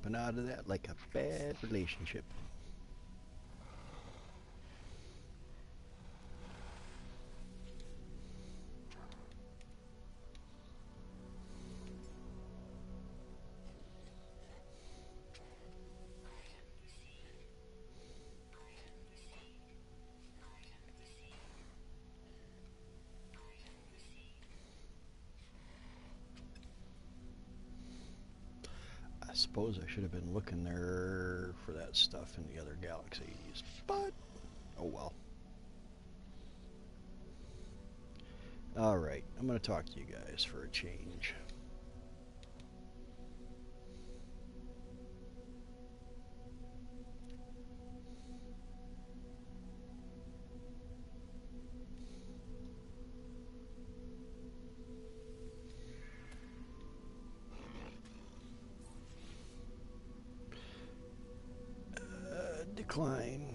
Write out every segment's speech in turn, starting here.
jumping out of that like a bad relationship. I suppose I should have been looking there for that stuff in the other galaxies, but oh well. Alright, I'm going to talk to you guys for a change. Decline.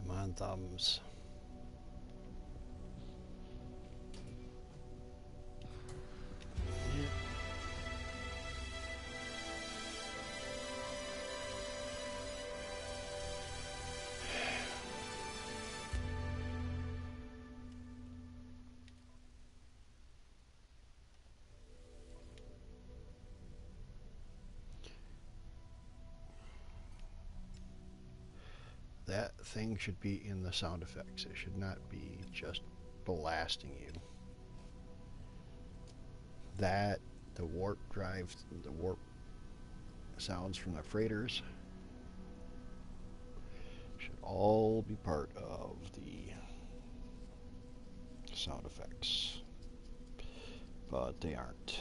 Come on, thumbs. That thing should be in the sound effects. It should not be just blasting you. That, the warp drive, the warp sounds from the freighters should all be part of the sound effects. But they aren't.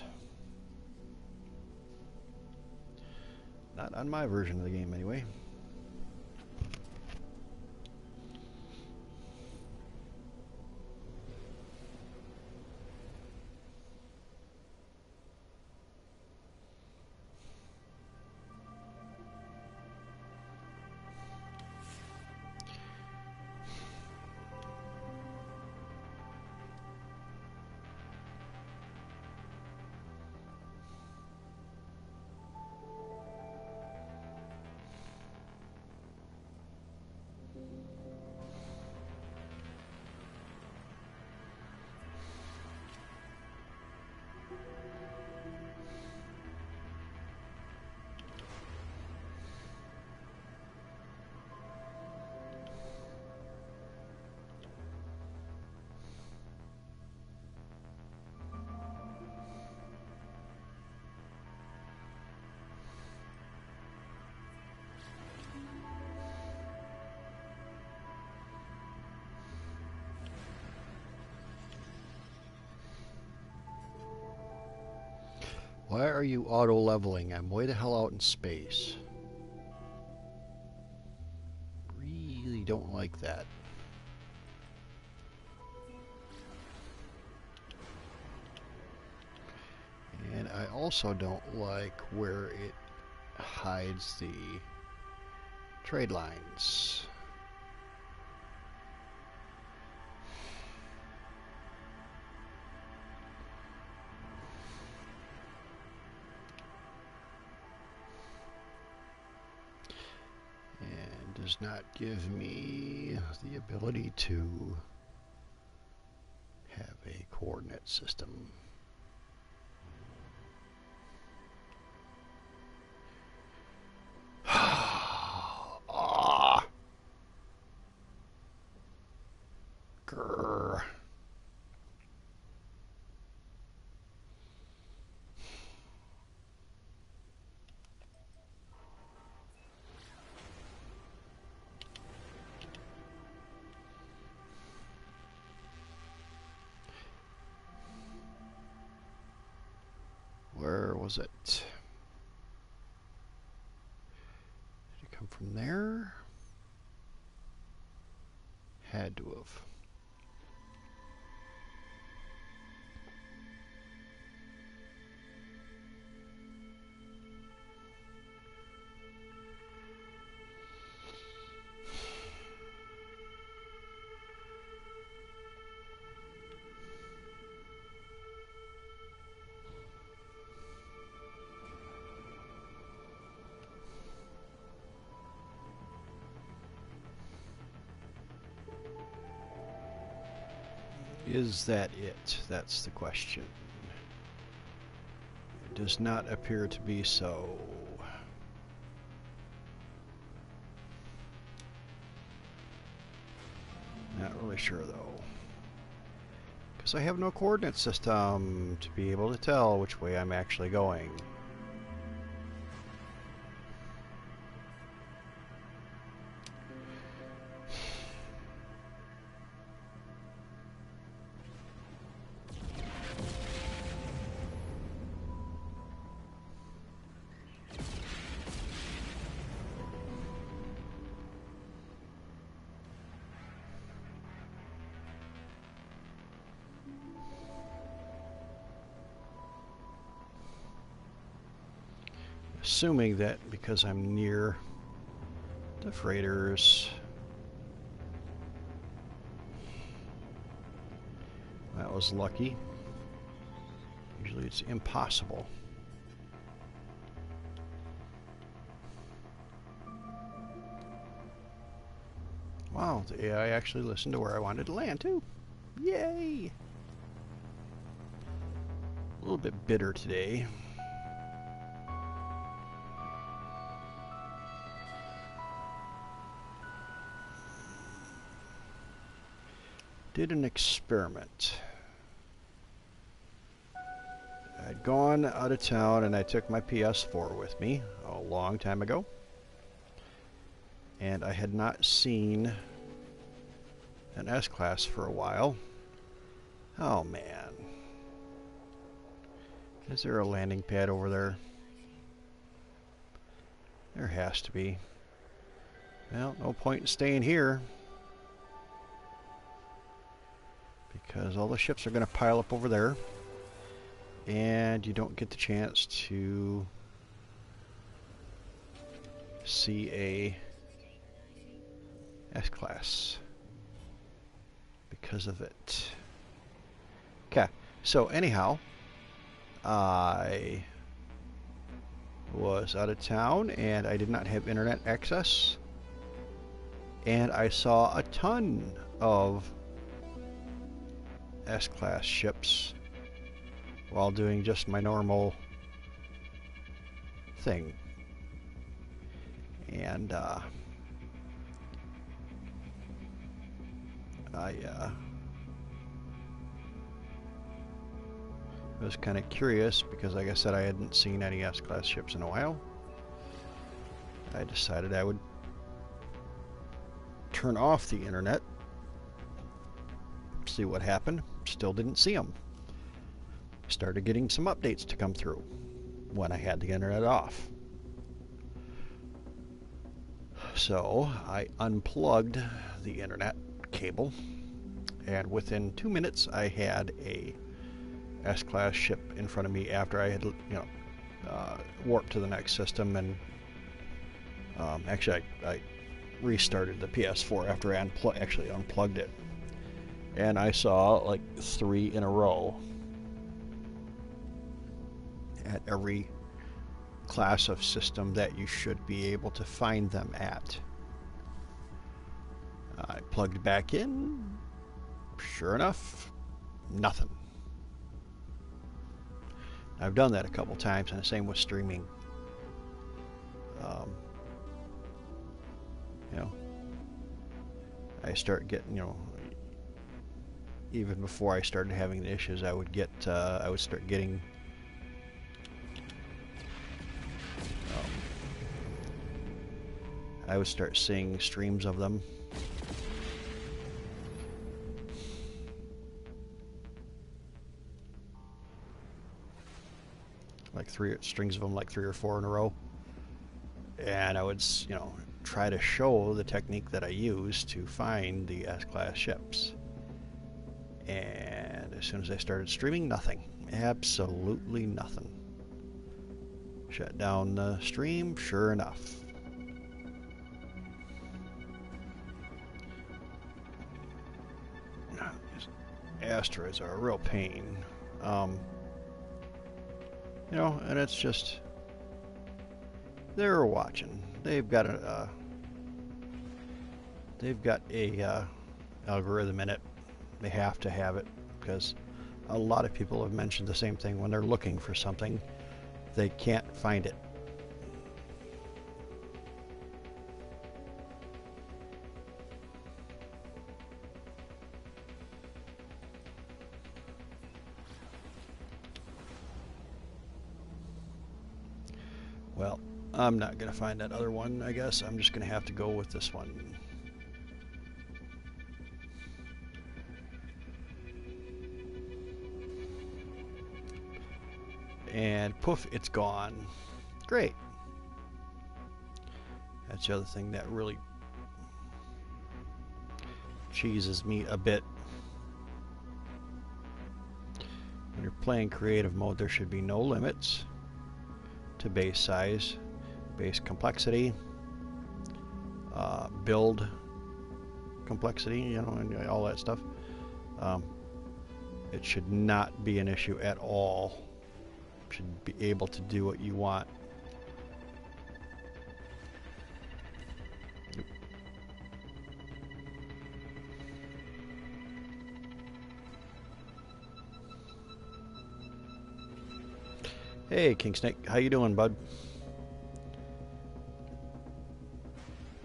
Not on my version of the game anyway. Why are you auto-leveling? I'm way the hell out in space. Really don't like that. And I also don't like where it hides the trade lines. And does not give me the ability to have a coordinate system. Grr. Where was it? Did it come from there? Had to have. Is that it? That's the question. It does not appear to be so. Not really sure though. Because I have no coordinate system to be able to tell which way I'm actually going. Assuming that because I'm near the freighters, that was lucky. Usually it's impossible. Wow, the AI actually listened to where I wanted to land too. Yay! A little bit bitter today. Did an experiment. I'd gone out of town and I took my PS4 with me a long time ago. And I had not seen an S-Class for a while. Oh man. Is there a landing pad over there? There has to be. Well, no point in staying here, because all the ships are going to pile up over there, and you don't get the chance to see a S-Class because of it. Okay, so anyhow, I was out of town and I did not have internet access, and I saw a ton of S-Class ships while doing just my normal thing. And I was kind of curious because, like I said, I hadn't seen any S-Class ships in a while. I decided I would turn off the internet, see what happened. Still didn't see them. Started getting some updates to come through when I had the internet off. So I unplugged the internet cable, and within 2 minutes I had a S-Class ship in front of me after I had, warped to the next system. And actually I restarted the PS4 after I actually unplugged it, and I saw like 3 in a row at every class of system that you should be able to find them at. I plugged back in. Sure enough, nothing. I've done that a couple times, and the same with streaming. I start getting, even before I started having the issues, I would start getting I would start seeing streams of them. Like strings of them, like 3 or 4 in a row. And I would, try to show the technique that I use to find the S-class ships. And as soon as I started streaming, nothing. Absolutely nothing. Shut down the stream, sure enough. These asteroids are a real pain. And it's just, they're watching. They've got a algorithm in it. They have to have it because a lot of people have mentioned the same thing. When they're looking for something, they can't find it. Well, I'm not going to find that other one, I guess. I'm just going to have to go with this one. And poof, it's gone. Great. That's the other thing that really cheeses me a bit. When you're playing creative mode, there should be no limits to base size, base complexity, build complexity, and all that stuff. It should not be an issue at all. Should be able to do what you want. Hey, King Snake, how you doing, bud?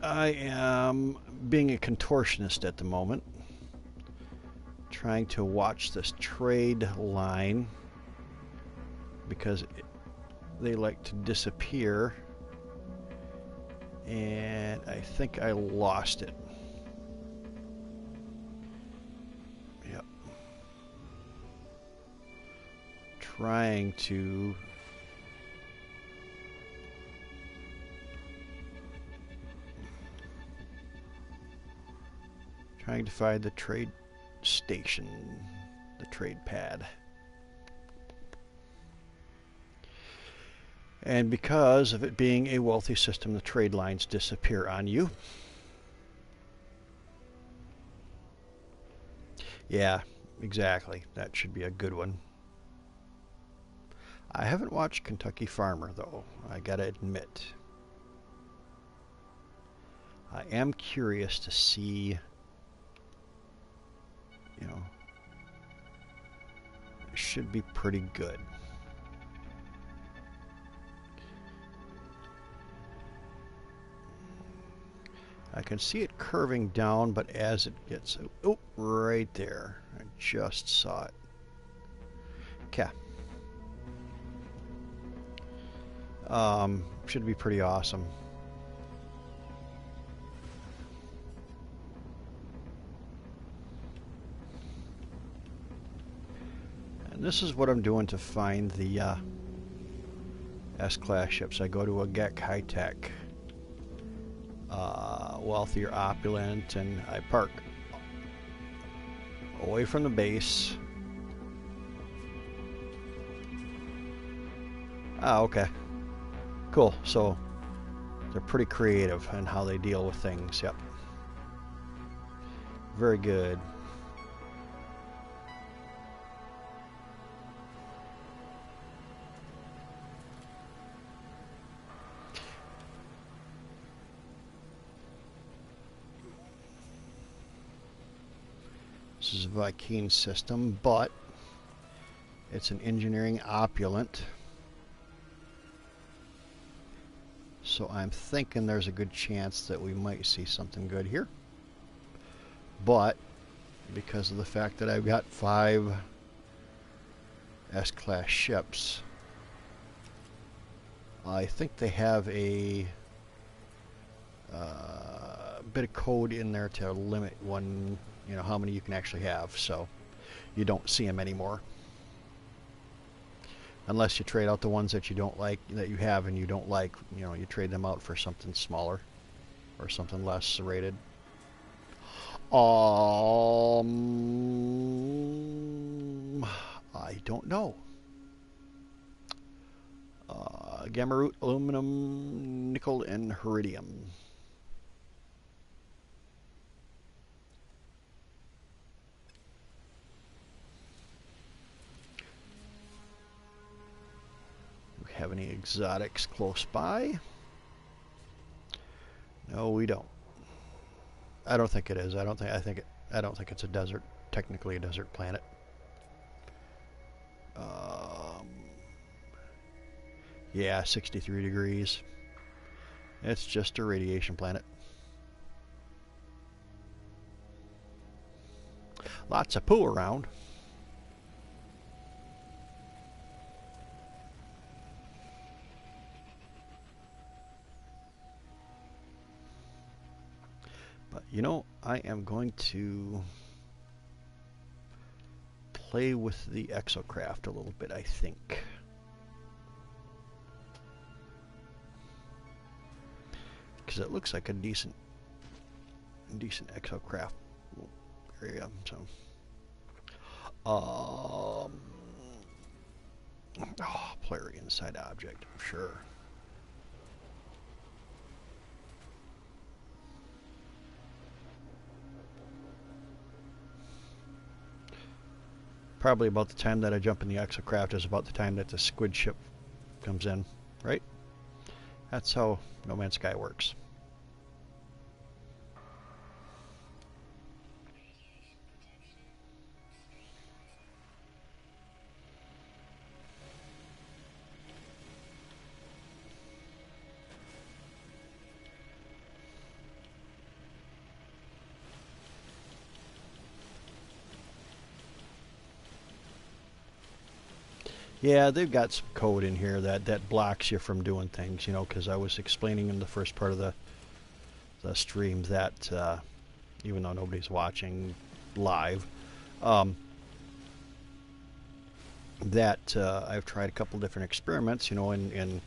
I am being a contortionist at the moment, trying to watch this trade line because they like to disappear, and I think I lost it. Yep. Trying to find the trade station, the trade pad. And because of it being a wealthy system, the trade lines disappear on you. Yeah, exactly. That should be a good one. I haven't watched Kentucky Farmer, though, I gotta admit. I am curious to see, it should be pretty good. I can see it curving down, but as it gets, oh, right there. I just saw it. Okay. Should be pretty awesome. And this is what I'm doing to find the S-class ships. I go to a GEC high-tech, wealthy or opulent, and I park away from the base. Ah, okay. Cool. So they're pretty creative in how they deal with things. Yep. Very good. This is a Viking system, but it's an engineering opulent. So I'm thinking there's a good chance that we might see something good here. But because of the fact that I've got 5 S-class ships. I think they have a bit of code in there to limit how many you can actually have, so you don't see them anymore. Unless you trade out the ones that you don't like, that you have and you don't like, you trade them out for something smaller or something less rated. I don't know. Gamma root, aluminum, nickel, and iridium. Do we have any exotics close by? No, we don't. I don't think it is. I don't think it's a desert. Technically a desert planet. Yeah, 63 degrees. It's just a radiation planet. Lots of poo around. But I am going to play with the exocraft a little bit, I think. Because it looks like a decent exocraft area. So, player inside object, sure. Probably about the time that I jump in the exocraft is about the time that the squid ship comes in, right? That's how No Man's Sky works. Yeah, they've got some code in here that blocks you from doing things, because I was explaining in the first part of the stream that even though nobody's watching live, that I've tried a couple different experiments, in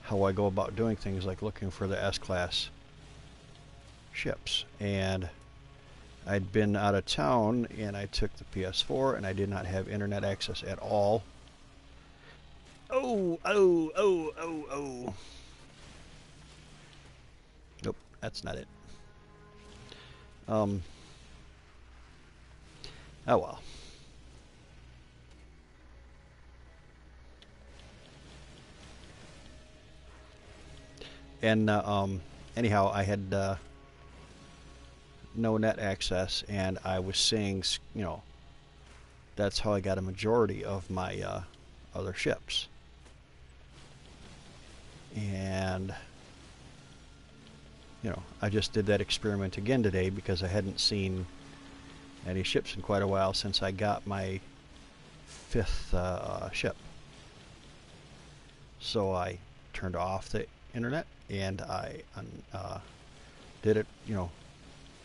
how I go about doing things like looking for the S-class ships. And I'd been out of town and I took the PS4 and I did not have internet access at all. Oh. Nope, that's not it. Oh well. And anyhow, I had no net access, and I was seeing, that's how I got a majority of my other ships. And I just did that experiment again today because I hadn't seen any ships in quite a while since I got my 5th ship. So I turned off the internet and I did it,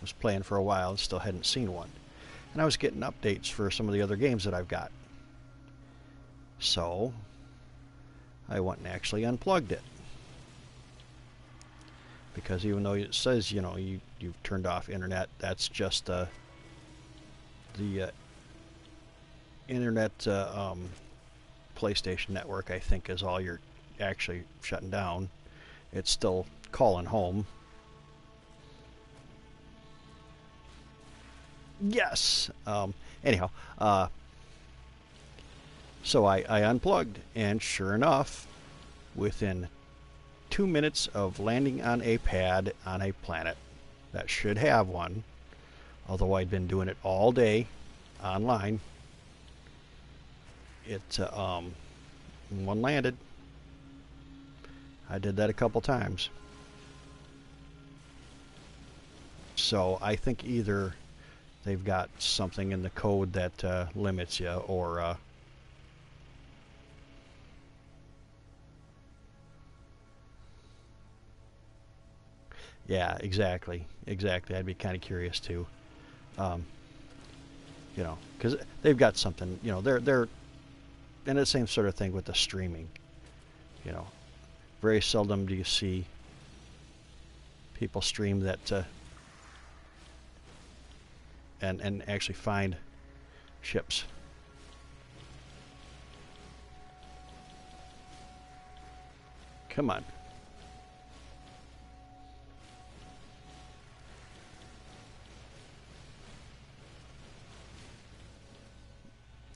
was playing for a while and still hadn't seen one. And I was getting updates for some of the other games that I've got. So I went and actually unplugged it. Because even though it says, you've turned off internet, that's just the internet PlayStation network, I think, is all you're actually shutting down. It's still calling home. Yes. Anyhow, so I unplugged, and sure enough, within 2 minutes of landing on a pad on a planet that should have one, although I'd been doing it all day online, one landed. I did that a couple times. So I think either they've got something in the code that limits you, or yeah, exactly, exactly. I'd be kind of curious too. Um, because they've got something. They're and the same sort of thing with the streaming. You know, very seldom do you see people stream that and actually find ships. Come on.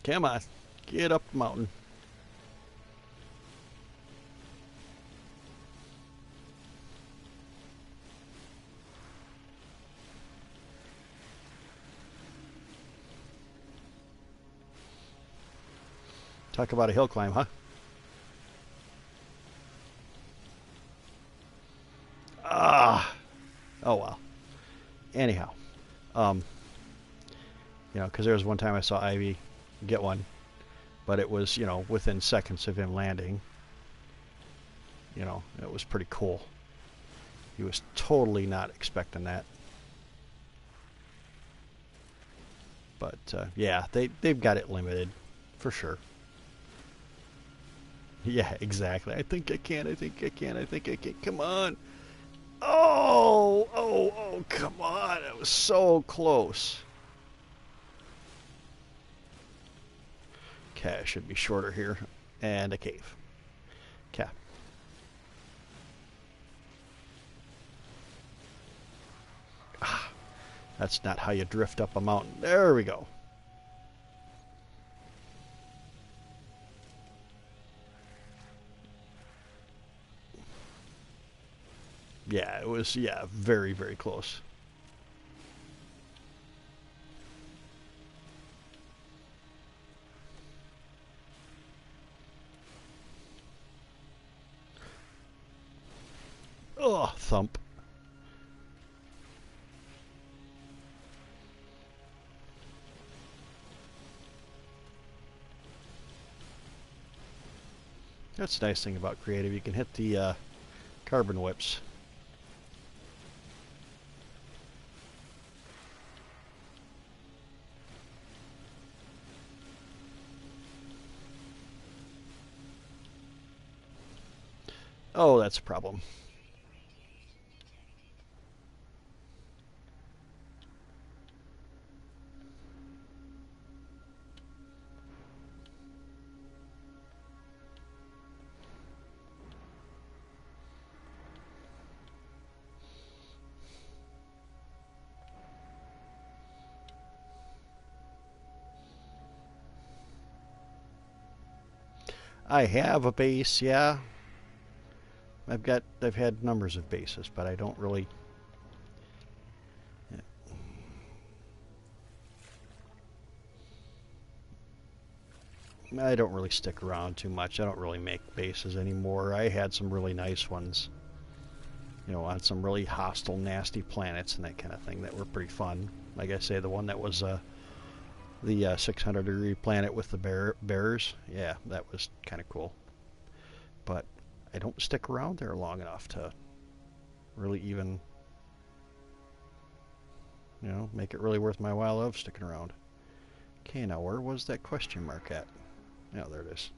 Come on. Get up the mountain. Talk about a hill climb, huh? Ah. Oh well. Anyhow, um, because there was one time I saw Ivy get one, but it was, within seconds of him landing. It was pretty cool. He was totally not expecting that. But yeah, they've got it limited, for sure. Yeah, exactly. I think I can. I think I can. I think I can. Come on. Oh, oh, oh, come on. It was so close. Okay, should be shorter here. And a cave. Okay. Ah, that's not how you drift up a mountain. There we go. Yeah, it was, yeah, very, very close. Oh, thump. That's the nice thing about creative. You can hit the carbon whips. Oh, that's a problem. I have a base, yeah. I've had numbers of bases, but I don't really. I don't really stick around too much. I don't really make bases anymore. I had some really nice ones, on some really hostile, nasty planets and that kind of thing that were pretty fun. Like I say, the one that was the 600-degree planet with the bears. Yeah, that was kind of cool. But I don't stick around there long enough to really even, make it really worth my while of sticking around. Okay, now where was that question mark at? Yeah, there it is.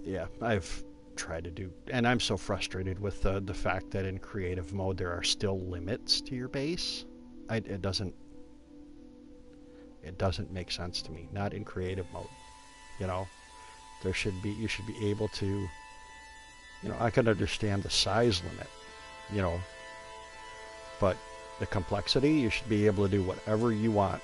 Yeah, I've tried to do, and I'm so frustrated with the fact that in creative mode there are still limits to your base. It doesn't make sense to me. Not in creative mode. You know, you should be able to, I can understand the size limit, you know, but the complexity, you should be able to do whatever you want.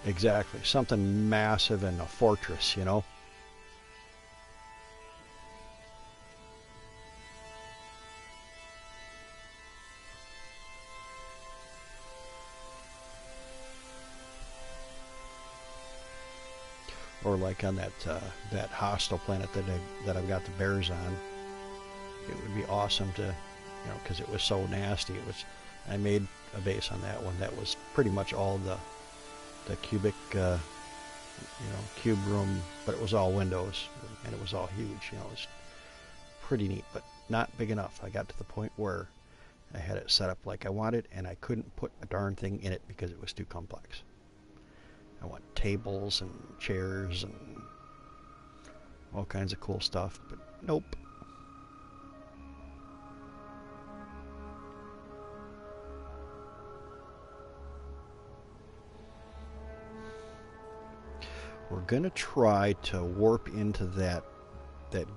Exactly. Something massive and a fortress, you know? Or like on that hostile planet that I've got the bears on. It would be awesome to, you know, because it was so nasty. It was. I made a base on that one that was pretty much all the cubic, cube room, but it was all windows and it was all huge. You know, it was pretty neat, but not big enough. I got to the point where I had it set up like I wanted, and I couldn't put a darn thing in it because it was too complex. I want tables and chairs and all kinds of cool stuff, but nope. We're gonna try to warp into that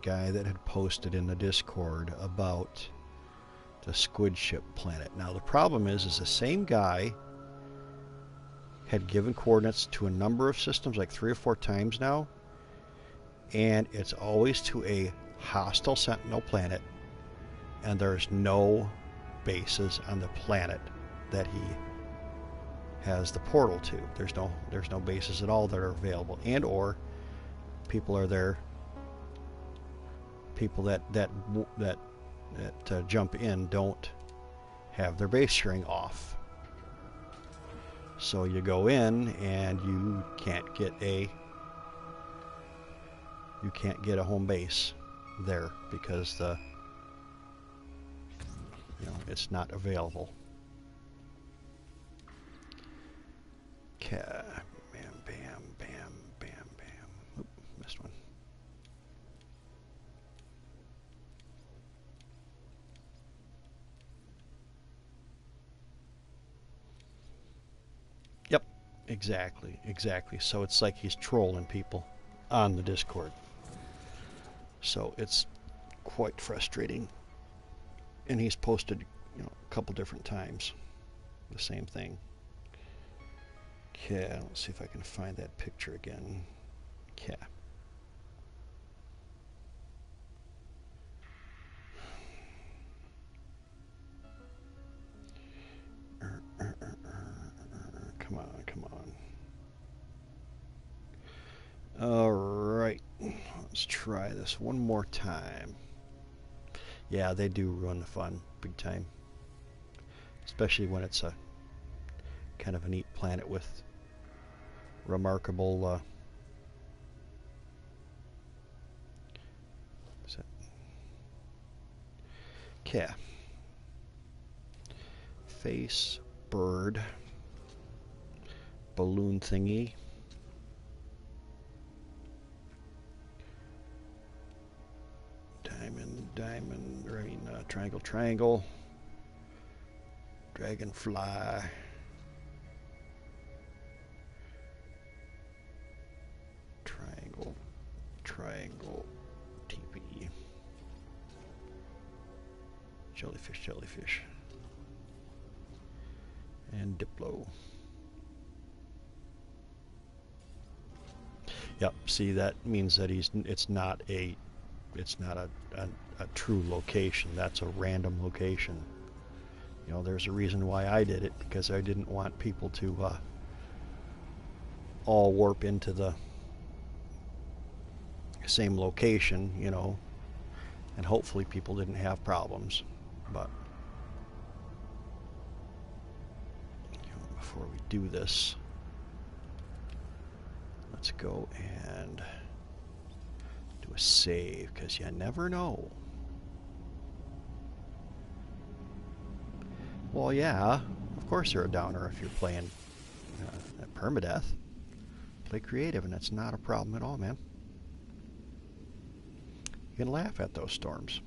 guy that had posted in the Discord about the squid ship planet. Now the problem is the same guy had given coordinates to a number of systems, like 3 or 4 times now, and it's always to a hostile Sentinel planet, and there's no bases on the planet that he has the portal to. There's no bases at all that are available, and or people are there. People that jump in don't have their base string off. So you go in and you can't get a home base there because it's not available. Okay, bam, bam, bam, bam, bam. Oop, missed one. Yep, exactly. So it's like he's trolling people on the Discord. So it's quite frustrating. And he's posted, a couple different times the same thing. Okay, let's see if I can find that picture again. Okay. Come on. All right, let's try this one more time. Yeah, they do ruin the fun big time, especially when it's a kind of a neat planet with remarkable okay. Face, bird, balloon thingy, diamond, triangle, dragonfly, triangle, TP, jellyfish, and Diplo. Yep. See, that means that it's not a true location. That's a random location. There's a reason why I did it, because I didn't want people to all warp into the same location, and hopefully people didn't have problems. But before we do this, let's go and do a save, because you never know. Well, yeah, of course you're a downer if you're playing at permadeath. Play creative, and that's not a problem at all, man. You can laugh at those storms.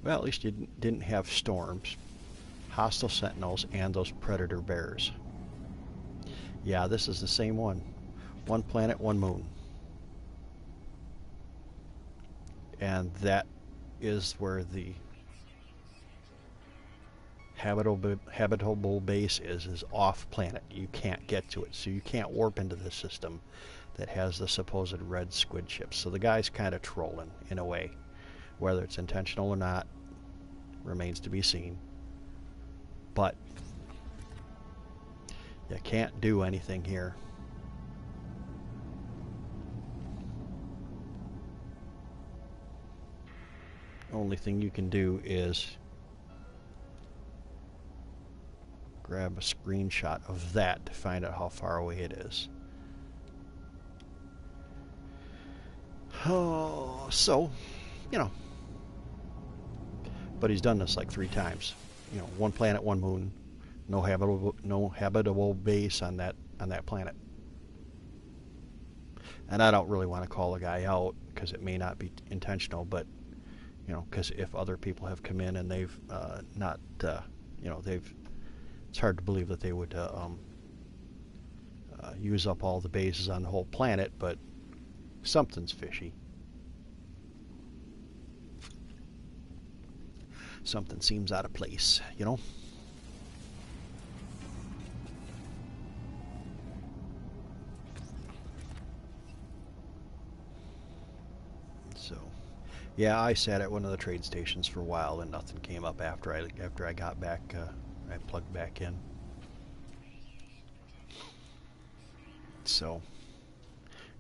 Well, at least you didn't have storms, hostile sentinels, and those predator bears. Yeah, this is the same one. One planet, one moon. And that is where the habitable base is off planet. You can't get to it, so you can't warp into the system that has the supposed red squid ships. So the guy's kind of trolling in a way. Whether it's intentional or not remains to be seen. But you can't do anything here. Only thing you can do is grab a screenshot of that to find out how far away it is. Oh, so, you know. But he's done this like 3 times. You know, one planet, one moon, no habitable base on that planet. And I don't really want to call the guy out because it may not be intentional, but you know, because if other people have come in and they've not, you know, it's hard to believe that they would use up all the bases on the whole planet, but something's fishy. Something seems out of place, you know? So, yeah, I sat at one of the trade stations for a while and nothing came up after I got back. I plugged back in. So,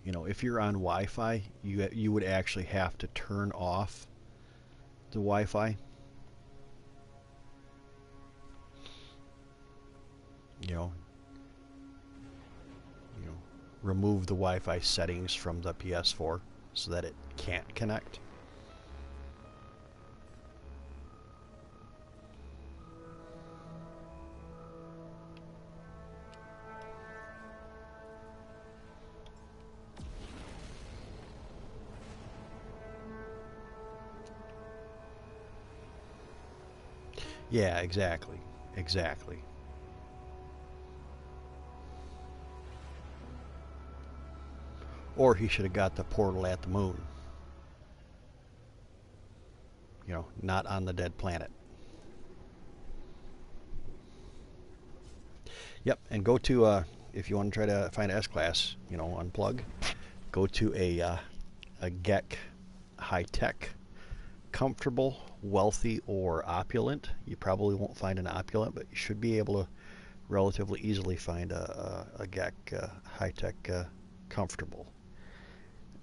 you know, if you're on Wi-Fi, you would actually have to turn off the Wi-Fi. You know, remove the Wi-Fi settings from the PS4 so that it can't connect. Yeah, exactly. Exactly. Or he should have got the portal at the moon. You know, not on the dead planet. Yep, and go to, if you want to try to find S-Class, you know, unplug, go to a GEC high-tech, comfortable, wealthy, or opulent. You probably won't find an opulent, but you should be able to relatively easily find a GEC high-tech comfortable.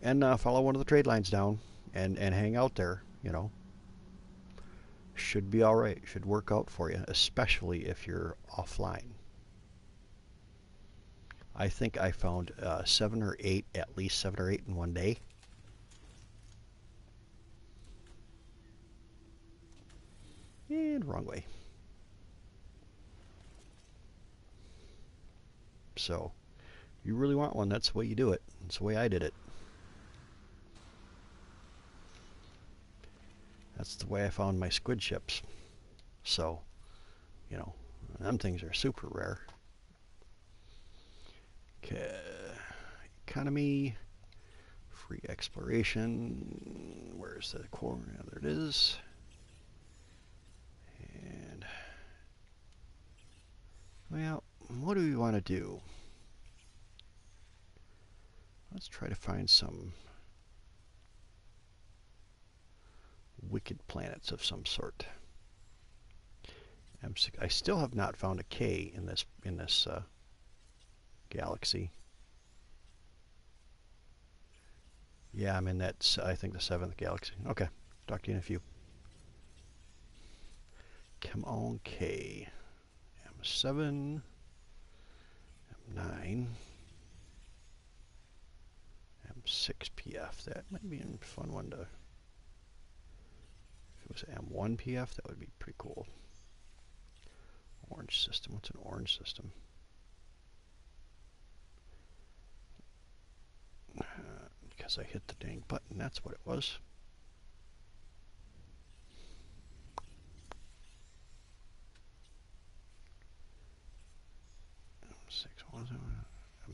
And follow one of the trade lines down and hang out there, you know. Should be all right. Should work out for you, especially if you're offline. I think I found 7 or 8, at least 7 or 8 in one day. And wrong way. So, you really want one, that's the way you do it. That's the way I did it. That's the way I found my squid ships. So, you know, them things are super rare. Okay. Economy, free exploration. Where's the core? Yeah, there it is. And, well, what do we want to do? Let's try to find some wicked planets of some sort. I still have not found a K in this galaxy. Yeah, I'm in that, I think, the 7th galaxy. Okay, talk to you in a few. Come on, K. M7, M9, M6PF. That might be a fun one to... If it was M1PF, that would be pretty cool. Orange system. What's an orange system? Because I hit the dang button, that's what it was.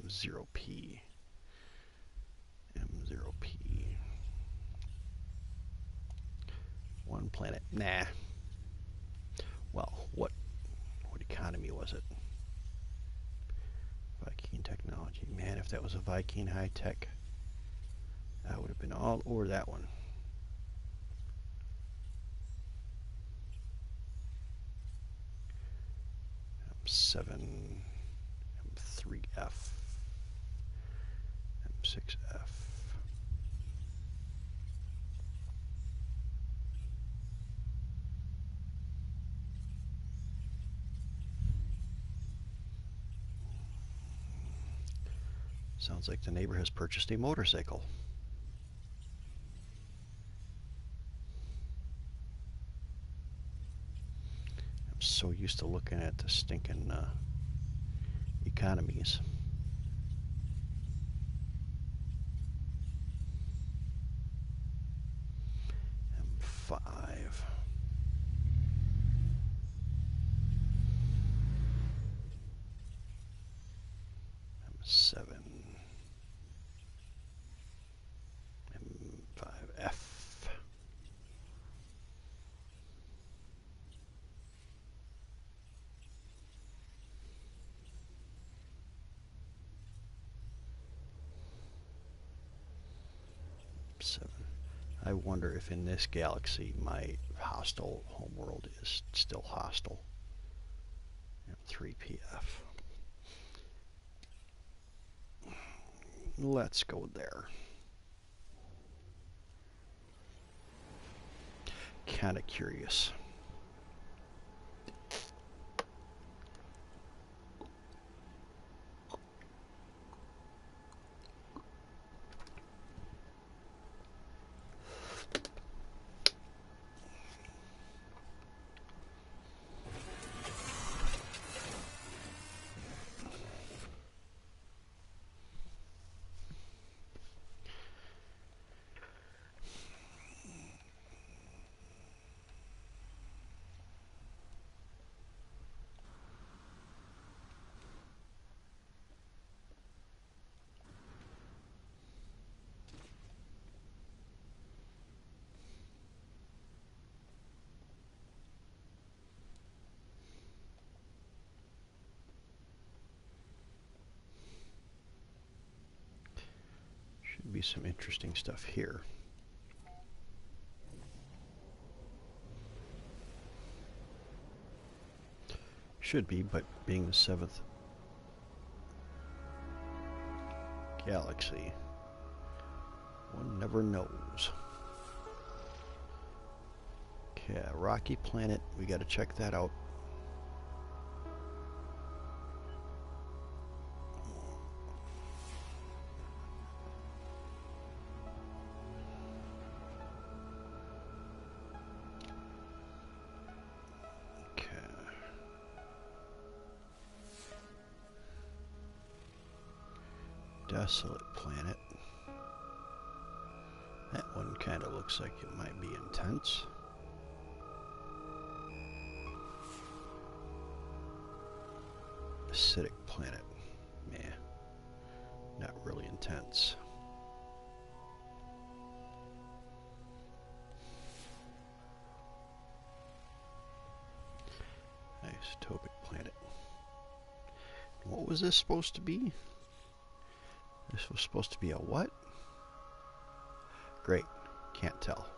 M0P. M0P. One planet. Nah. Well, what economy was it? Viking technology. Man, if that was a Viking high tech, I would have been all over that one. M7, M3F, M6F. Sounds like the neighbor has purchased a motorcycle. I'm so used to looking at the stinking economies. M5. M7. M5F. M7. I wonder if in this galaxy my hostile homeworld is still hostile. M3PF. Let's go there. Kinda curious. Should be some interesting stuff here. Should be, but being the 7th galaxy, one never knows. Okay, rocky planet, we gotta check that out. Desolate planet. That one kind of looks like it might be intense. Acidic planet. Nah, not really intense. Isotopic planet. What was this supposed to be? This was supposed to be a what? Great. Can't tell.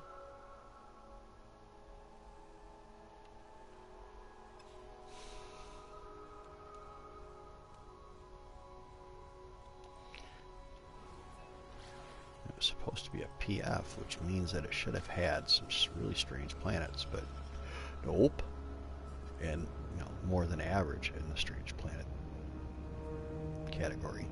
It was supposed to be a PF, which means that it should have had some really strange planets, but nope. And more than average in the strange planet category.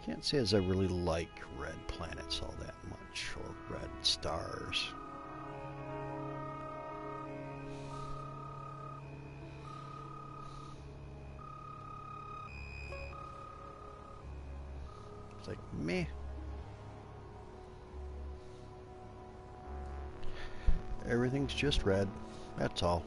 Can't say as I really like red planets all that much, or red stars. It's like, meh. Everything's just red, that's all.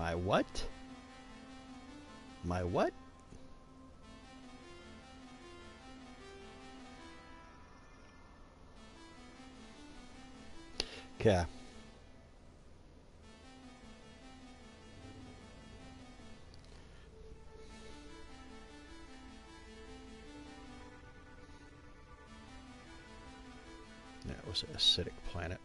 My what? My what? Okay. That was an acidic planet.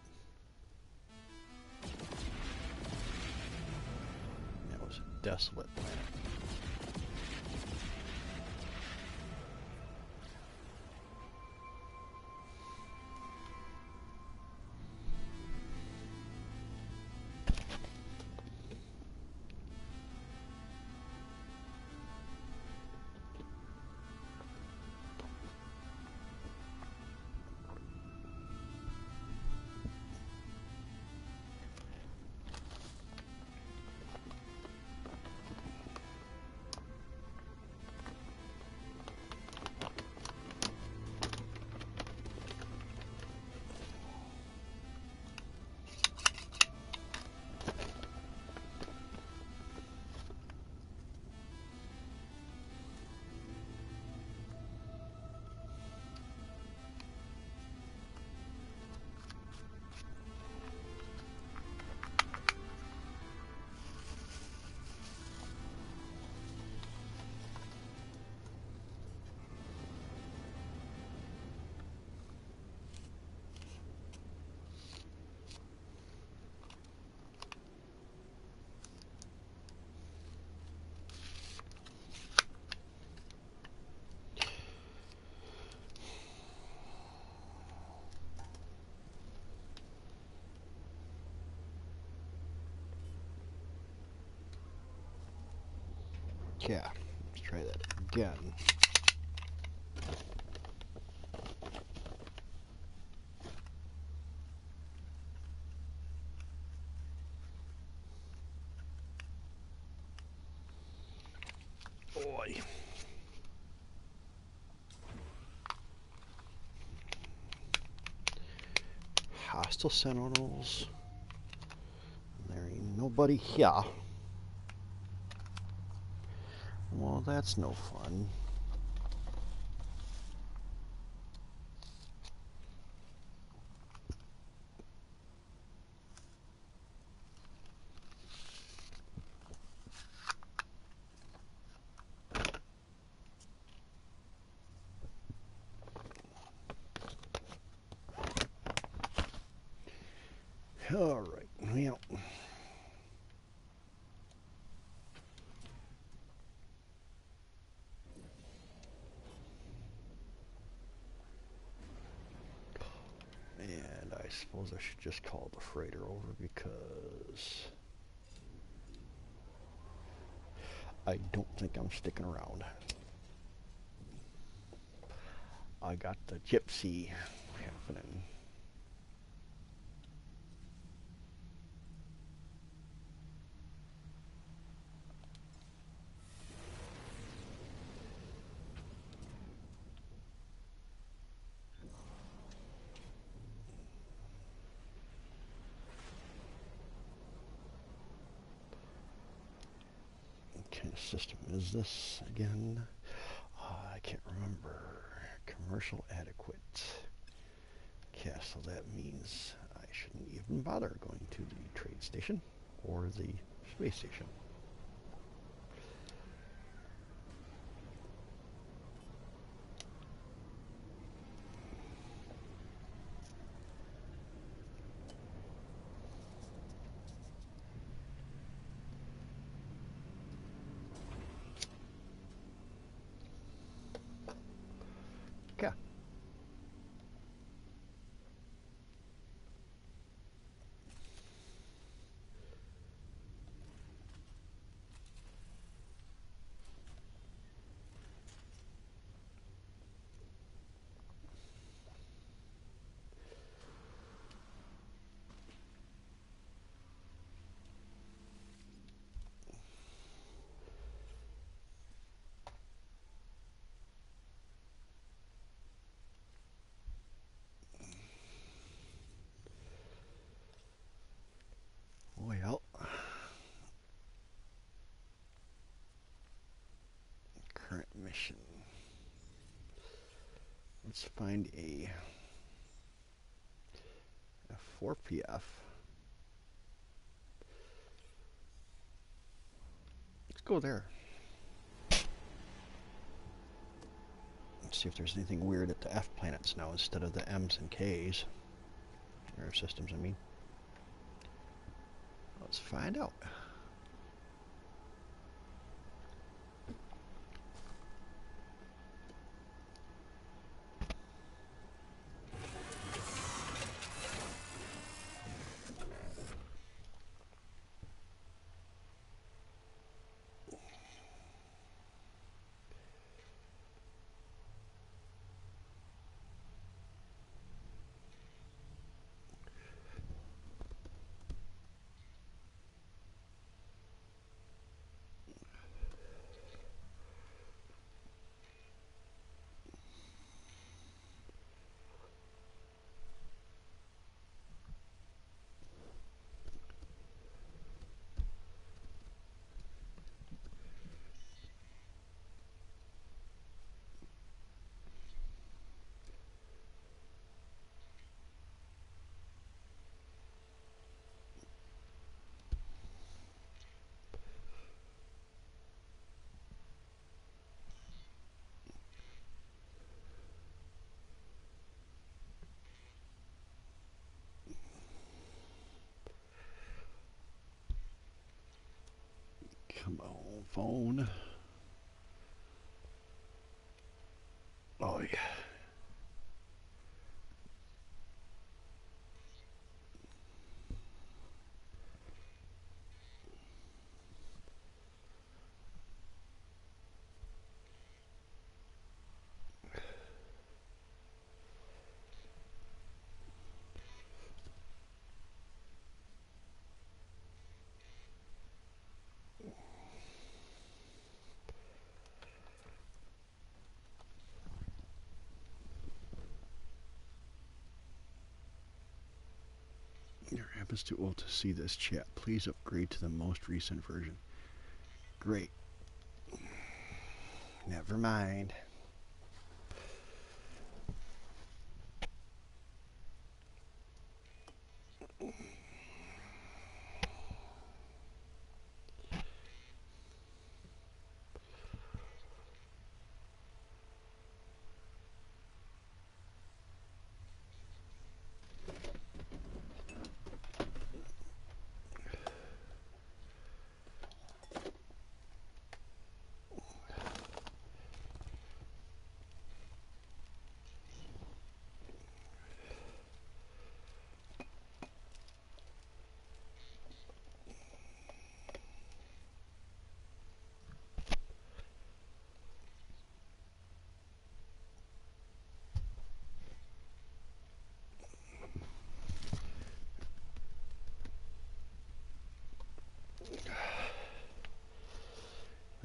That was a desolate planet. Yeah, let's try that again. Boy. Hostile sentinels. There ain't nobody here. Well, that's no fun. All right, well. And I suppose I should just call the freighter over because I don't think I'm sticking around. I got the gypsy happening. What kind of system is this again? I can't remember. Commercial adequate. Yeah, so that means I shouldn't even bother going to the trade station or the space station. Okay. Let's find a 4PF. Let's go there. Let's see if there's anything weird at the F planets now instead of the M's and K's. Air systems, I mean. Let's find out. Come on, phone. Oh, yeah. Your app is too old to see this chat. Please upgrade to the most recent version. Great. Never mind.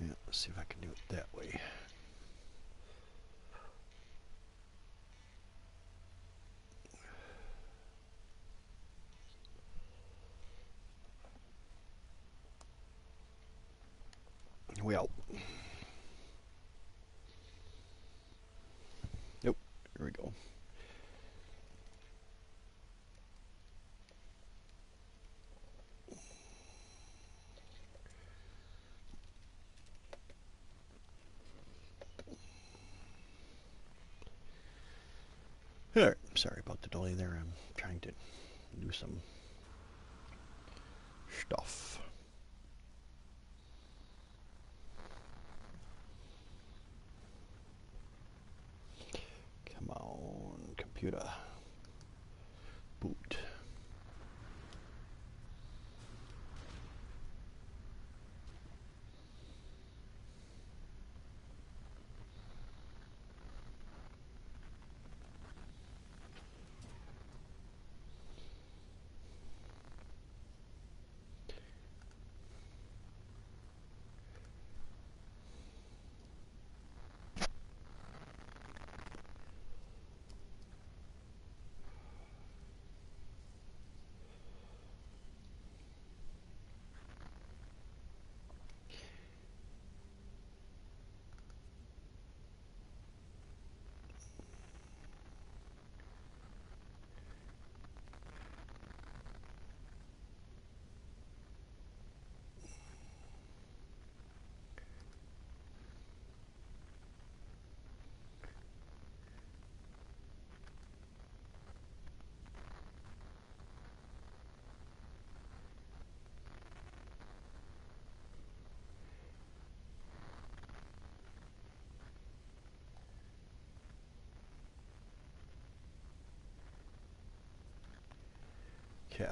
Yeah, let's see if I can do it that way. Well. Nope. Here we go. Alright, sorry about the delay there. I'm trying to do some stuff. Come on, computer. Boot. Okay.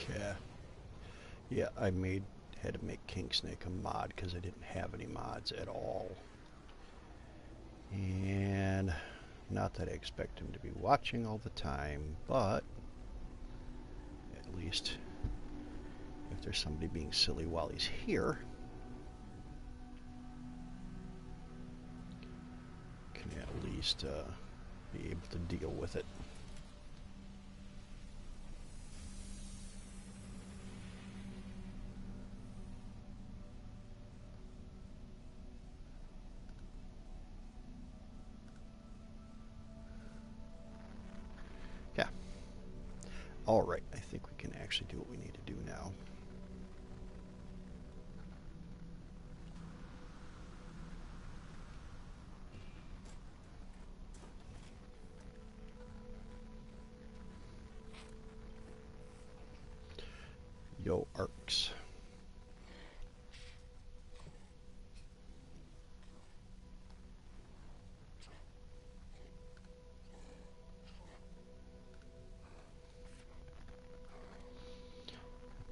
Okay. Yeah, had to make King Snake a mod because I didn't have any mods at all. And not that I expect him to be watching all the time, but at least if there's somebody being silly while he's here, can at least be able to deal with it. Yeah. All right, I think we can actually do what we need to do now. Yo, arcs.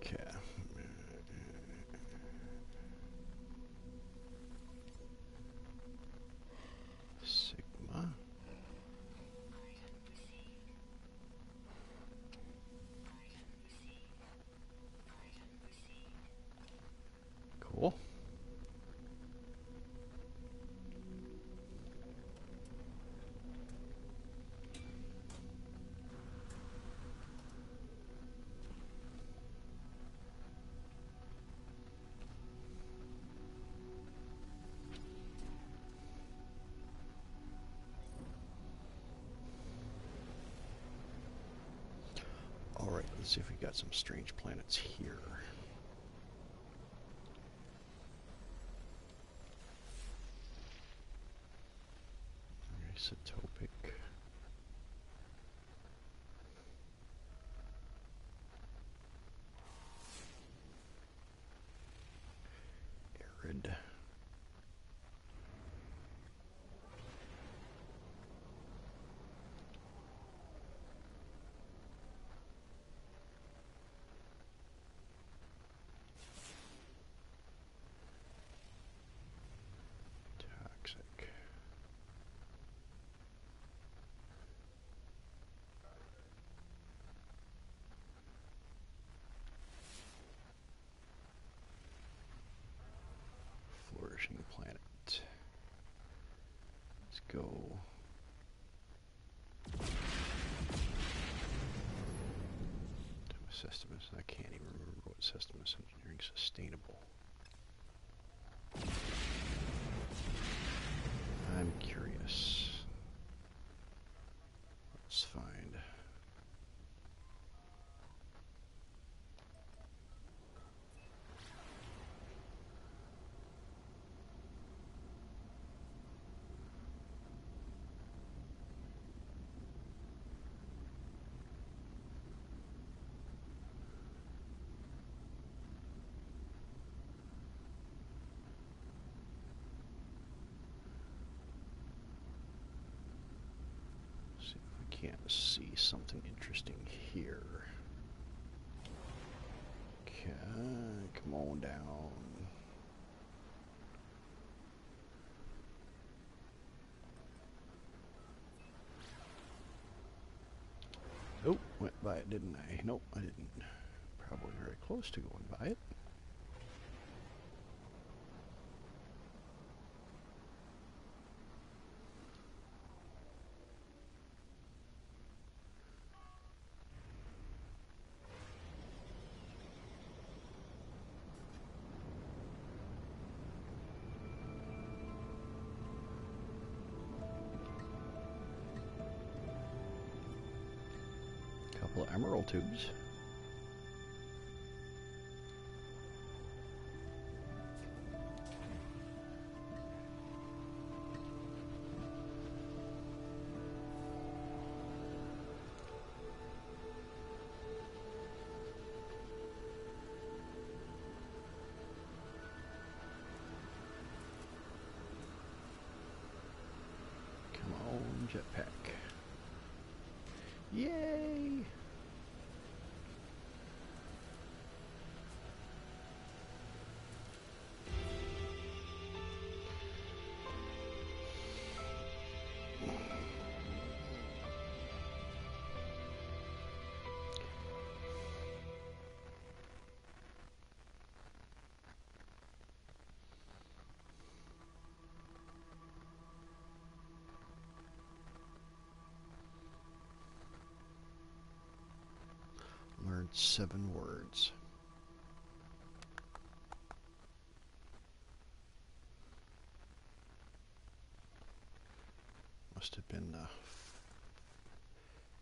Okay. Sigma. Cool. All right, let's see if we got some strange planets here. Isotopic. Arid. Toxic. Flourishing planet. Let's go. Systems. I can't even remember what systems engineering sustainable. I'm curious. Let's find. See if we can't see something interesting here. Okay, come on down. Oh, went by it, didn't I? Nope, I didn't. Probably very close to going by it. Couple of emerald tubes. Come on, jetpack. Yay! Learned 7 words. Must have been,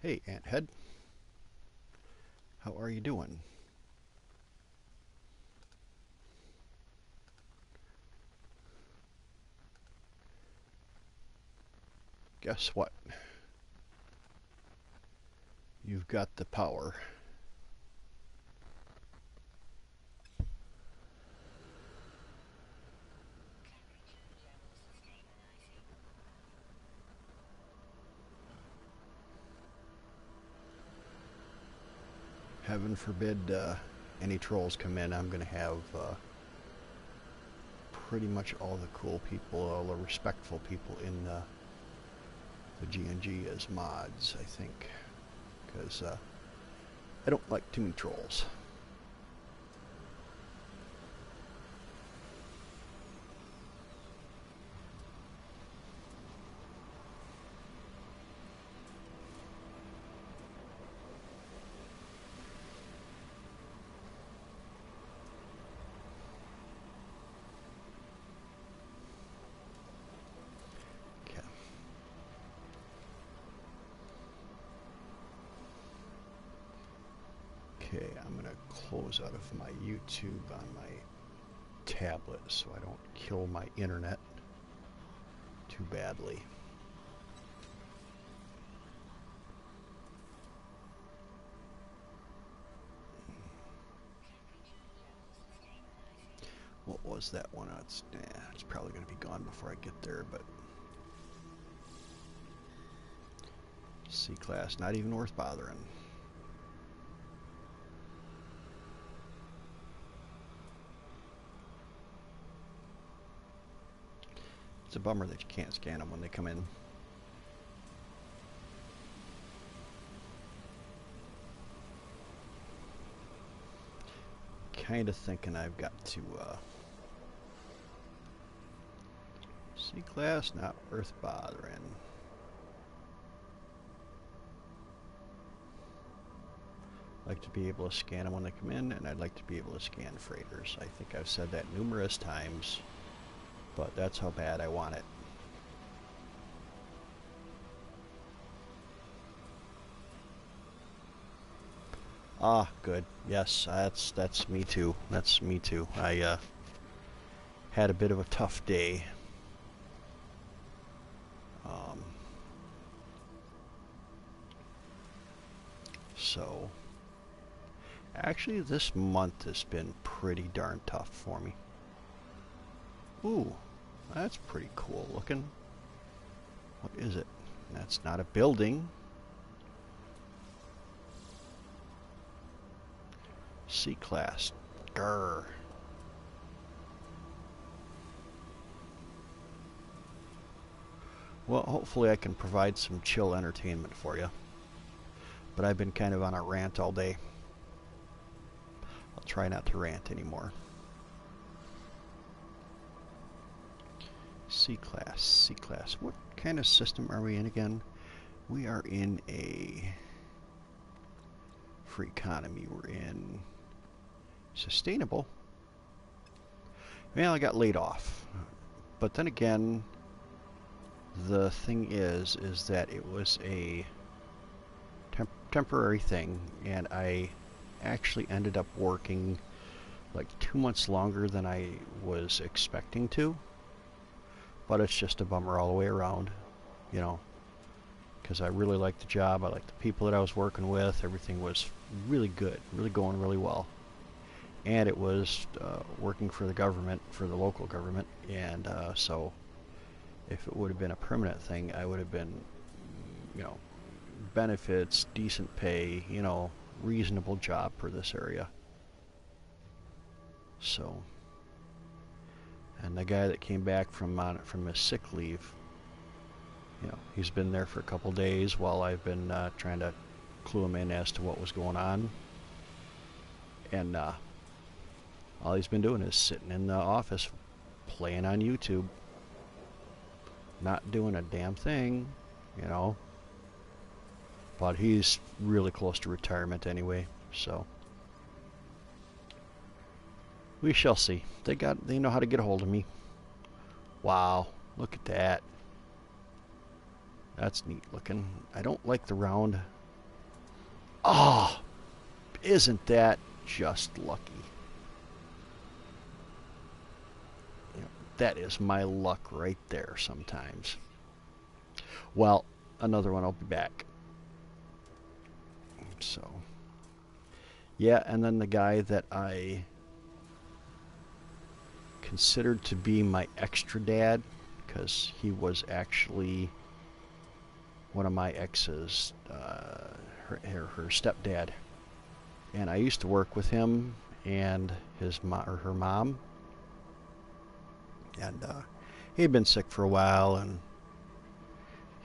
Hey, Ant Head. How are you doing? Guess what? You've got the power. Heaven forbid any trolls come in. I'm going to have pretty much all the cool people, all the respectful people in the G&G as mods, I think. Because I don't like too many trolls. Okay, I'm going to close out of my YouTube on my tablet so I don't kill my internet too badly. What was that one? It's probably going to be gone before I get there, but C-class, not even worth bothering. It's a bummer that you can't scan them when they come in. Kind of thinking I've got to C-class, not worth bothering. I'd like to be able to scan them when they come in, and I'd like to be able to scan freighters. I think I've said that numerous times, but that's how bad I want it. Ah, good. Yes, that's me too. That's me too. I had a bit of a tough day. So actually this month has been pretty darn tough for me. Ooh, that's pretty cool looking. What is it? That's not a building. C-class. Grr. Well, hopefully I can provide some chill entertainment for you. But I've been kind of on a rant all day. I'll try not to rant anymore. C-Class, C-Class. What kind of system are we in again? We are in a free economy. We're in sustainable. Well, I got laid off. But then again, the thing is that it was a temporary thing, and I actually ended up working like 2 months longer than I was expecting to. But it's just a bummer all the way around, you know, because I really liked the job. I liked the people that I was working with. Everything was really good, really going really well. And it was working for the government, for the local government, and so if it would have been a permanent thing, I would have been, you know, benefits, decent pay, you know, reasonable job for this area. So, and the guy that came back from his sick leave, you know, he's been there for a couple days while I've been trying to clue him in as to what was going on. And all he's been doing is sitting in the office playing on YouTube. Not doing a damn thing, you know. But he's really close to retirement anyway, so we shall see. They know how to get a hold of me. Wow, look at that. That's neat looking. I don't like the round. Oh, isn't that just lucky? You know, that is my luck right there sometimes. Well, another one, I'll be back. So, yeah, and then the guy that I considered to be my extra dad, because he was actually one of my ex's, her stepdad, and I used to work with him and her mom, and he had been sick for a while, and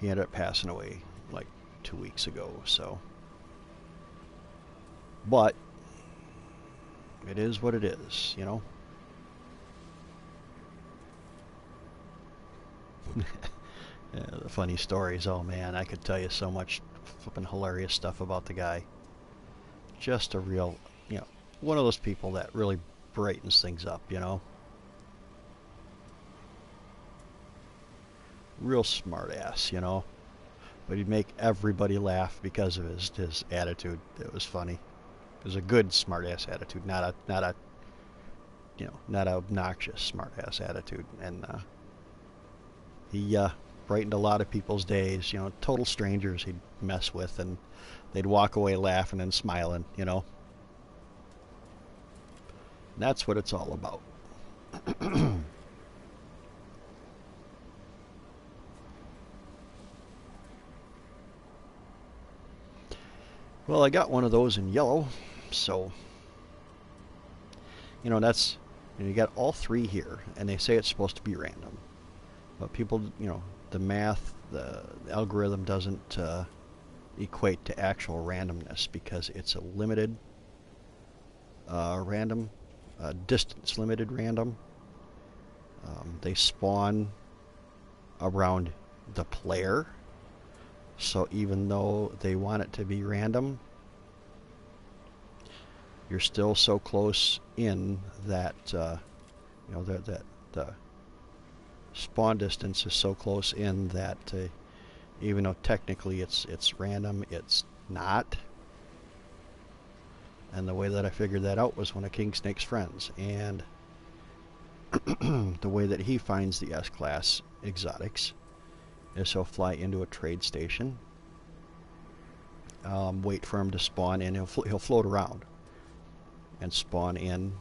he ended up passing away like 2 weeks ago. So, but it is what it is, you know. Yeah, the funny stories, oh man, I could tell you so much flipping hilarious stuff about the guy. Just a real, you know, one of those people that really brightens things up, you know. Real smart ass, you know. But he'd make everybody laugh because of his attitude. It was funny. It was a good smart ass attitude, not a you know, not an obnoxious smart ass attitude. And he brightened a lot of people's days, you know, total strangers he'd mess with, and they'd walk away laughing and smiling, you know. And that's what it's all about. Well, I got one of those in yellow, so, you know, that's, you got all three here, and they say it's supposed to be random. But people, you know, the math, the algorithm doesn't equate to actual randomness, because it's a limited random, distance limited random. They spawn around the player, so even though they want it to be random, you're still so close in that you know, that the spawn distance is so close in that even though technically it's random, it's not. And the way that I figured that out was one of King Snake's friends, and the way that he finds the S-Class exotics is he'll fly into a trade station, wait for him to spawn in, he'll float around and spawn in,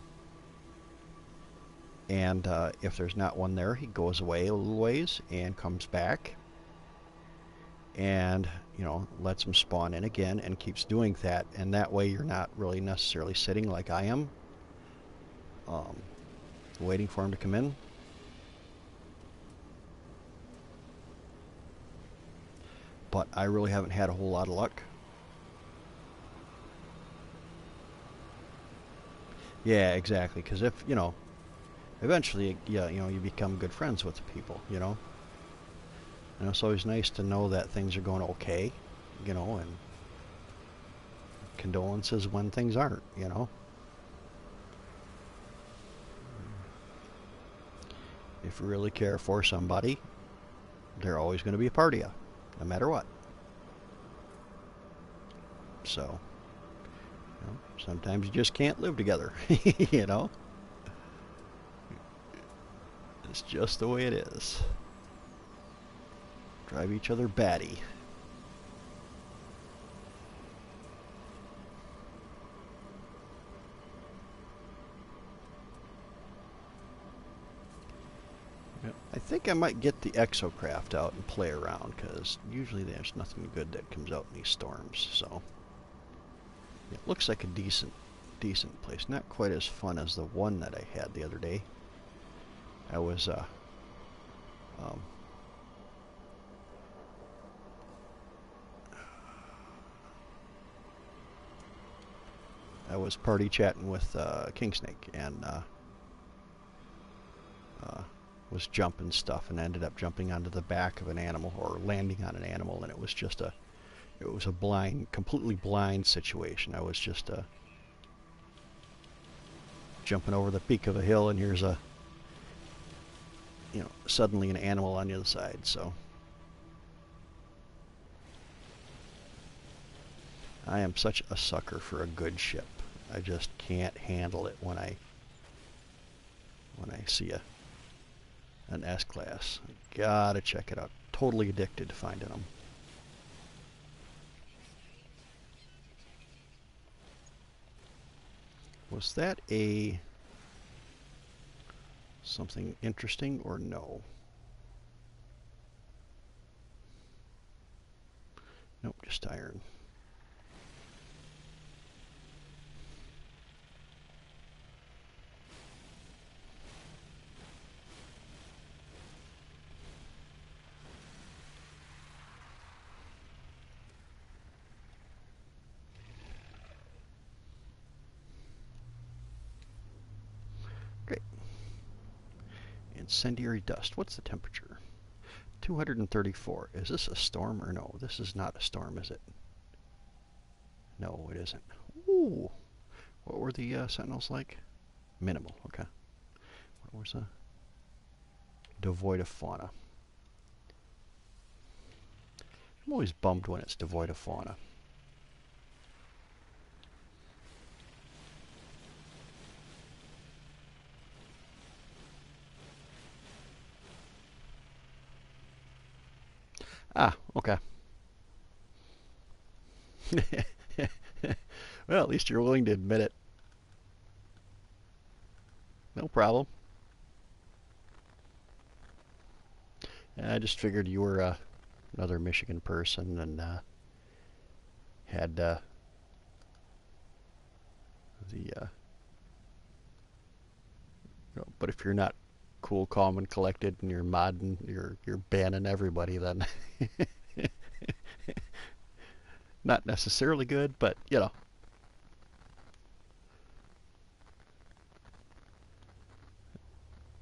and if there's not one there, he goes away a little ways and comes back, and, you know, lets them spawn in again and keeps doing that. And that way you're not really necessarily sitting like I am, waiting for him to come in. But I really haven't had a whole lot of luck. Yeah, exactly. Because if eventually, yeah, you become good friends with the people. And it's always nice to know that things are going okay. And condolences when things aren't. If you really care for somebody, they're always going to be a part of you, no matter what. So, sometimes you just can't live together. you know, it's just the way it is. Drive each other batty. I think I might get the exocraft out and play around, because usually there's nothing good that comes out in these storms. So it looks like a decent place. Not quite as fun as the one that I had the other day. I was um, I was party chatting with Kingsnake, and uh, was jumping stuff, and ended up jumping onto the back of an animal, or landing on an animal, and it was a completely blind situation. I was just jumping over the peak of a hill, and here's suddenly an animal on the other side. So I am such a sucker for a good ship. I just can't handle it when I see an S class. Gotta check it out. Totally addicted to finding them. Was that a something interesting or no? Nope, just iron. Great. Incendiary dust. What's the temperature? 234. Is this a storm or no? This is not a storm, is it? No, it isn't. Ooh. What were the sentinels like? Minimal. Okay. What was devoid of fauna? I'm always bummed when it's devoid of fauna. Ah, okay. Well, at least you're willing to admit it. No problem. I just figured you were another Michigan person, and had the. But if you're not cool, calm, and collected, and you're modding, you're banning everybody, then not necessarily good, but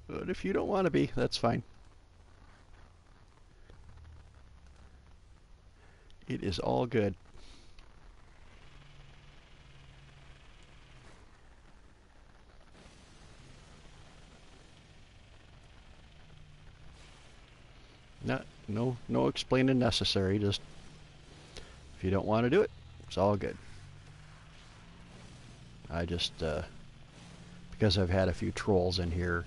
But if you don't want to be, that's fine. It is all good. No explaining necessary. Just if you don't want to do it, it's all good. I just because I've had a few trolls in here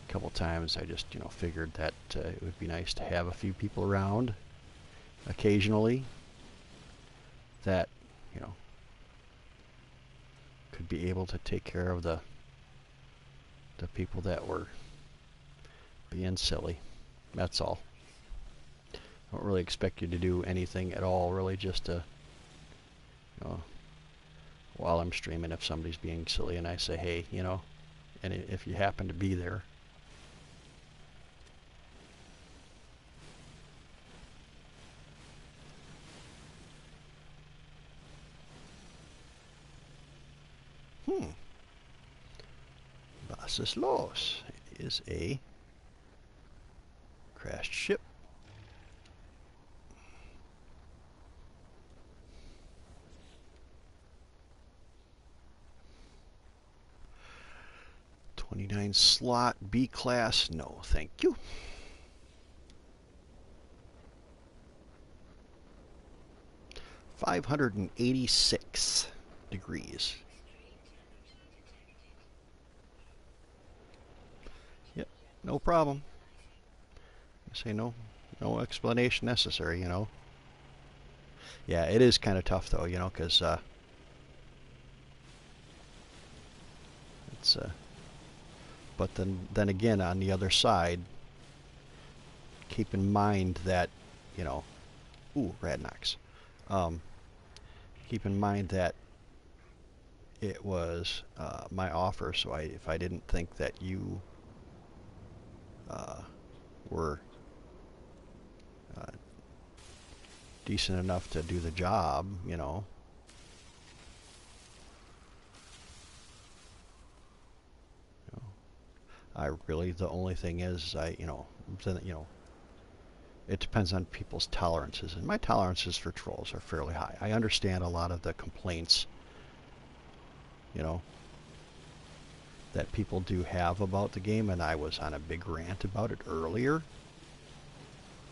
a couple times, I just figured that it would be nice to have a few people around occasionally that you know could be able to take care of the people that were being silly. That's all. I don't really expect you to do anything at all, really, just to while I'm streaming, if somebody's being silly and I say, hey, and if you happen to be there. Hmm. this los? It is a crashed ship. '29 slot, B class, no thank you. .586 degrees. Yep, no problem. I say no explanation necessary, you know. Yeah, it is kind of tough though, you know, because it's but then again, on the other side, keep in mind that, you know, ooh, Radnox. Um, keep in mind that it was my offer, so if I didn't think that you were uh, decent enough to do the job, you know. I really, the only thing is, it depends on people's tolerances, and my tolerances for trolls are fairly high. I understand a lot of the complaints, you know, that people do have about the game, and I was on a big rant about it earlier.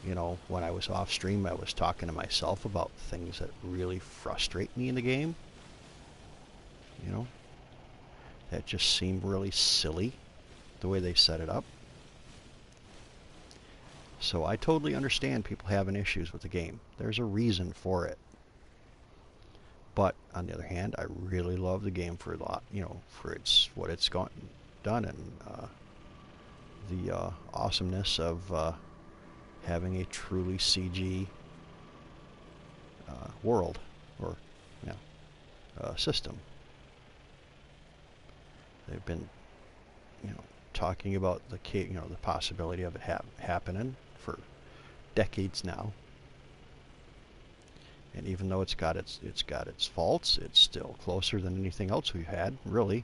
You know, when I was off stream, I was talking to myself about things that really frustrate me in the game. You know, that just seem really silly, the way they set it up. So I totally understand people having issues with the game. There's a reason for it. But on the other hand, I really love the game for a lot, you know, for what it's done, and the awesomeness of having a truly CG world, or you know, system. They've been, you know, talking about the possibility of it happening for decades now. And even though it's got its faults, it's still closer than anything else we've had, really.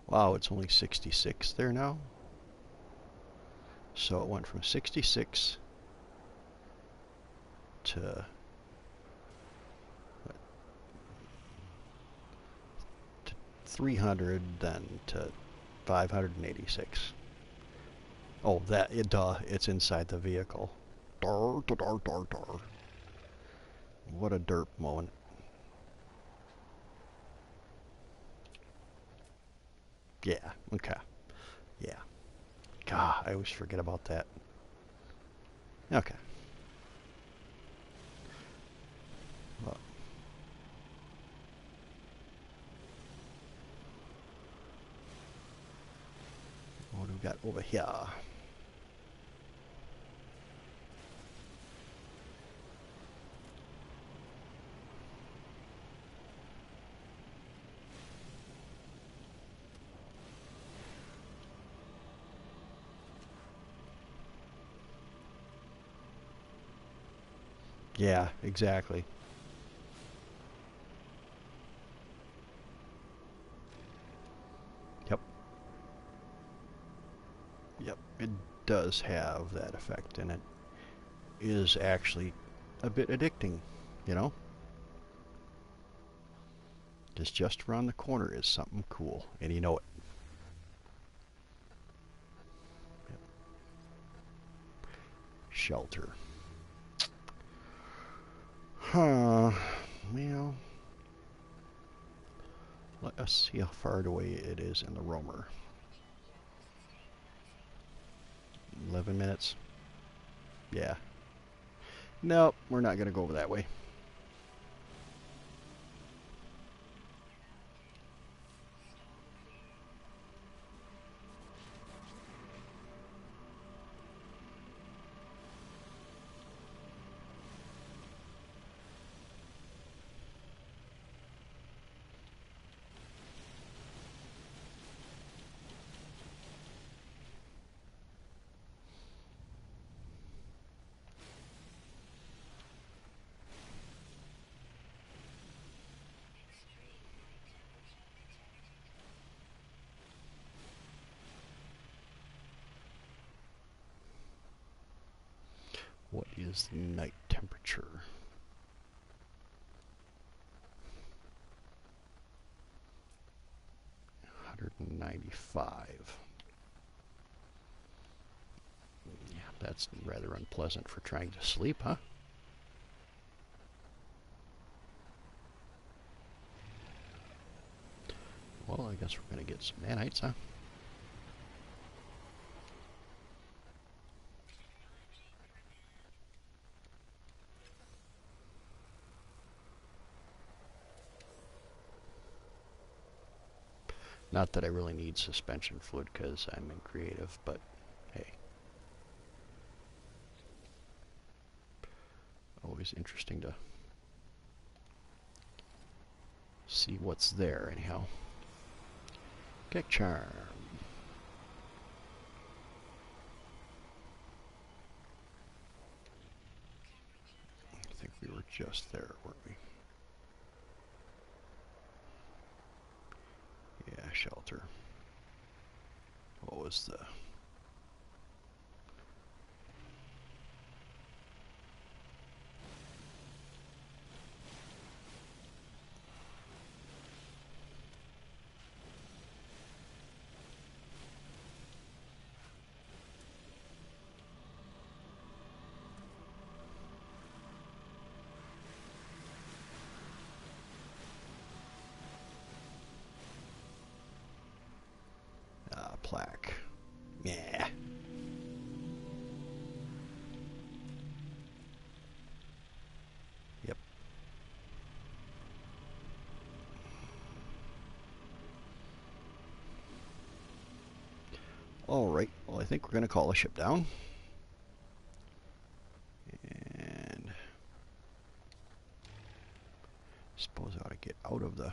Wow, it's only 66 there now. So it went from 66 to 300, then to 586. Oh, it's inside the vehicle. Dar, dar, dar, dar, dar. What a derp moment. Yeah, okay. Yeah. God, I always forget about that. Okay. Well, what do we got over here? Yeah, exactly. Yep. Yep. It does have that effect, and it is actually a bit addicting, you know? Because just around the corner is something cool, and you know it. Yep. Shelter. Huh. Well, let us see how far away it is in the roamer. 11 minutes. Yeah. Nope, we're not going to go over that way. is the night temperature? 195. Yeah, that's rather unpleasant for trying to sleep, huh? Well, I guess we're going to get some nanites, huh? Not that I really need suspension fluid because I'm in creative, but hey. Always interesting to see what's there, anyhow. Kick charm. I think we were just there, weren't we? Yeah, shelter. What was the... plaque. Yeah. Yep. Alright, well I think we're going to call the ship down. And... suppose I ought to get out of the...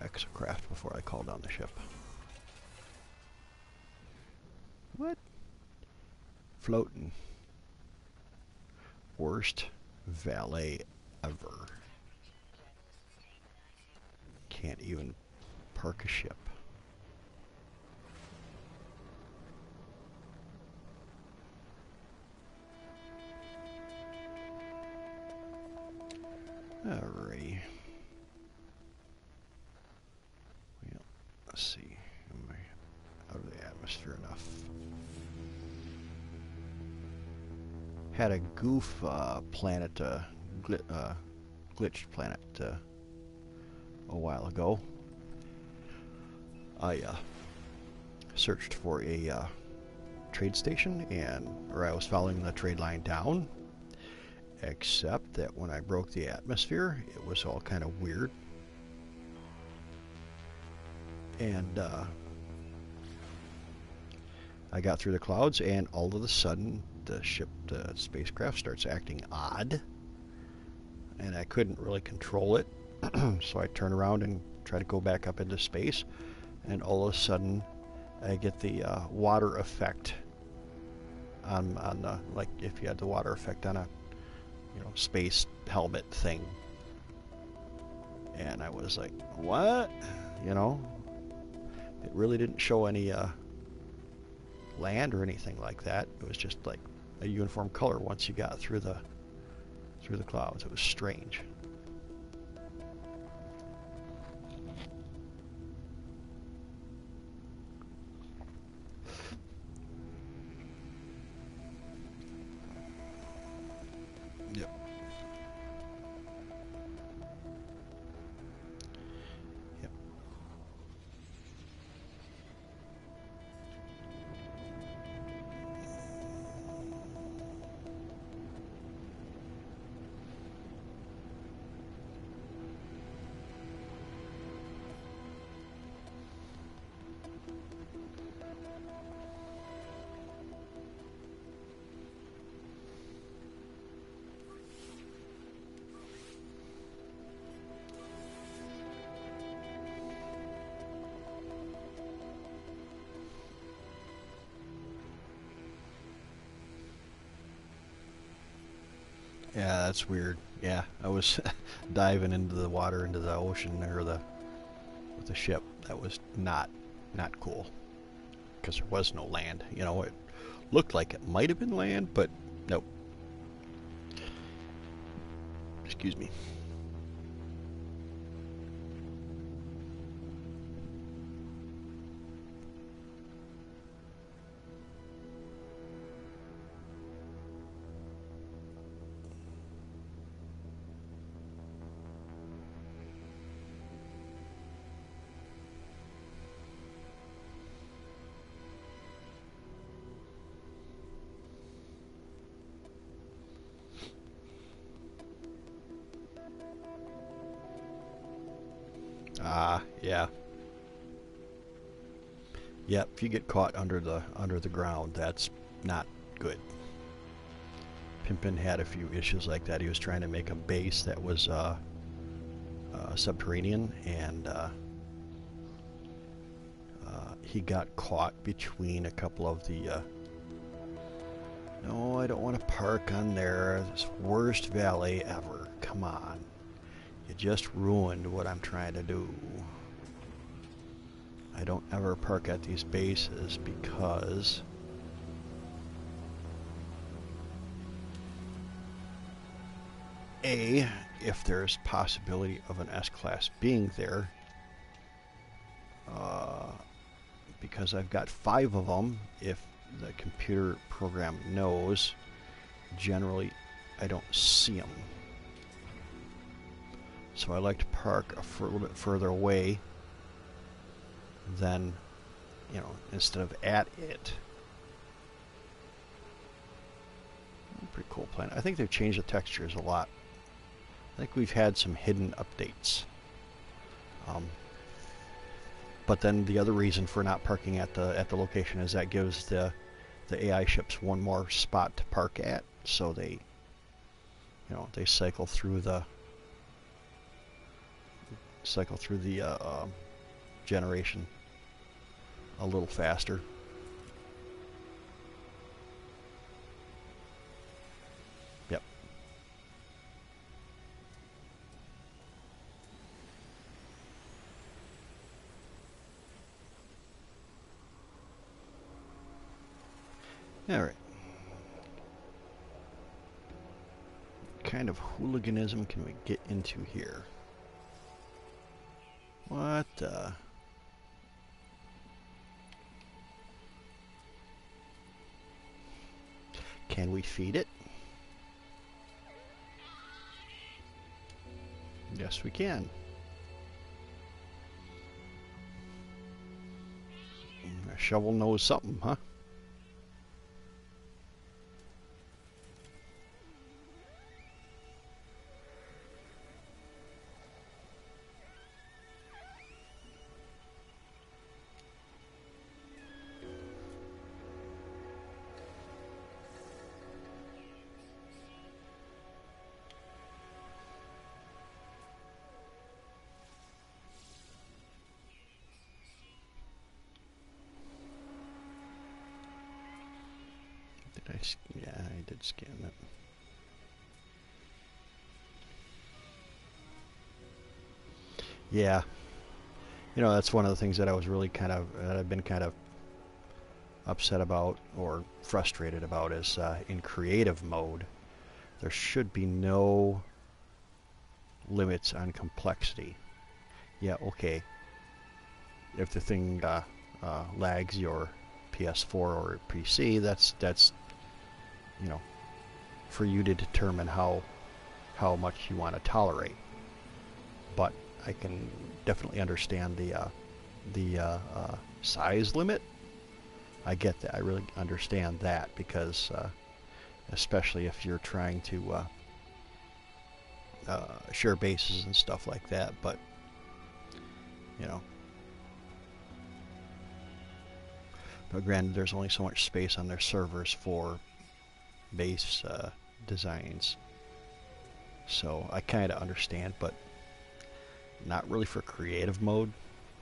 exocraft before I call down the ship. What? Floating. Worst valet ever. Can't even park a ship. Alrighty. Well, let's see. Am I out of the atmosphere enough? Had a goof planet, glitched planet a while ago. I searched for a trade station, or I was following the trade line down, except that when I broke the atmosphere, it was all kind of weird. And I got through the clouds, and all of a sudden, the spacecraft starts acting odd, and I couldn't really control it. So I turn around and try to go back up into space, and all of a sudden, I get the water effect on the, like if you had the water effect on a space helmet thing, and I was like, what? It really didn't show any land or anything like that. It was just like a uniform color once you got through the clouds. It was strange. Yep. Yep. Yeah, that's weird. Yeah, I was diving into the water, into the ocean, or the with a ship. That was not cool, because there was no land. You know, it looked like it might have been land, but nope. Excuse me. Yeah. Yep, if you get caught under the ground, that's not good. Pimpin had a few issues like that. He was trying to make a base that was subterranean, and he got caught between a couple of the no, I don't want to park on there. This worst valet ever. Come on. You just ruined what I'm trying to do. I don't ever park at these bases because A, if there's possibility of an S-Class being there, because I've got 5 of them, if the computer program knows, generally I don't see them. So I like to park a little bit further away than, you know, instead of at it. Pretty cool planet. I think they've changed the textures a lot. I think we've had some hidden updates. But then the other reason for not parking at the location is that gives the AI ships one more spot to park at, so they, you know, they cycle through the generation a little faster. Yep. All right. What kind of hooliganism can we get into here? What the? Can we feed it? Yes, we can. A shovel knows something, huh? Yeah, I did scan that. Yeah, you know, that's one of the things that I was really that I've been kind of upset about or frustrated about is in creative mode, there should be no limits on complexity. Yeah, okay. If the thing lags your PS4 or PC, that's you know, for you to determine how much you want to tolerate. But I can definitely understand the size limit. I get that. I really understand that because especially if you're trying to share bases and stuff like that. But you know, but granted, there's only so much space on their servers for base designs, so I kind of understand, but not really for creative mode,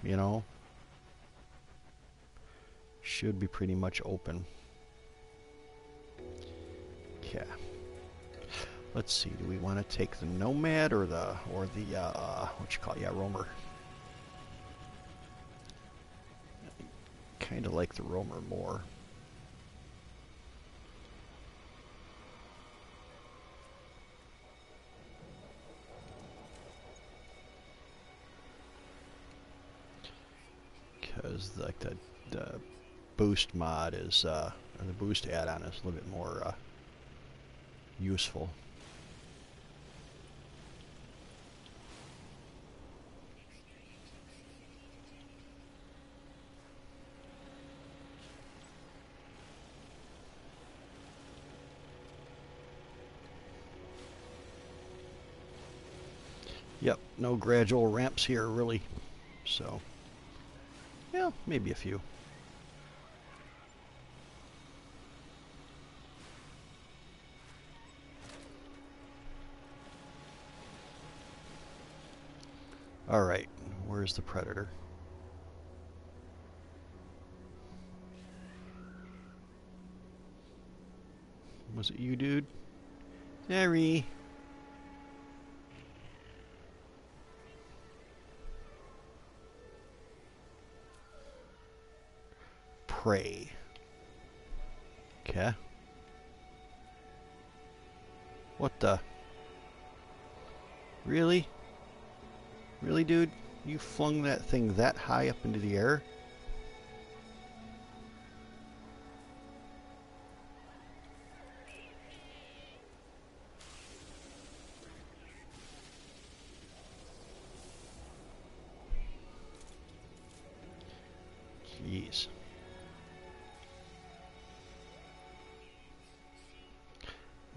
you know. Should be pretty much open. Yeah. Let's see, do we want to take the Nomad or the what you call it? Yeah, Roamer. kind of like the roamer more. Because like the boost mod is, or the boost add-on is a little bit more useful. Yep, no gradual ramps here really, so yeah, maybe a few. Alright, where's the predator? Was it you, dude? Sorry. Prey. Okay. What the? Really? Really, dude? You flung that thing that high up into the air? Jeez.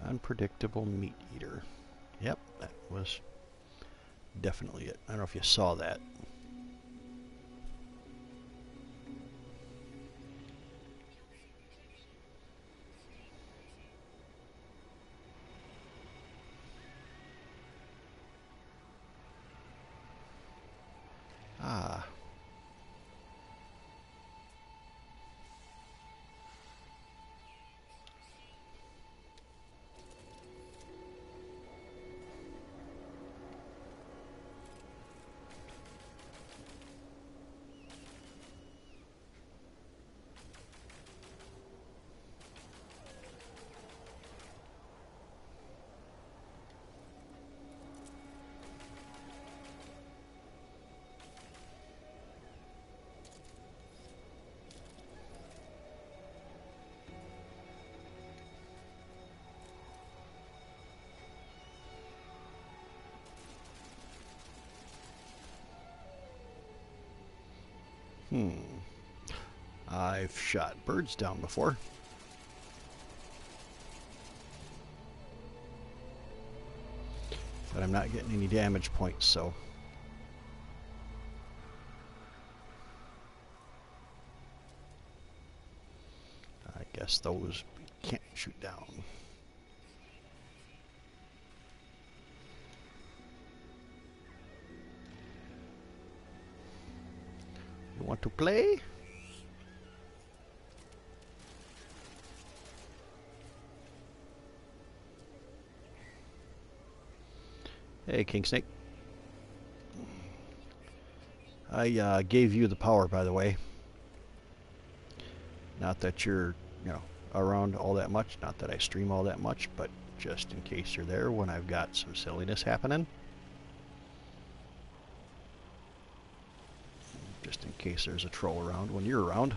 Unpredictable meat eater. Yep, that was definitely it. I don't know if you saw that. Ah. I've shot birds down before. But I'm not getting any damage points, so... I guess those we can't shoot down. You want to play? Hey, King Snake. I gave you the power, by the way. Not that you're, around all that much. Not that I stream all that much, but just in case you're there when I've got some silliness happening. Just in case there's a troll around when you're around.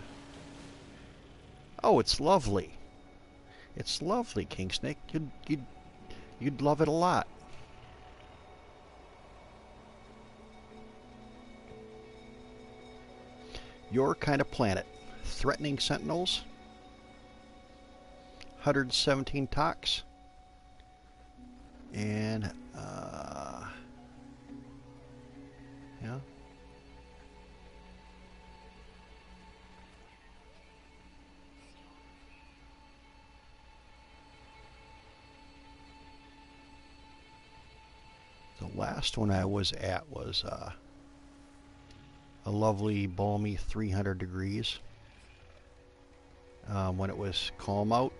Oh, it's lovely. It's lovely, King Snake. You'd love it a lot. Your kind of planet. Threatening sentinels. 117 tox. And, yeah. The last one I was at was, a lovely balmy 300 degrees when it was calm out,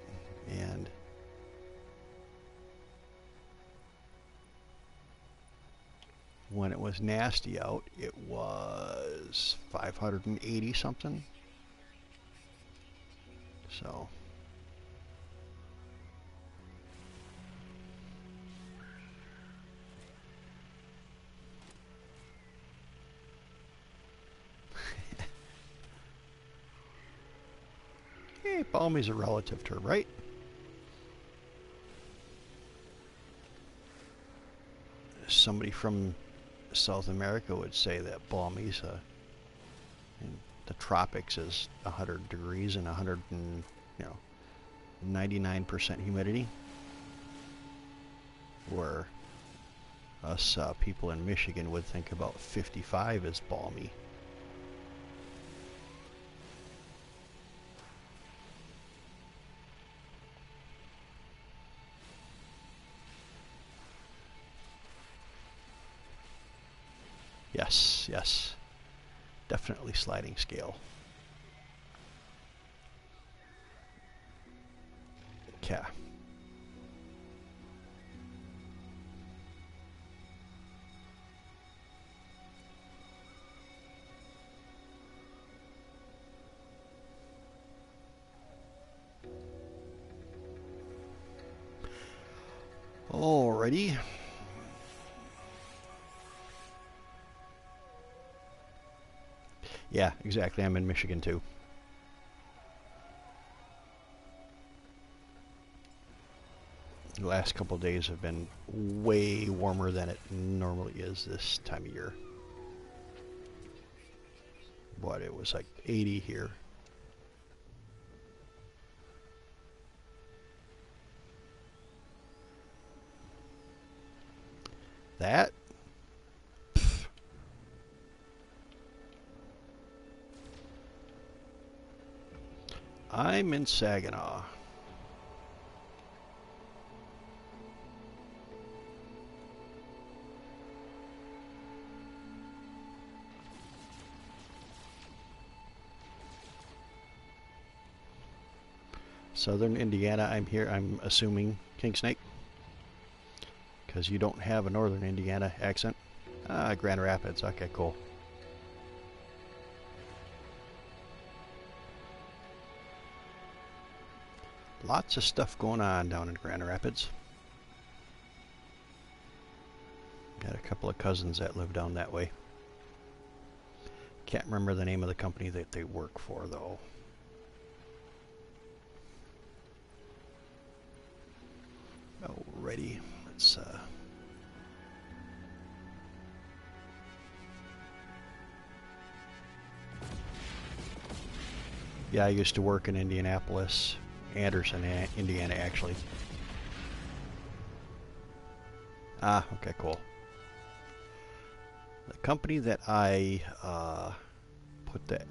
and when it was nasty out it was 580 something. So hey, balmy's a relative term, right? Somebody from South America would say that balmy's in the tropics is 100 degrees and 100 and, 99% humidity, where us people in Michigan would think about 55 as balmy. Yes, yes. Definitely sliding scale. Okay. Alrighty. Yeah, exactly. I'm in Michigan too. The last couple of days have been way warmer than it normally is this time of year. But it was like 80 here. That? Pff. I'm in Saginaw. Southern Indiana, I'm here. I'm assuming King Snake. Because you don't have a Northern Indiana accent. Ah, Grand Rapids. Okay, cool. Lots of stuff going on down in Grand Rapids. Got a couple of cousins that live down that way. Can't remember the name of the company that they work for, though. Alrighty, let's yeah, I used to work in Indianapolis, Anderson, Indiana, actually. Ah, okay, cool. The company that I put that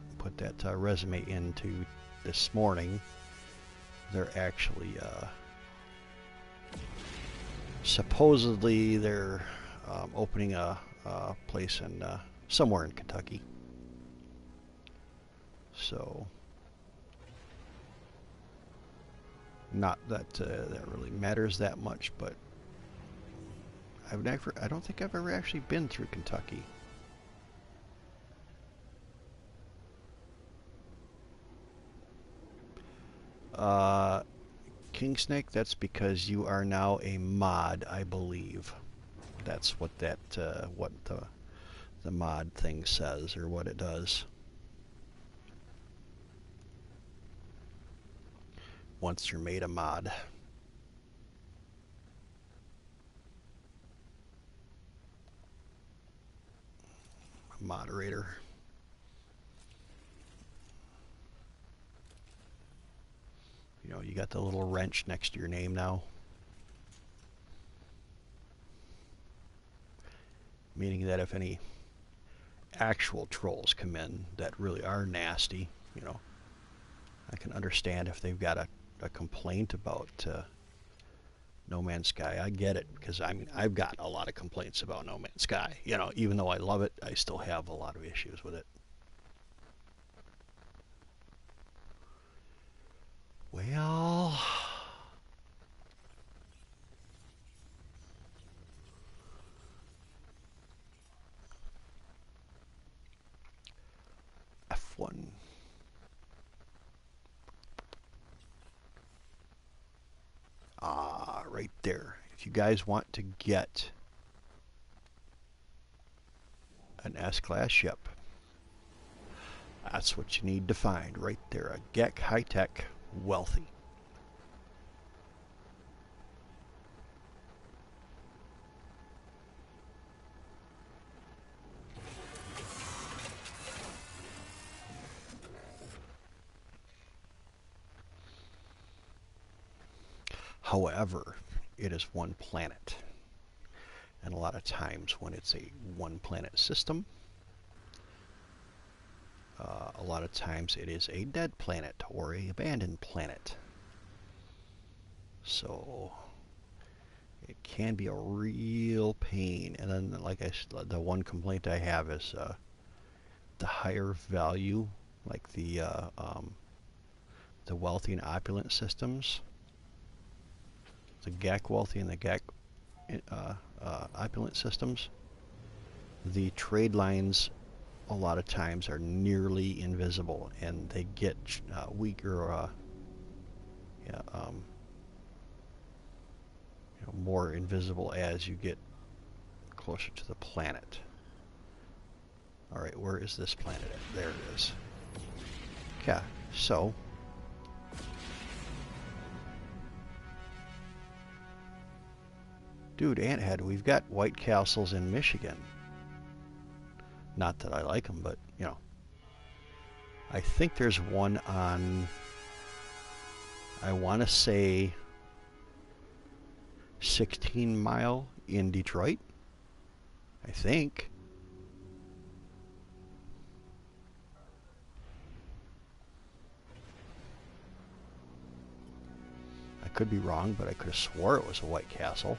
resume into this morning, they're actually supposedly they're opening a place in somewhere in Kentucky. So, not that that really matters that much, but I don't think I've ever actually been through Kentucky. Uh, King Snake, that's because you are now a mod, I believe. That's what what the mod thing says, or what it does. Once you're made a mod. Moderator. You got the little wrench next to your name now. Meaning that if any actual trolls come in that really are nasty, I can understand if they've got a complaint about No Man's Sky. I get it, because I've got a lot of complaints about No Man's Sky. Even though I love it, I still have a lot of issues with it. Well, F1. right there. If you guys want to get an S-Class ship, that's what you need to find right there. A GEC high-tech wealthy. However, it is one planet. And a lot of times when it's a one planet system, a lot of times it is a dead planet or a abandoned planet. So it can be a real pain. And then, like the one complaint I have is the higher value, like the wealthy and opulent systems, the GEC wealthy and the GEC opulent systems, the trade lines a lot of times are nearly invisible, and they get weaker, more invisible as you get closer to the planet. All right, where is this planet at? There it is. Yeah, so dude, Anthead, we've got White Castles in Michigan. Not that I like them, but, you know. I think there's one on, I want to say, 16 Mile in Detroit. I think. I could be wrong, but I could have swore it was a White Castle.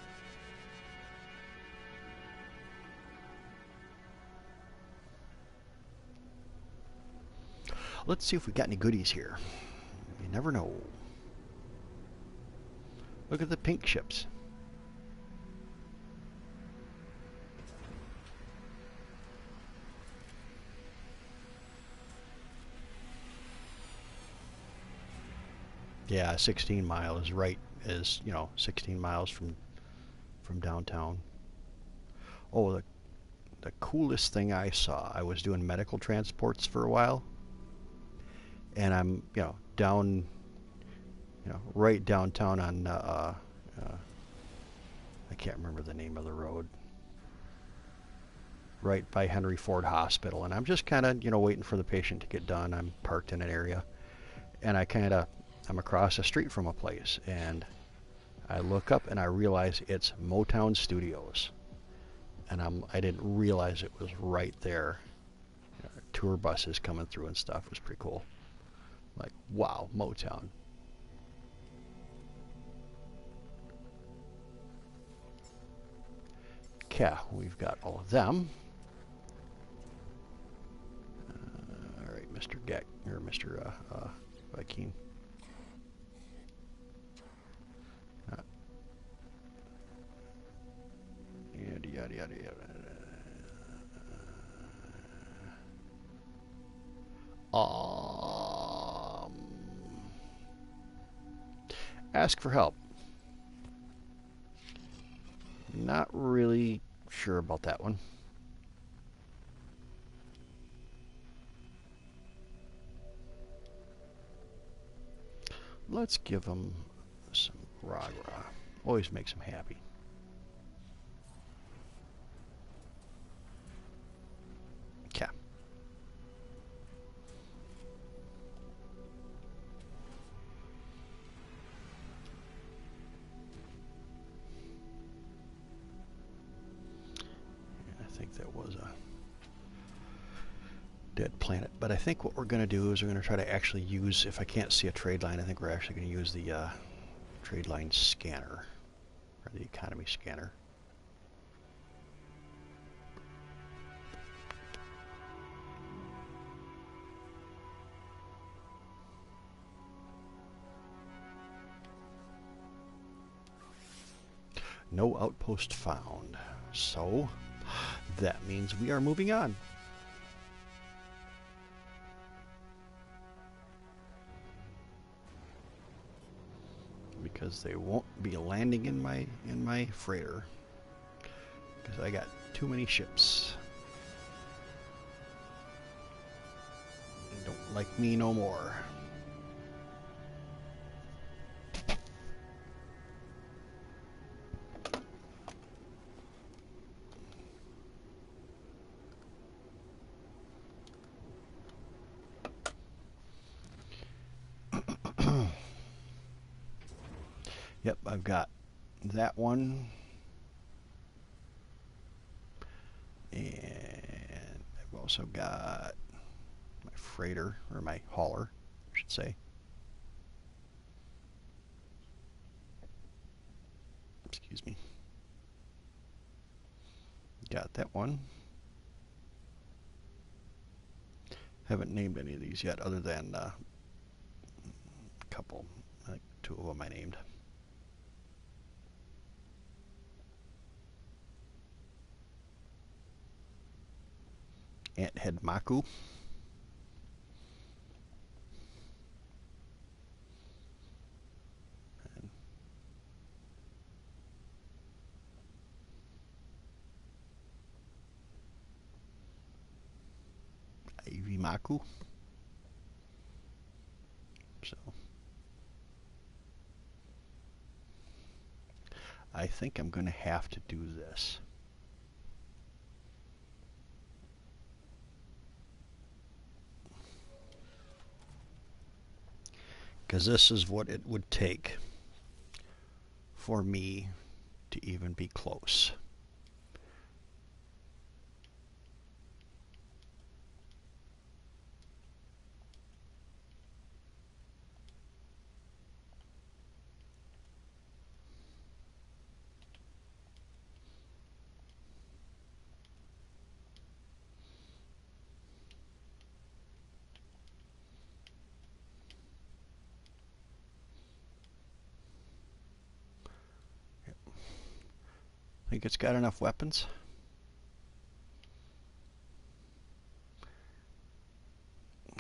Let's see if we got any goodies here. You never know. Look at the pink ships. Yeah, 16 Mile is right, is, 16 miles from downtown. Oh, the coolest thing I saw, I was doing medical transports for a while, and I'm, down, right downtown on, I can't remember the name of the road, right by Henry Ford Hospital, and I'm just kind of, waiting for the patient to get done. I'm parked in an area, and I'm across the street from a place, and I look up and I realize it's Motown Studios, and I didn't realize it was right there. Tour buses coming through and stuff. It was pretty cool. Like, wow, Motown. Okay, we've got all of them. All right, Mr. Geck, or Mr. Viking. Yada, yada, yada, yada. Ask for help. Not really sure about that one. Let's give them some rah-rah. Always makes them happy. Okay. I think that was a dead planet, but I think what we're going to do is we're going to try to actually use, if I can't see a trade line, I think we're actually going to use the trade line scanner, or the economy scanner. No outpost found. So that means we are moving on. Because because they won't be landing in my freighter because I got too many ships. They don't like me no more. Yep, I've got that one. And I've also got my freighter, or my hauler, I should say. Excuse me. Got that one. Haven't named any of these yet, other than a couple. I think 2 of them I named. Anthead Maku. And Ivy Maku. So I think I'm going to have to do this. Because this is what it would take for me to even be close. Think it's got enough weapons?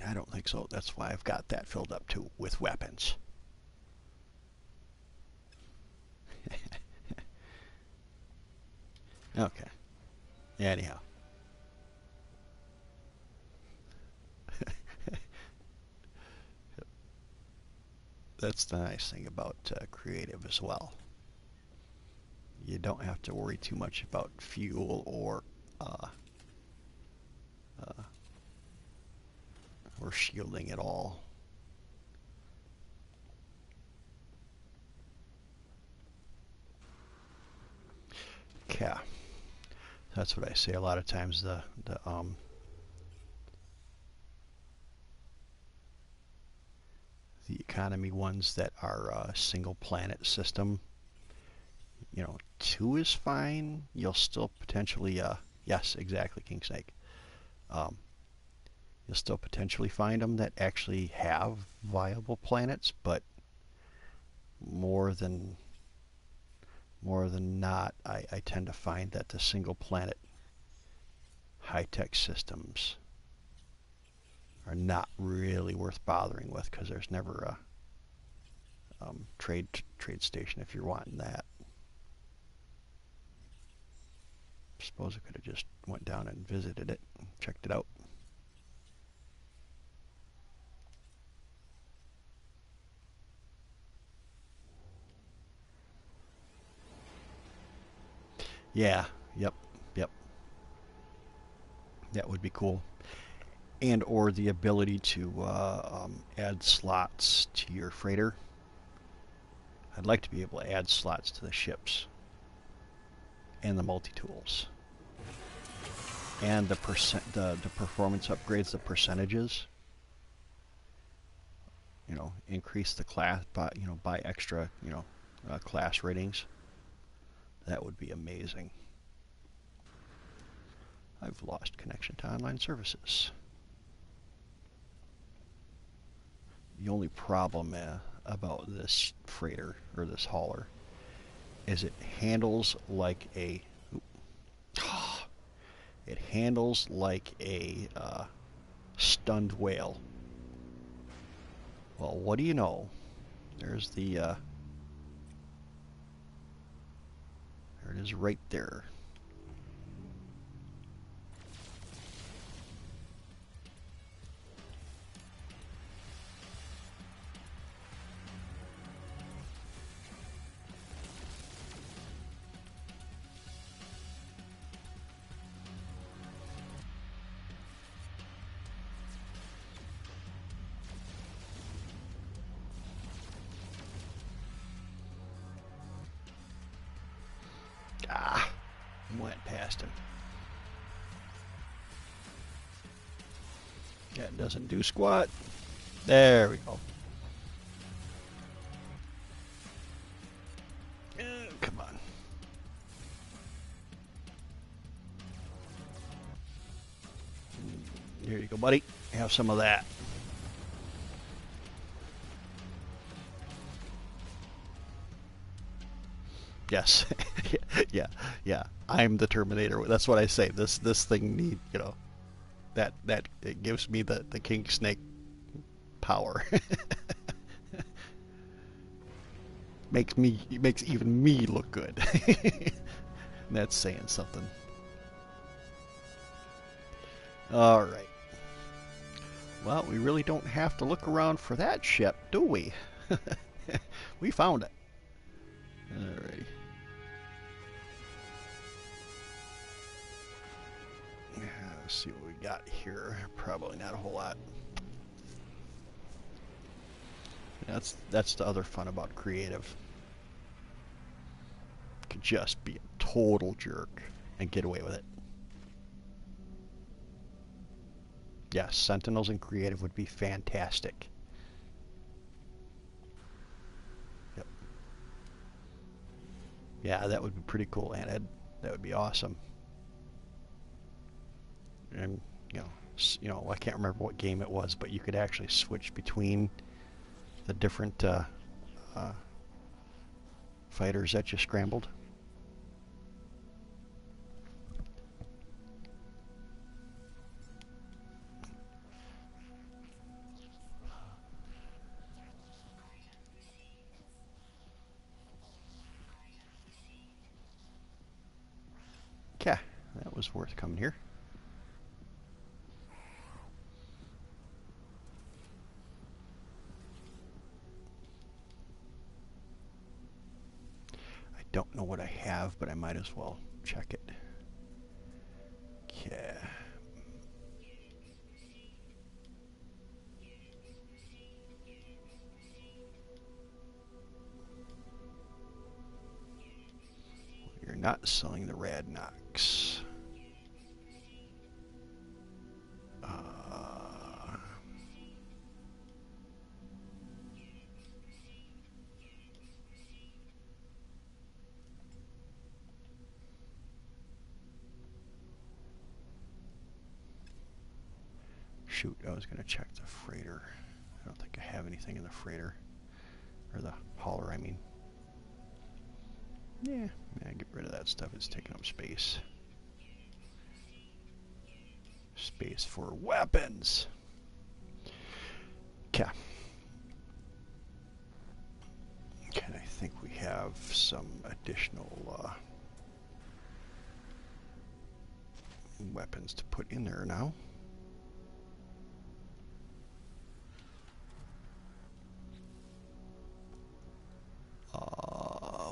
I don't think so. That's why I've got that filled up too, with weapons. Okay. Anyhow. That's the nice thing about creative as well. You don't have to worry too much about fuel or shielding at all. Yeah, that's what I say a lot of times. The economy ones that are single planet system, 2 is fine. You'll still potentially, yes, exactly, King Snake. You'll still potentially find them that actually have viable planets, but more than not, I tend to find that the single planet high-tech systems are not really worth bothering with because there's never a trade station if you're wanting that. Suppose I could have just went down and visited it, and checked it out. Yeah, yep. That would be cool. And or the ability to add slots to your freighter. I'd like to be able to add slots to the ships and the multi-tools. And the performance upgrades, the percentages. Increase the class by extra, class ratings. That would be amazing. I've lost connection to online services. The only problem about this freighter or this hauler is it handles like a stunned whale. Well, what do you know? There's the it is right there. Ah, went past him. That doesn't do squat. There we go. Come on. Here you go, buddy. Have some of that. Yes. Yeah. I'm the Terminator. That's what I say. This thing need, that it gives me the king snake power. makes even me look good. That's saying something. All right. Well, we really don't have to look around for that ship, do we? We found it. All right. Let's see what we got here. Probably not a whole lot. That's the other fun about creative. You could just be a total jerk and get away with it. Yes, Sentinels and creative would be fantastic. Yep. Yeah, that would be pretty cool, and that would be awesome. And I can't remember what game it was, but you could actually switch between the different fighters that you scrambled. Okay, that was worth coming here. I don't know what I have, but I might as well check it. Okay. You're not selling the Radnox. Shoot, I was going to check the freighter. I don't think I have anything in the freighter. Or the hauler, I mean. Yeah, get rid of that stuff. It's taking up space. Space for weapons. Okay. Okay, I think we have some additional weapons to put in there now.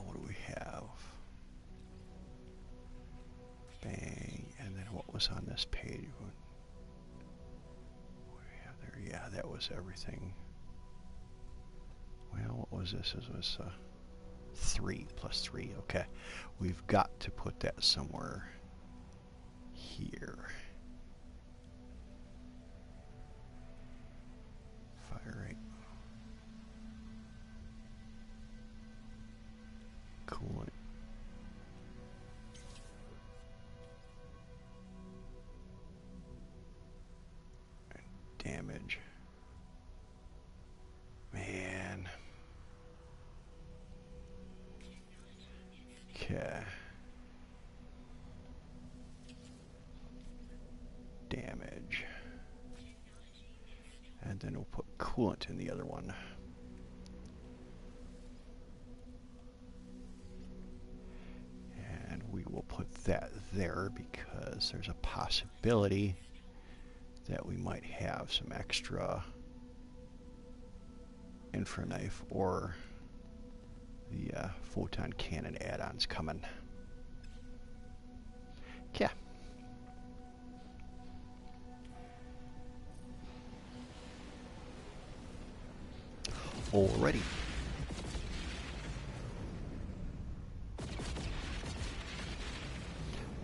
What do we have? Bang, and then what was on this page? What do we have there? Yeah, that was everything. Well, what was this? This was 3 plus 3. Okay, we've got to put that somewhere here. Fire rate. Coolant. Damage. Man. Okay. Damage. And then we'll put coolant in the other one. And that there because there's a possibility that we might have some extra infra knife or the photon cannon add-ons coming. Yeah. Alrighty.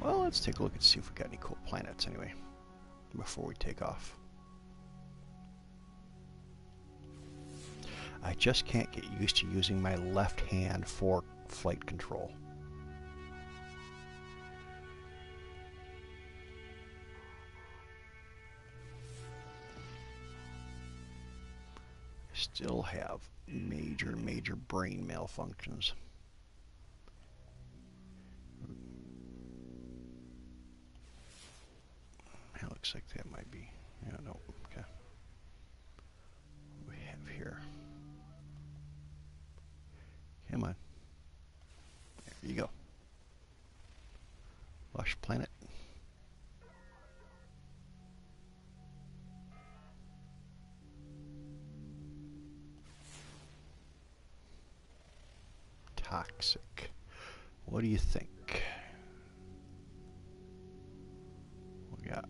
Well, let's take a look and see if we got any cool planets anyway before we take off. I just can't get used to using my left hand for flight control. Still have major brain malfunctions. It looks like that might be. Yeah, no. Okay. What do we have here? Come on. There you go. Lush planet. Toxic. What do you think? We got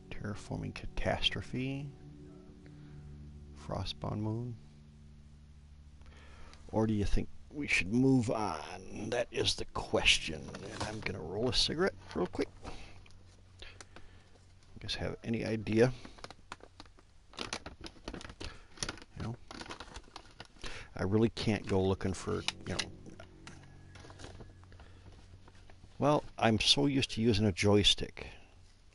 terraforming catastrophe, frostbound moon, or do you think we should move on? That is the question. And I'm gonna roll a cigarette real quick. You guys have any idea? I really can't go looking for, well, I'm so used to using a joystick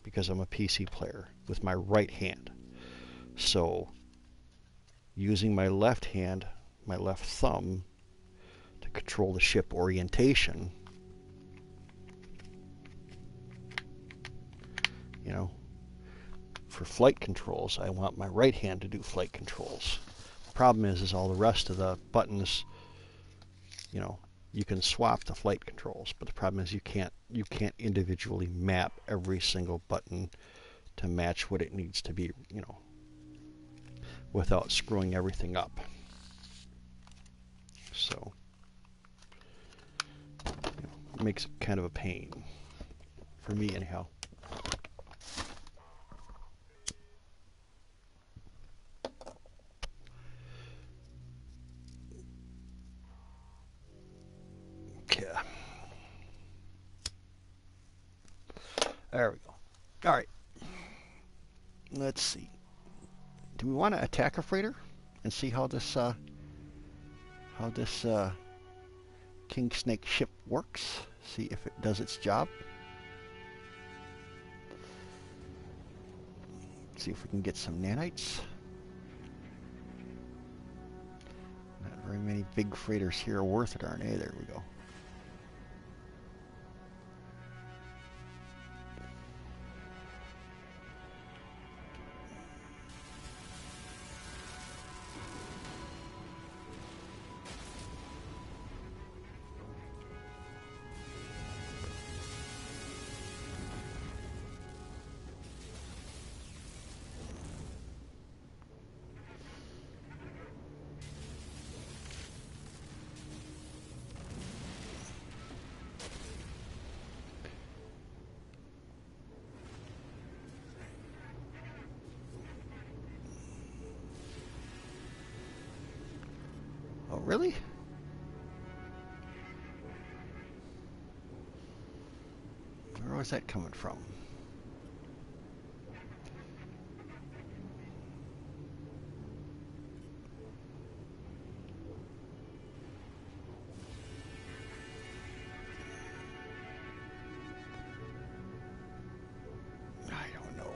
because I'm a PC player with my right hand. So using my left hand, my left thumb to control the ship orientation, for flight controls, I want my right hand to do flight controls. Problem is all the rest of the buttons, you can swap the flight controls, but the problem is you can't individually map every single button to match what it needs to be, without screwing everything up. So it makes it kind of a pain for me anyhow. There we go. All right. Let's see. Do we want to attack a freighter and see how this King Snake ship works? See if it does its job. See if we can get some nanites. Not very many big freighters here are worth it, aren't they? There we go. Oh, really? Where was that coming from? I don't know.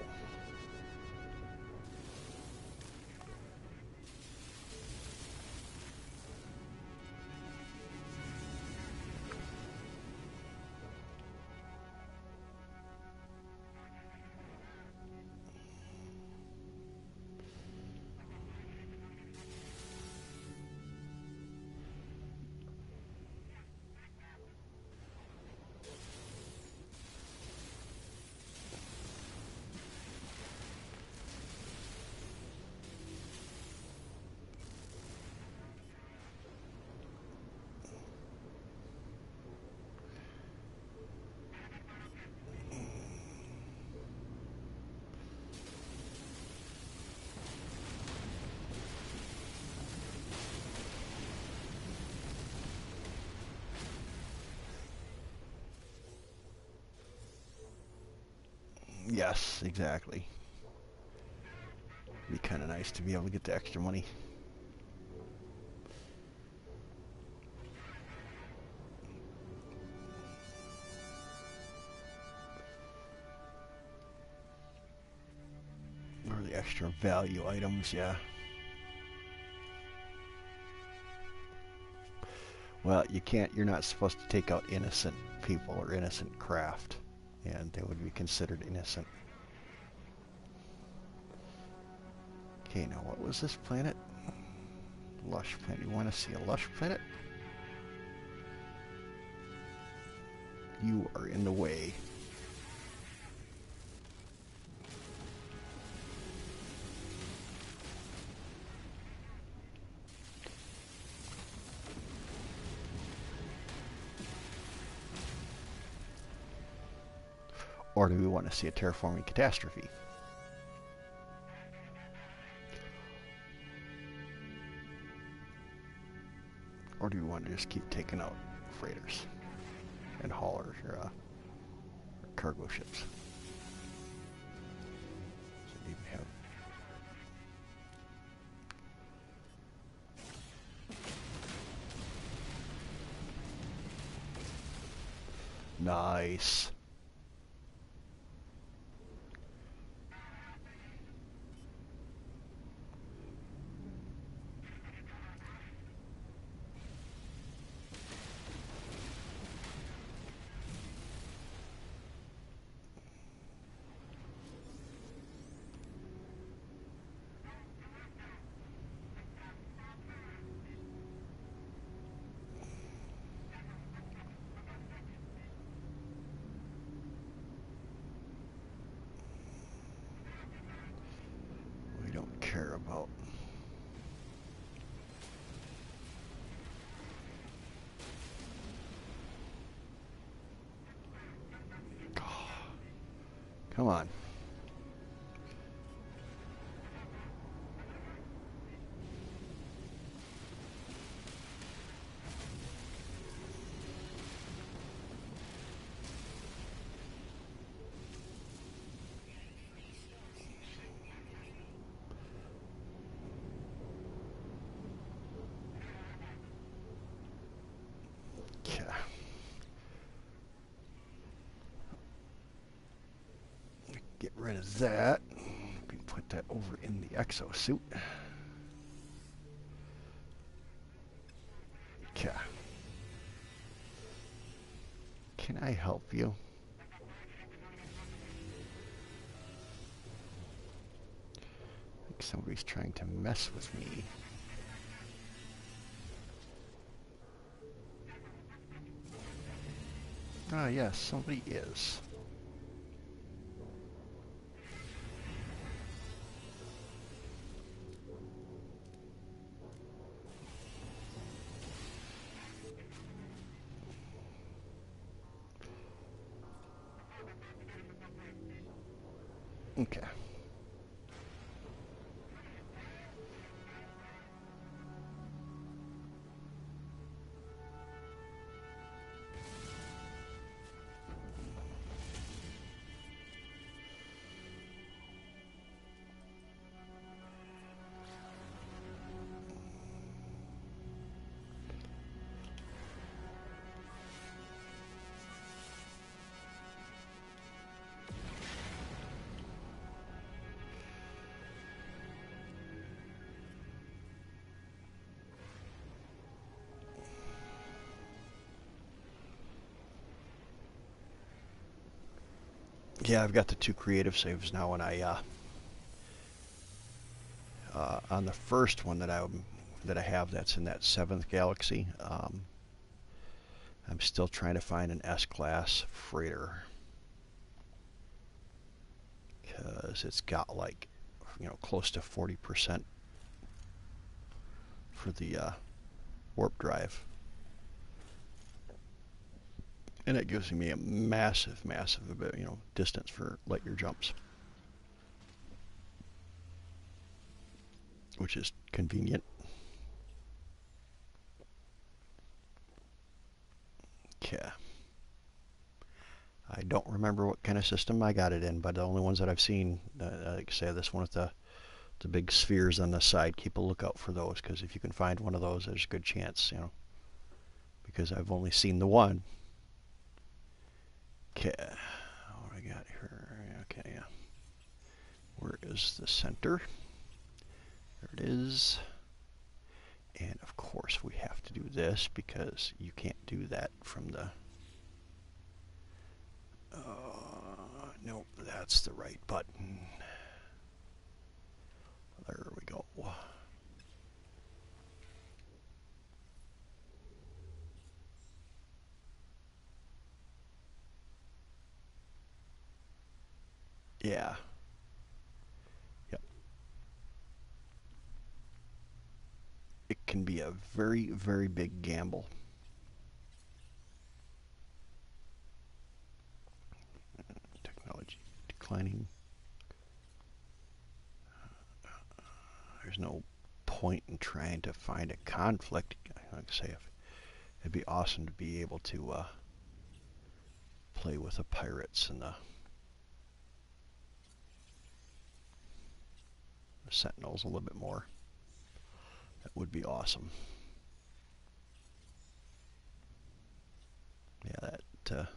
Yes, exactly. Be kind of nice to be able to get the extra money. Or the extra value items, yeah. Well, you can't, you're not supposed to take out innocent people or innocent craft, and they would be considered innocent. Okay, now what was this planet? Lush planet. You want to see a lush planet? You are in the way. Or do we want to see a terraforming catastrophe? Or do we want to just keep taking out freighters and haulers or cargo ships? So even have nice. We don't care about. Come on. Yeah. Get rid of that. We put that over in the exosuit. Okay. Can I help you? I think somebody's trying to mess with me. Ah, yes, somebody is. Okay. Yeah, I've got the 2 creative saves now, and on the first one that I have that's in that 7th galaxy, I'm still trying to find an S-class freighter because it's got like, close to 40% for the warp drive, and it gives me a massive, distance for light year jumps, which is convenient. Okay. I don't don't remember what kind of system I got it in, but the only ones that I've seen, like I say, this one with the big spheres on the side, keep a lookout for those, because if you can find one of those, there's a good chance, you know, because I've only seen the one. Okay, what do I got here? Okay, yeah. Where is the center? There it is. And of course we have to do this because you can't do that from the... Nope, that's the right button. There we go. Yeah. Yep. It can be a very, very big gamble. Technology declining. There's no point in trying to find a conflict. Like I say, it'd be awesome to be able to play with the pirates and the sentinels a little bit more. That would be awesome. Yeah, that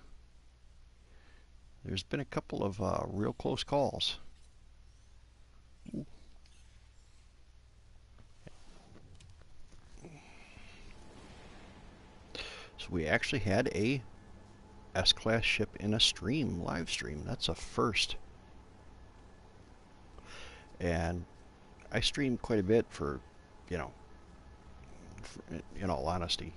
there's been a couple of real close calls. Ooh. So we actually had a S-class ship in a stream, live stream. That's a first. And I stream quite a bit for, you know, in all honesty.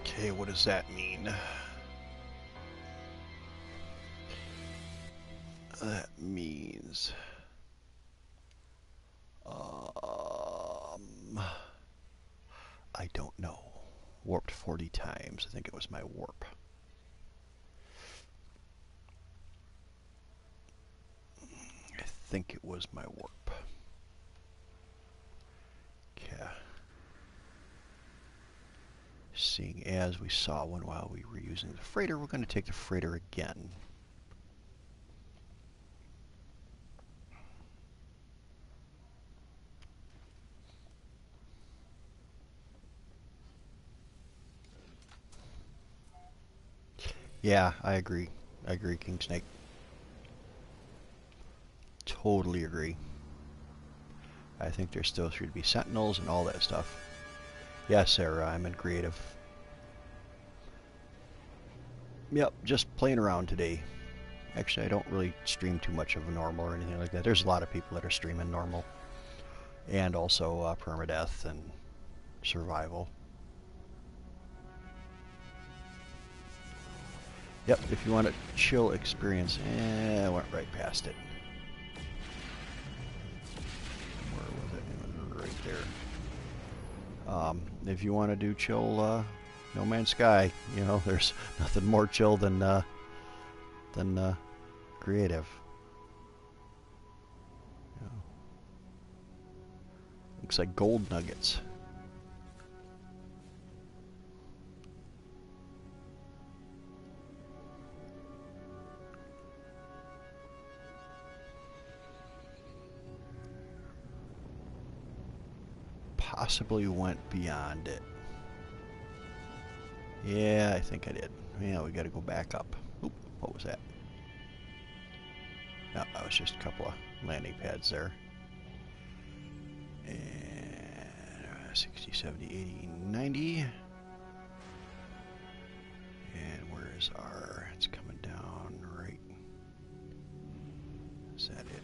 Okay, what does that mean? That means I don't know. Warped 40 times. I think it was my warp. I think it was my warp. Okay. Seeing as we saw one while we were using the freighter, we're going to take the freighter again. Yeah, I agree. I agree, King Snake. Totally agree. I think there still should be sentinels and all that stuff. Yes, Sarah, I'm in creative. Yep, just playing around today. Actually, I don't really stream too much of a normal or anything like that. There's a lot of people that are streaming normal. And also permadeath and survival. Yep, if you want a chill experience, I went right past it. Where was it? It was right there. If you want to do chill, No Man's Sky, you know, there's nothing more chill than creative. You know. Looks like gold nuggets. Possibly went beyond it. Yeah, I think I did. Yeah, we got to go back up. Oop, what was that? No, that was just a couple of landing pads there. And 60, 70, 80, 90. And where is our... It's coming down right. Is that it?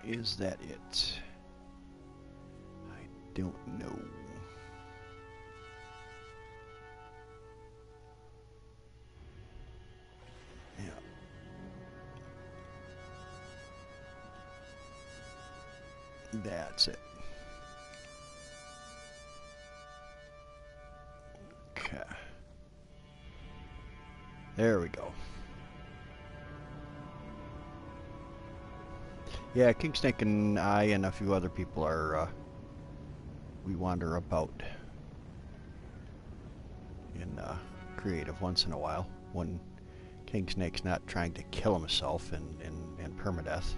Is that it? I don't know. Yeah. That's it. Okay. There we go. Yeah, King Snake and I and a few other people are, we wander about in creative once in a while when King Snake's not trying to kill himself in permadeath.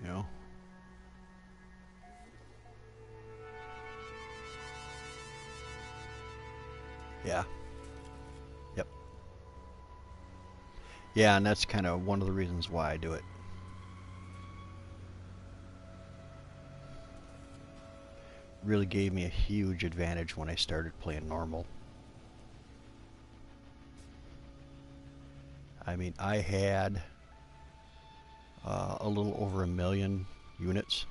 You know? Yeah. Yep. Yeah, and that's kind of one of the reasons why I do it. Really gave me a huge advantage when I started playing normal. I mean, I had a little over 1,000,000 units.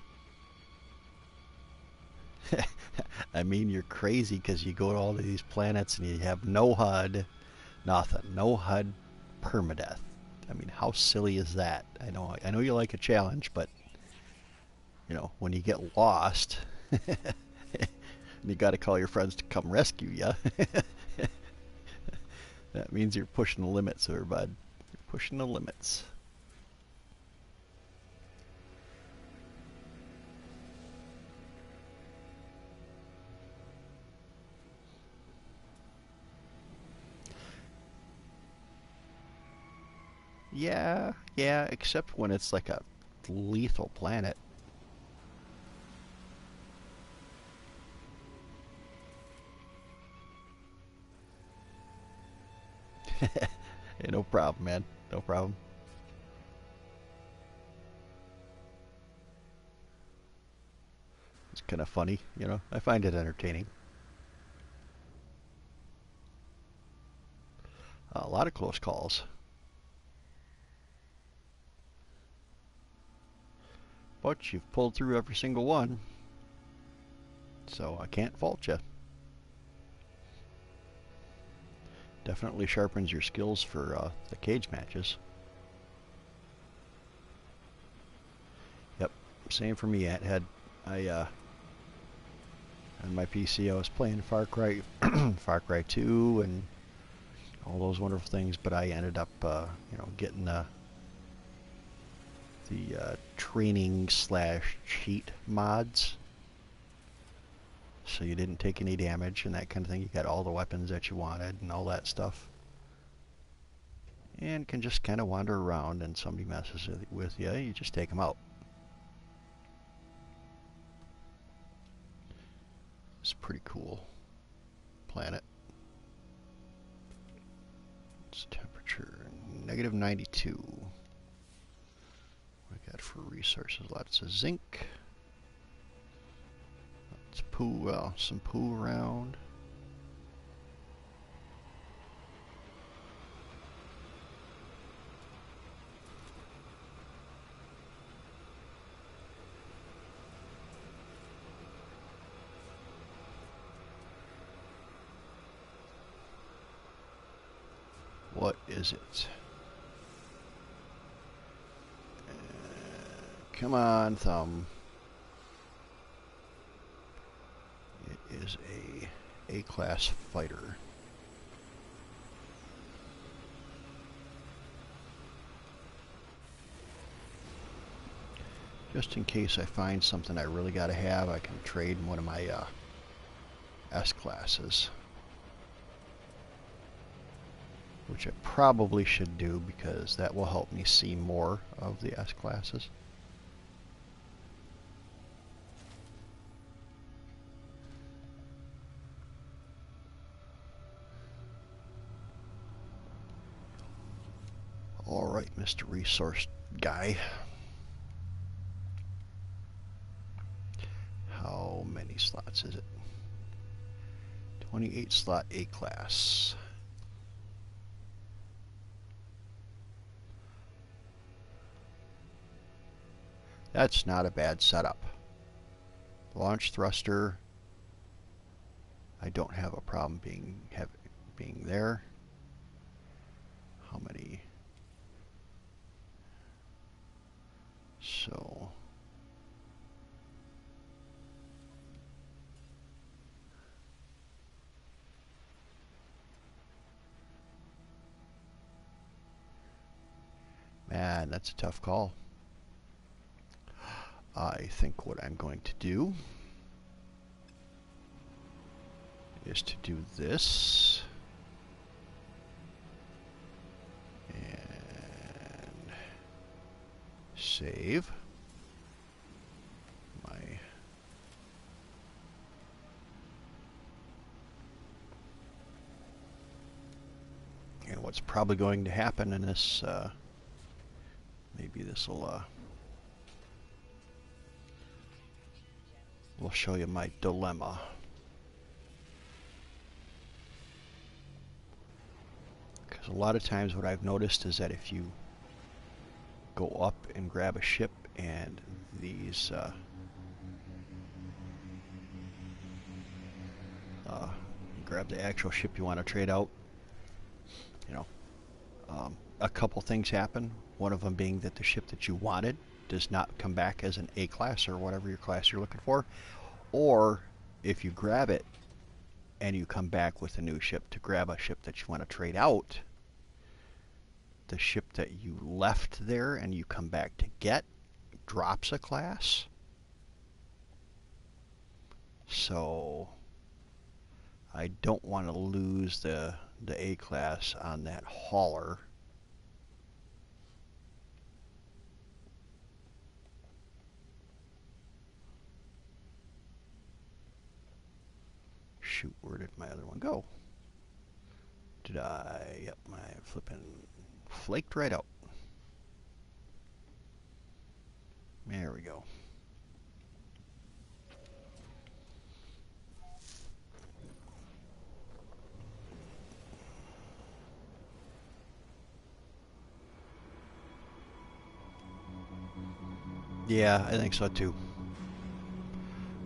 I mean, you're crazy because you go to all of these planets and you have no HUD, nothing, no HUD, permadeath. I mean, how silly is that? I know you like a challenge, but you know, when you get lost, you got to call your friends to come rescue you. That means you're pushing the limits there, bud. You're pushing the limits. Yeah, yeah, except when it's like a lethal planet. Hey, no problem, man. No problem. It's kind of funny, you know. I find it entertaining. A lot of close calls. But you've pulled through every single one, so I can't fault you. Definitely sharpens your skills for the cage matches. Yep, same for me. I on my PC I was playing Far Cry, Far Cry 2, and all those wonderful things, but I ended up, you know, getting the training slash cheat mods, so you didn't take any damage and that kind of thing. You got all the weapons that you wanted and all that stuff, and can just kind of wander around, and somebody messes with you, you just take them out. It's pretty cool planet. It's temperature -92. We got for resources lots of zinc. Lots of poo, well, some poo around. What is it? Come on, thumb. It is a A-class fighter. Just in case I find something I really gotta have, I can trade one of my S-classes. Which I probably should do because that will help me see more of the S-classes. Alright, Mr. Resource Guy. How many slots is it? 28 slot A-class. That's not a bad setup. Launch thruster. I don't have a problem being there. How many? So And that's a tough call. I think what I'm going to do is to do this. And save my and what's probably going to happen in this maybe this will show you my dilemma. Because a lot of times what I've noticed is that if you go up and grab a ship and these grab the actual ship you want to trade out, you know, a couple things happen. One of them being that the ship that you wanted does not come back as an A class or whatever your class you're looking for, or if you grab it and you come back with a new ship to grab a ship that you want to trade out, the ship that you left there and you come back to get drops a class. So I don't want to lose the A class on that hauler. Shoot, where did my other one go? Did I? Yep, my flipping flaked right out. There we go. Yeah, I think so too.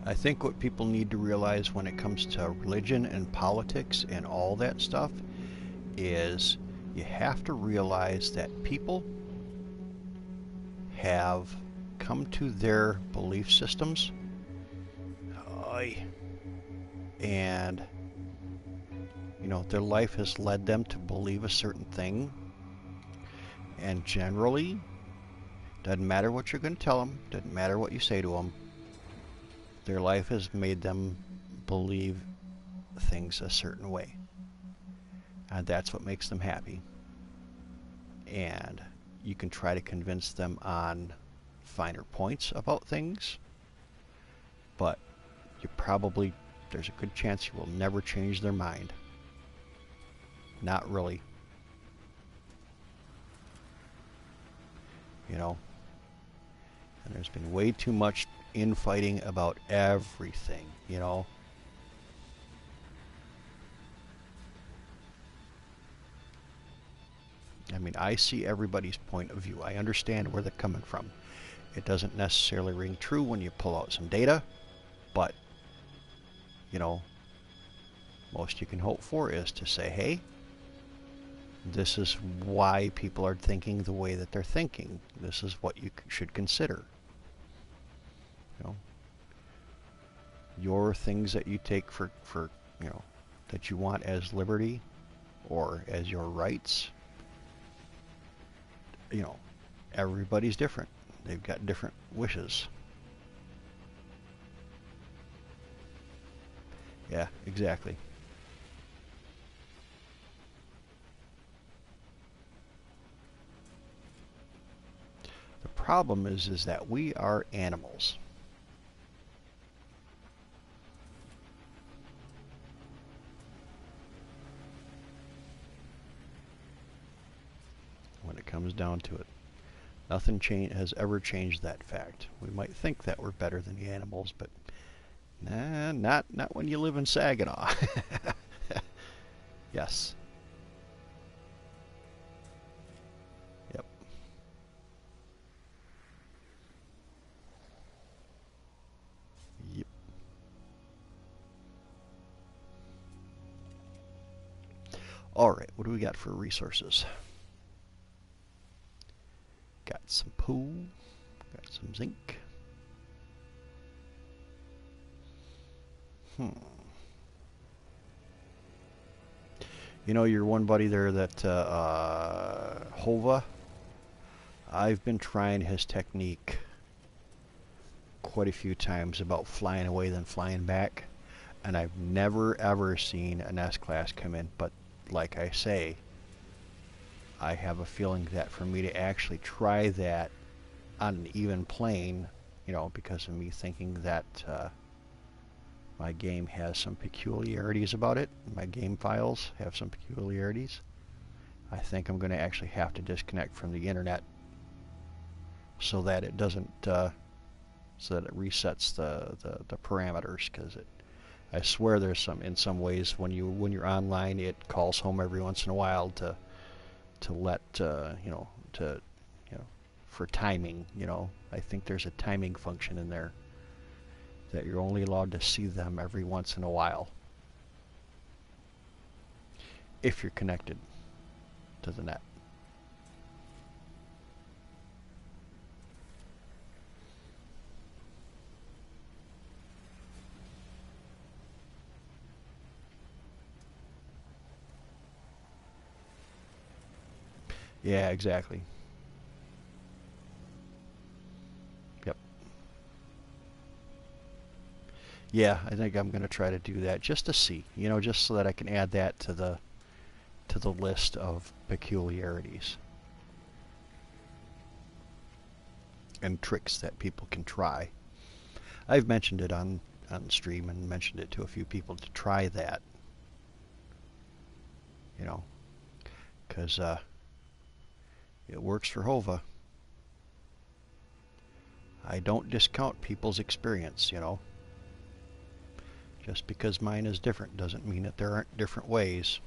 I think what people need to realize when it comes to religion and politics and all that stuff is you have to realize that people have come to their belief systems and you know their life has led them to believe a certain thing, and generally doesn't matter what you're going to tell them, doesn't matter what you say to them, their life has made them believe things a certain way, and that's what makes them happy. And you can try to convince them on finer points about things, but there's a good chance you will never change their mind. Not really. You know? And there's been way too much infighting about everything, you know? I mean, I see everybody's point of view. I understand where they're coming from. It doesn't necessarily ring true when you pull out some data, but, you know, most you can hope for is to say, hey, this is why people are thinking the way that they're thinking. This is what you should consider. You know, your things that you take for you know, that you want as liberty or as your rights, you know, everybody's different. They've got different wishes. Yeah, exactly. The problem is that we are animals. When it comes down to it. Nothing has ever changed that fact. We might think that we're better than the animals, but nah, not when you live in Saginaw. Yes. Yep. Yep. All right, what do we got for resources? Got some pool, got some zinc. You know, your one buddy there, that Hova, I've been trying his technique quite a few times about flying away then flying back, and I've never ever seen an S-Class come in. But like I say, I have a feeling that for me to actually try that on an even plane, you know, because of me thinking that my game has some peculiarities about it, my game files have some peculiarities, I think I'm going to actually have to disconnect from the internet so that it doesn't, so that it resets the parameters, because I swear there's some, in some ways, when you're online, it calls home every once in a while to let you know, to, you know, for timing. You know, I think there's a timing function in there that you're only allowed to see them every once in a while if you're connected to the net. Yeah, exactly. Yep. Yeah, I think I'm going to try to do that just to see, you know, just so that I can add that to the list of peculiarities and tricks that people can try. I've mentioned it on stream and mentioned it to a few people to try that, you know, because it works for Hova. I don't discount people's experience, you know. Just because mine is different doesn't mean that there aren't different ways.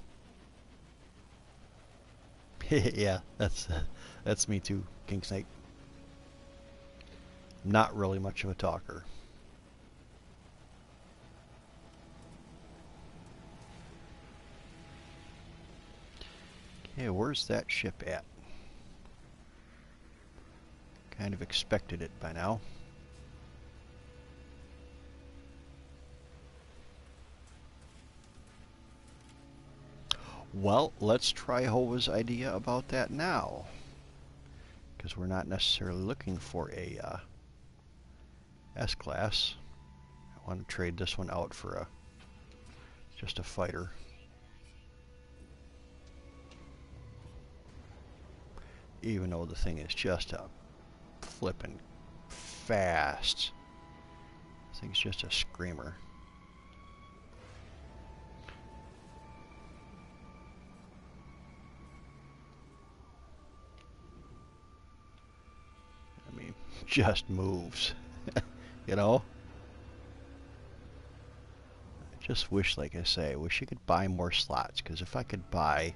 Yeah, that's me too, King Snake. Not really much of a talker. Okay, where's that ship at? Kind of expected it by now. Well, let's try Hova's idea about that now, because we're not necessarily looking for a S-Class. I want to trade this one out for just a fighter. Even though the thing is just a flippin' fast. I think it's just a screamer. I mean, just moves. You know? I just wish, like I say, I wish you could buy more slots, because if I could buy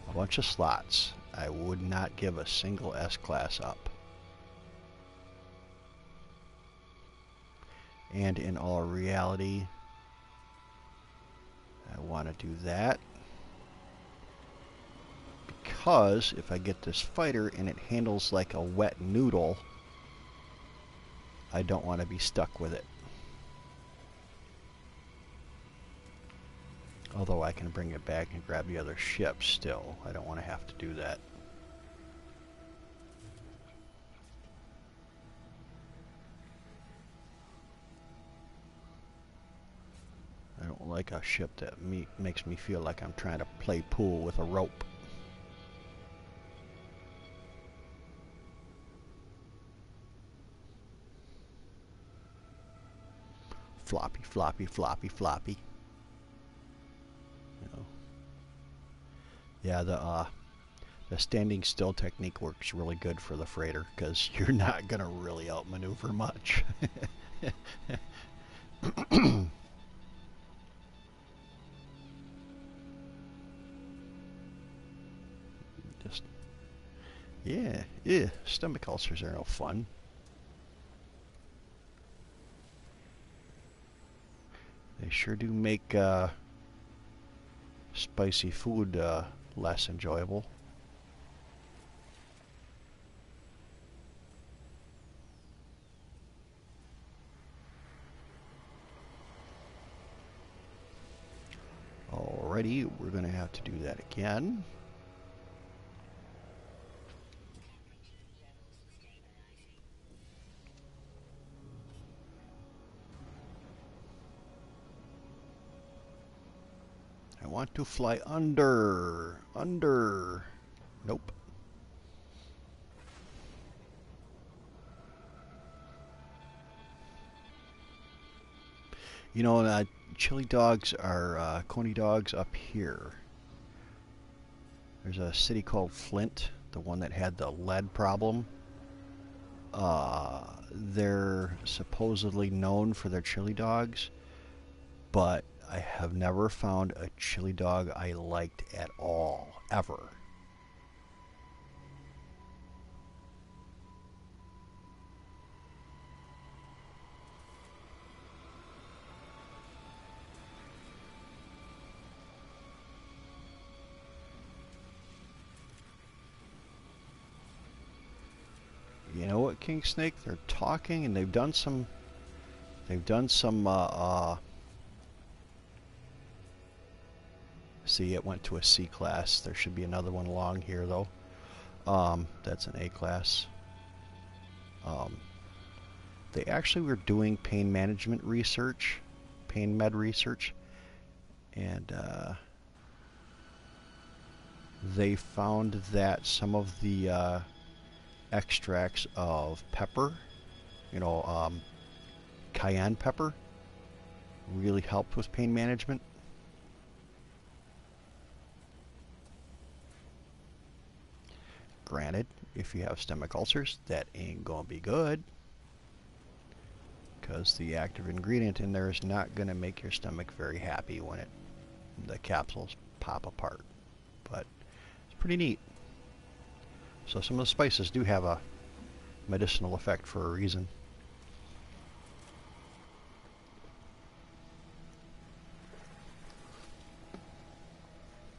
a bunch of slots, I would not give a single S-Class up. And in all reality, I want to do that because if I get this fighter and it handles like a wet noodle, I don't want to be stuck with it. Although I can bring it back and grab the other ship still. I don't want to have to do that. I don't like a ship that makes me feel like I'm trying to play pool with a rope. Floppy, floppy, floppy, floppy. You know. Yeah, the standing still technique works really good for the freighter because you're not gonna really outmaneuver much. Just yeah, stomach ulcers are no fun. They sure do make spicy food less enjoyable. Alrighty, we're gonna have to do that again. I want to fly under. Under. Nope. You know, chili dogs are coney dogs up here. There's a city called Flint, the one that had the lead problem. They're supposedly known for their chili dogs, but I have never found a chili dog I liked at all, ever. You know what, King Snake? They're talking, and they've done some. They've done some. See, it went to a C class. There should be another one along here, though. That's an A class. Um, they actually were doing pain management research, pain med research, and they found that some of the extracts of pepper, you know, cayenne pepper, really helped with pain management. Granted, if you have stomach ulcers, that ain't gonna be good, because the active ingredient in there is not gonna make your stomach very happy when the capsules pop apart. But it's pretty neat. So some of the spices do have a medicinal effect for a reason.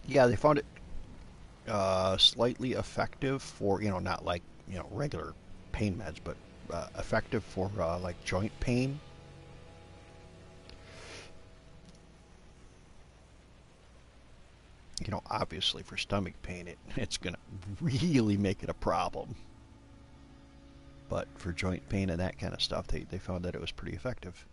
Yeah, they found it slightly effective for, not like, regular pain meds, but effective for like joint pain. Obviously for stomach pain, it's going to really make it a problem. But for joint pain and that kind of stuff, they found that it was pretty effective.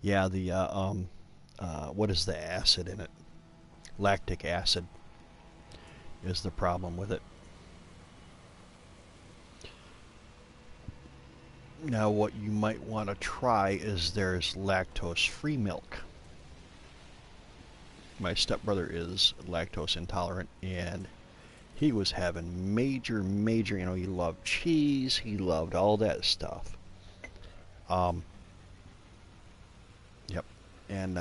Yeah, what is the acid in it? Lactic acid is the problem with it. Now, what you might want to try is there's lactose-free milk. My stepbrother is lactose intolerant, and he was having major, he loved cheese, he loved all that stuff. Um, yep. And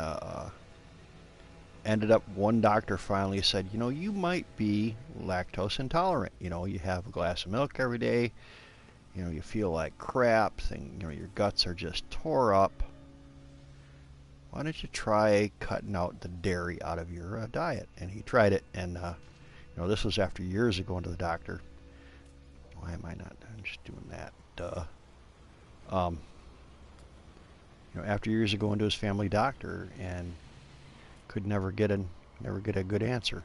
ended up, one doctor finally said, you might be lactose intolerant. You have a glass of milk every day, you feel like crap, your guts are just tore up. Why don't you try cutting out the dairy out of your diet? And he tried it, and this was after years of going to the doctor. Why am I not? I'm just doing that. Duh. After years of going to his family doctor, and could never get a good answer.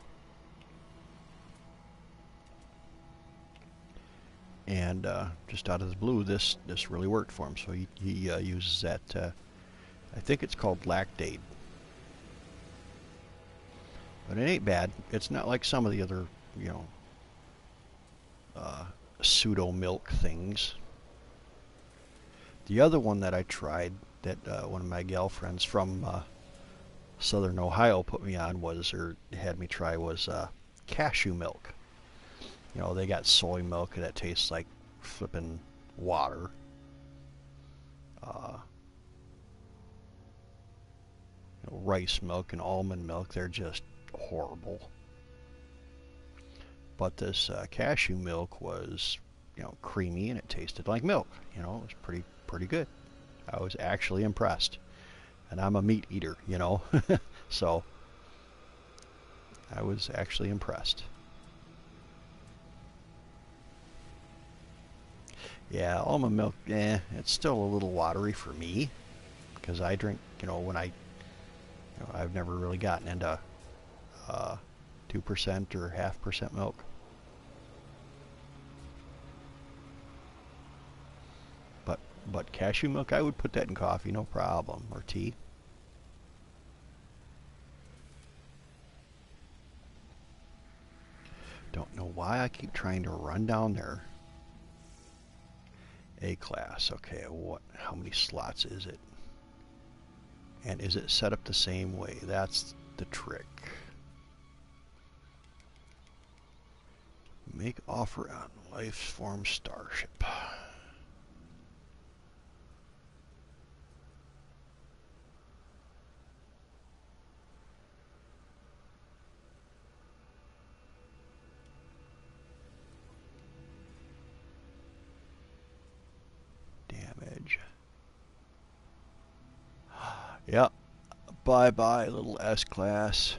And just out of the blue, this really worked for him. So he uses that. I think it's called Lactaid. But it ain't bad. It's not like some of the other, pseudo milk things. The other one that I tried, that one of my gal friends from Southern Ohio put me on or had me try, was cashew milk. They got soy milk that tastes like flippin' water. Rice milk and almond milk, they're just horrible. But this cashew milk was, creamy, and it tasted like milk. It was pretty good. I was actually impressed. And I'm a meat eater, so I was actually impressed. Yeah, almond milk, it's still a little watery for me, because I drink, when I I've never really gotten into 2% or 0.5% milk. But cashew milk, I would put that in coffee, no problem, or tea. Don't know why I keep trying to run down there. A class, okay, how many slots is it? And is it set up the same way? That's the trick. Make offer on Lifeform Starship. Damage. Yep. Bye-bye, little S-Class.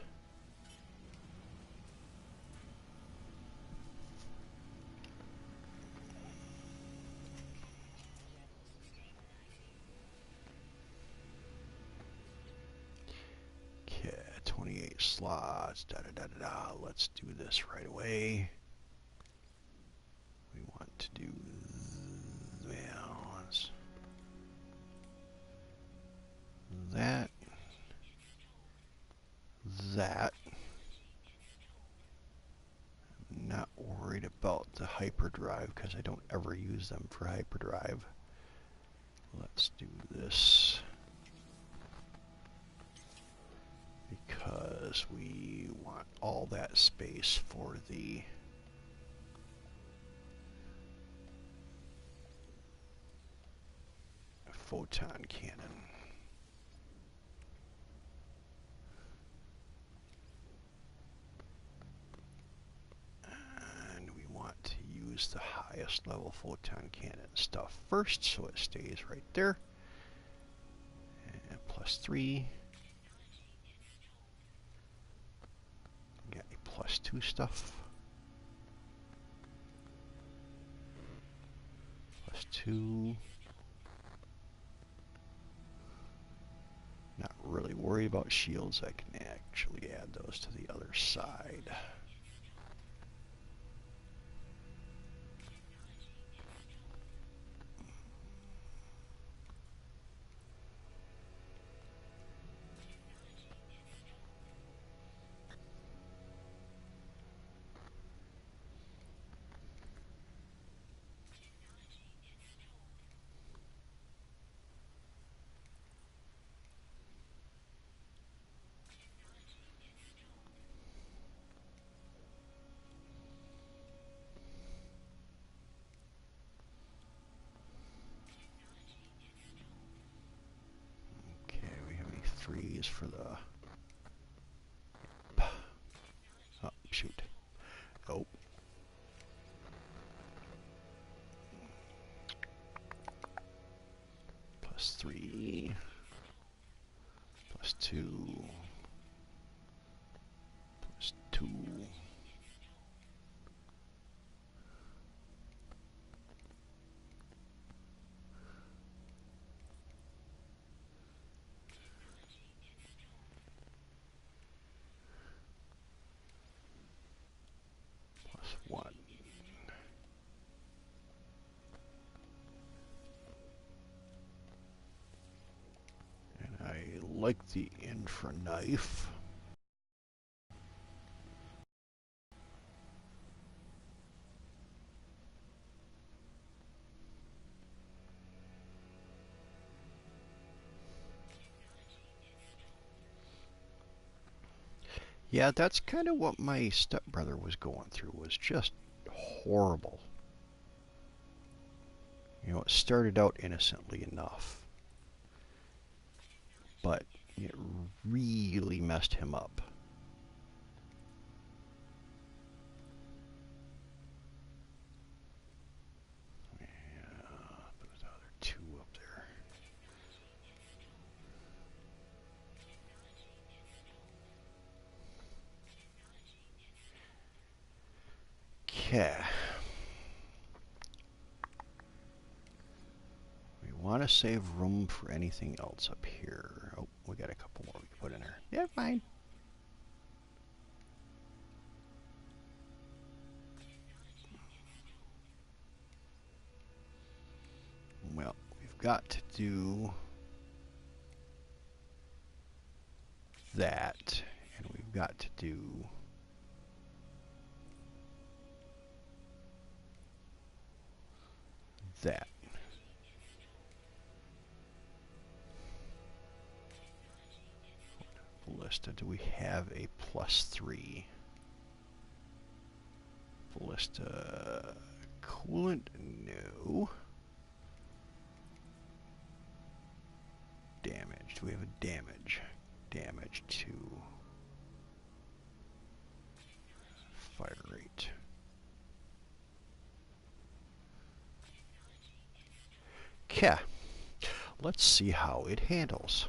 Okay, 28 slots. Da-da-da-da-da. Let's do this right away. We want to do... well, that. That. I'm not worried about the hyperdrive because I don't ever use them for hyperdrive. Let's do this because we want all that space for the photon cannon. And we want to use the highest level photon cannon stuff first, so it stays right there. And +3. Got a +2 stuff. +2. Not really worried about shields. I can actually add those to the other side. Threes for the... oh, shoot. Oh. +3. +2. +2. +1. And I like the infra knife. Yeah, that's kind of what my stepbrother was going through, was just horrible. You know, it started out innocently enough, but it really messed him up. Yeah, put another 2 up there. Okay. We want to save room for anything else up here. Oh, we got a couple more we can put in there. Yeah, fine. Well, we've got to do that, and we've got to do that. Ballista, do we have a +3? Ballista coolant? No. Damage. Do we have a damage? Damage to fire rate. Okay. Let's see how it handles.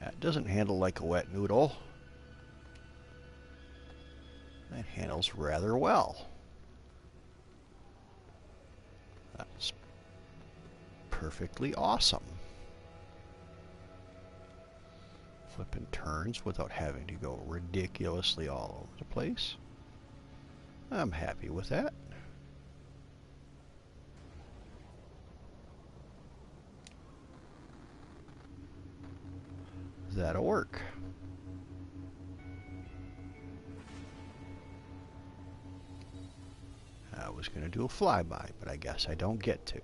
That doesn't handle like a wet noodle. That handles rather well. That's perfectly awesome. Flipping turns without having to go ridiculously all over the place. I'm happy with that. That'll work. I was going to do a flyby, but I guess I don't get to.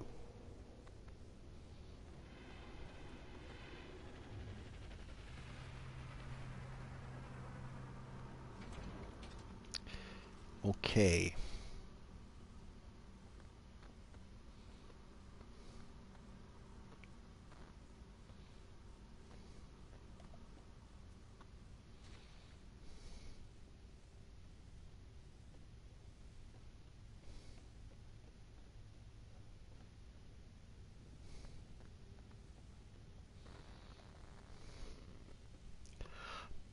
Okay.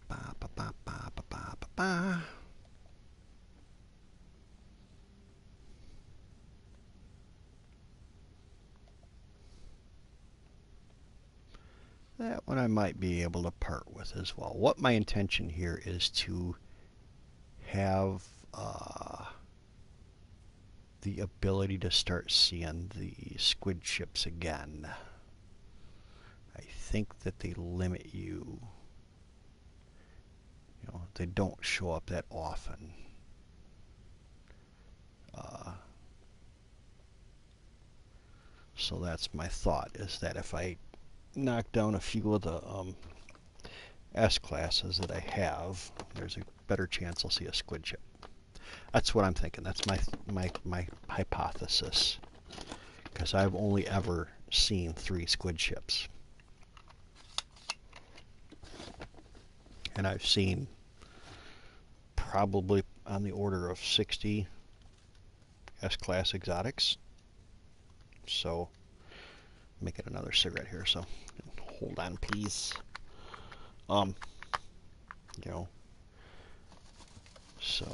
Ba, ba, ba, ba, ba, ba, ba, ba. That one I might be able to part with as well. What my intention here is to have the ability to start seeing the squid ships again. I think that they limit you. You know, they don't show up that often. So that's my thought, is that if I knock down a few of the S classes that I have, there's a better chance I'll see a squid ship. That's what I'm thinking. That's my hypothesis. Because I've only ever seen 3 squid ships. And I've seen probably on the order of 60 S-class exotics. So, making another cigarette here, so hold on, please. You know, so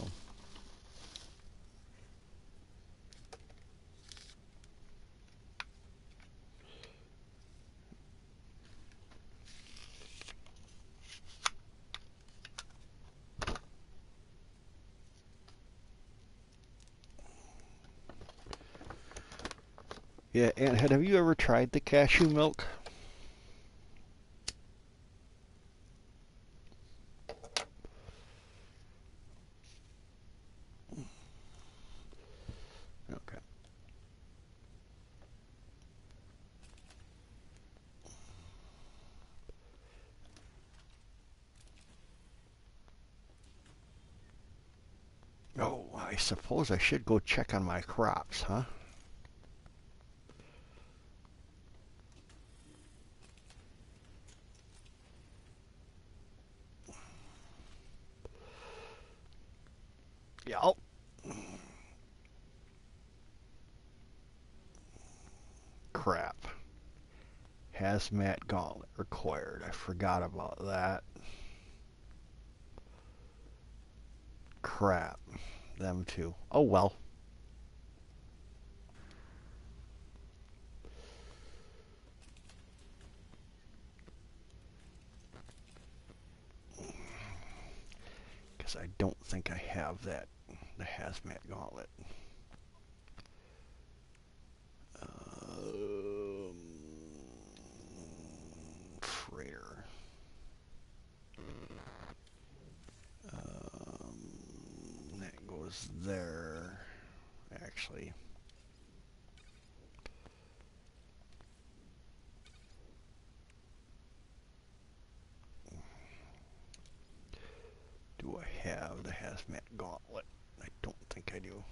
yeah. And have you ever tried the cashew milk? Okay. Oh, I suppose I should go check on my crops, huh? Yep. Crap. Hazmat gauntlet required. I forgot about that. Crap. Them too. Oh well. Because I don't think I have the hazmat gauntlet. Um, Freighter. That goes there. Actually, do I have the hazmat gauntlet? I don't think I do.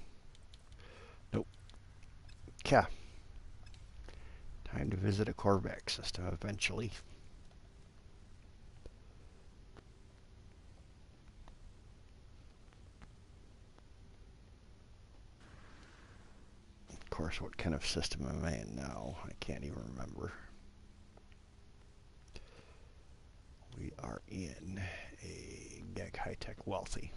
Nope. Okay. Time to visit a Corvax system eventually. Of course, what kind of system am I in now? I can't even remember. We are in a GEG High-Tech Wealthy.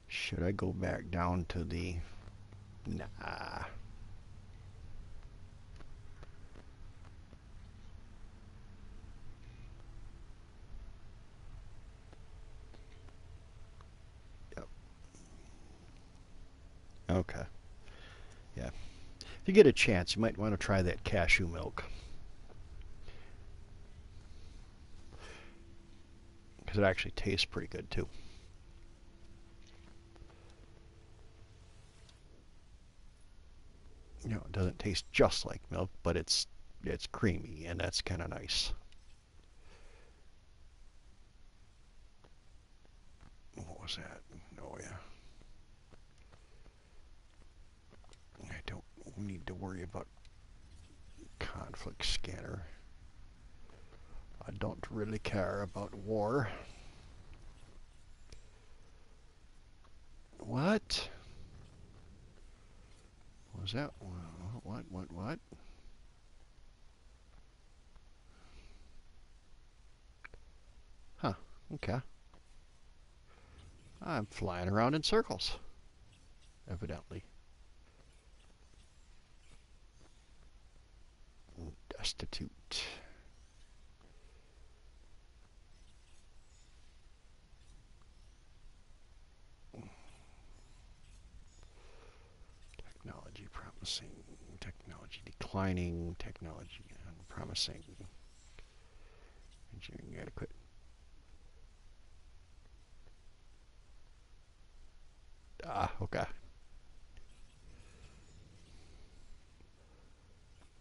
Should I go back down to the... Nah. Yep. Okay. Yeah. If you get a chance, you might want to try that cashew milk. Because it actually tastes pretty good too. You know, it doesn't taste just like milk, but it's creamy, and that's kind of nice. What was that? Oh yeah. I don't need to worry about conflict scanner. I don't really care about war. What? What was that? What? Huh. Okay. I'm flying around in circles, evidently. Destitute. Technology promising. Technology declining. Technology unpromising. Engineering adequate. Ah, okay.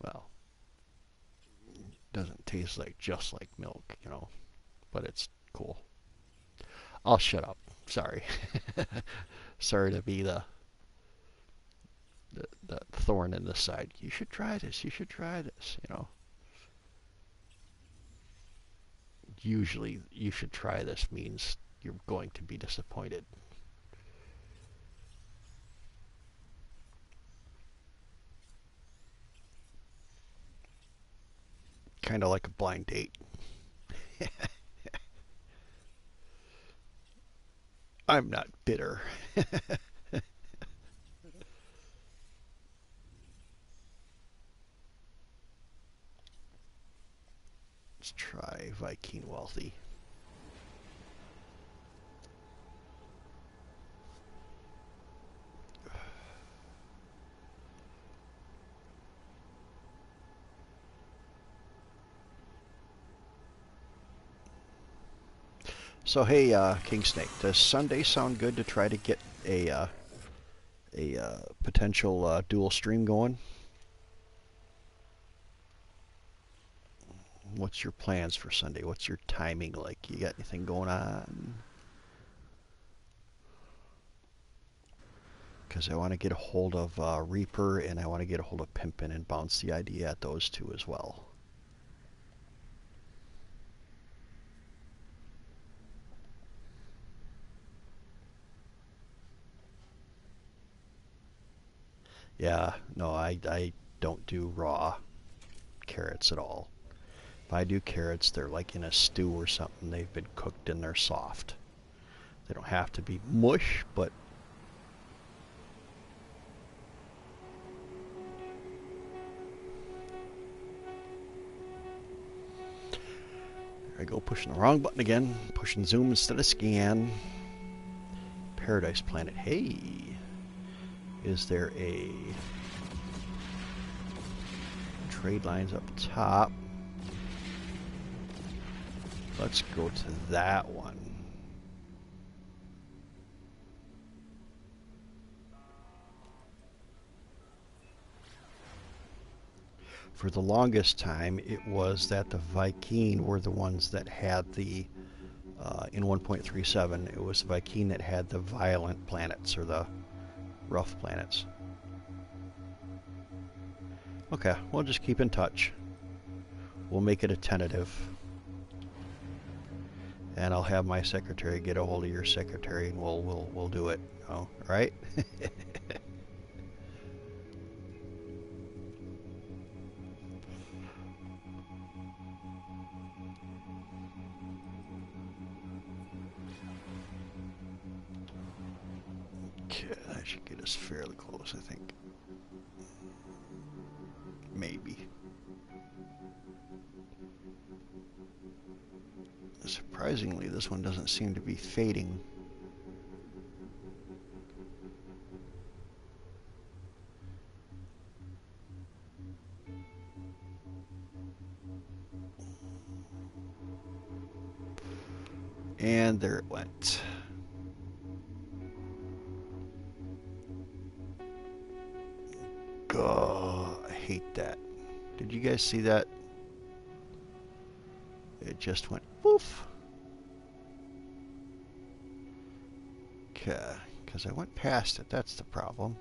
Well, doesn't taste like just like milk, you know, but it's cool. I'll shut up. Sorry. Sorry to be the thorn in the side. You should try this. You should try this, you know. Usually, you should try this means you're going to be disappointed. Kind of like a blind date. I'm not bitter. Let's try Viking Wealthy. So hey, King Snake, does Sunday sound good to try to get a potential dual stream going? What's your plans for Sunday? What's your timing like? You got anything going on? Because I want to get a hold of Reaper and I want to get a hold of Pimpin and bounce the idea at those two as well. Yeah, no, I don't do raw carrots at all. If I do carrots, they're like in a stew or something. They've been cooked and they're soft. They don't have to be mush, but there I go, pushing the wrong button again. Pushing zoom instead of scan. Paradise Planet. Hey, is there a trade lines up top? Let's go to that one. For the longest time, it was that the Viking were the ones that had the, in 1.37, it was the Viking that had the violent planets, or the rough planets. Okay, we'll just keep in touch. We'll make it a tentative. And I'll have my secretary get a hold of your secretary, and we'll do it. Oh, right? Okay, that should get us fairly close, I think. Maybe. Surprisingly, this one doesn't seem to be fading. And there it went. God, I hate that. Did you guys see that? It just went poof. Okay, because I went past it. That's the problem.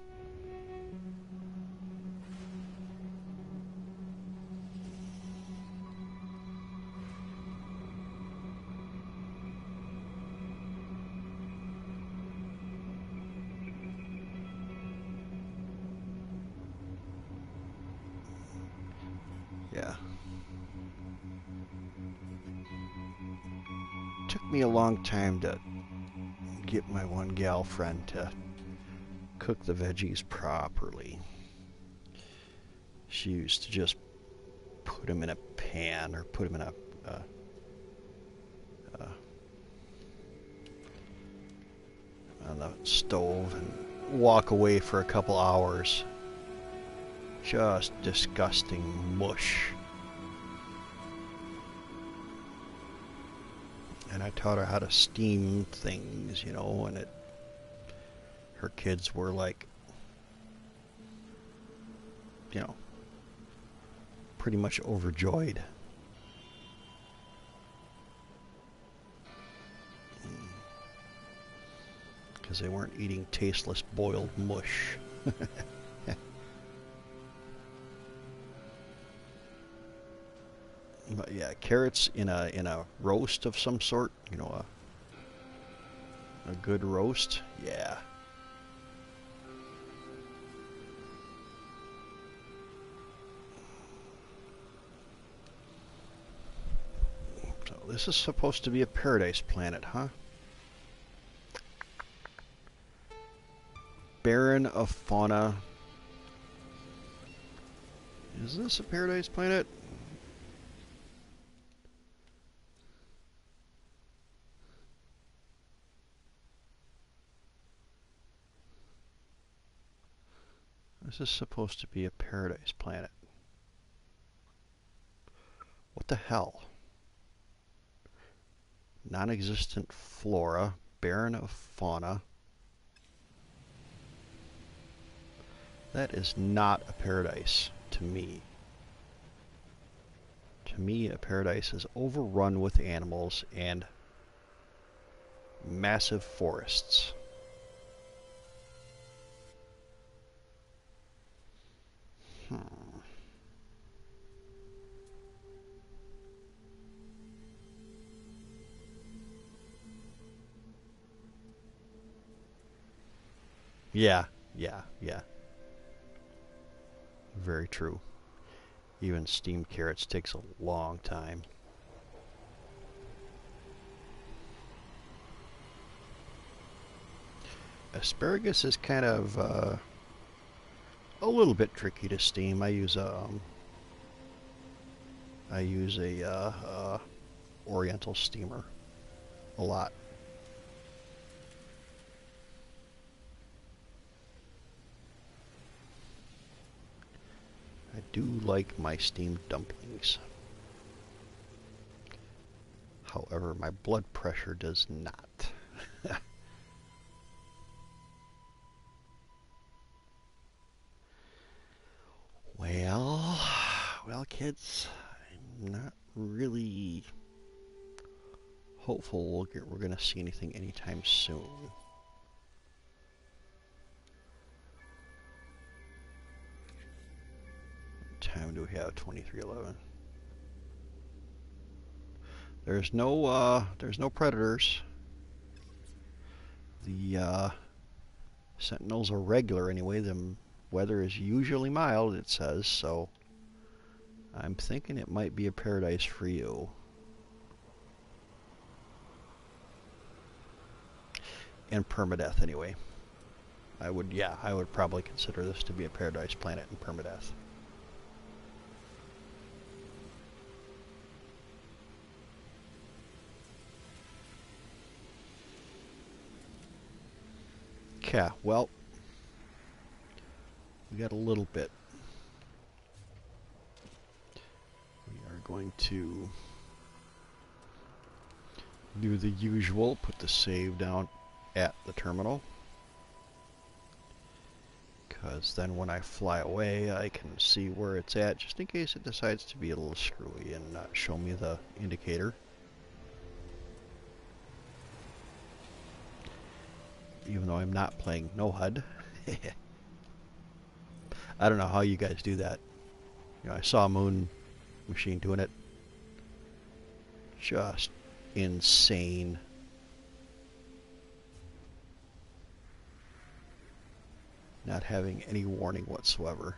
Yeah. Took me a long time to get my one gal friend to cook the veggies properly. She used to just put them in a pan or put them in a on the stove and walk away for a couple hours. Just disgusting mush. And I taught her how to steam things, you know, and her kids were like, you know, pretty much overjoyed. Because they weren't eating tasteless boiled mush. But yeah, carrots in a roast of some sort, you know, a good roast, yeah. So this is supposed to be a paradise planet, huh? Barren of fauna. Is this a paradise planet? This is supposed to be a paradise planet. What the hell? Non-existent flora, barren of fauna. That is not a paradise to me. To me, a paradise is overrun with animals and massive forests. Yeah. Very true. Even steamed carrots takes a long time. Asparagus is kind of a little bit tricky to steam. I use a Oriental steamer a lot. I do like my steamed dumplings. However, my blood pressure does not. Well, well, kids, I'm not really hopeful we're going to see anything anytime soon. What time do we have? 23:11. There's no predators. The sentinels are regular anyway. The weather is usually mild, it says, so I'm thinking it might be a paradise for you. And permadeath anyway. I would probably consider this to be a paradise planet in permadeath. Okay, well, we got a little bit. We are going to do the usual, put the save down at the terminal. Because then when I fly away, I can see where it's at, just in case it decides to be a little screwy and not show me the indicator. Even though I'm not playing no HUD. I don't know how you guys do that. You know, I saw a Moon Machine doing it. Just insane. Not having any warning whatsoever.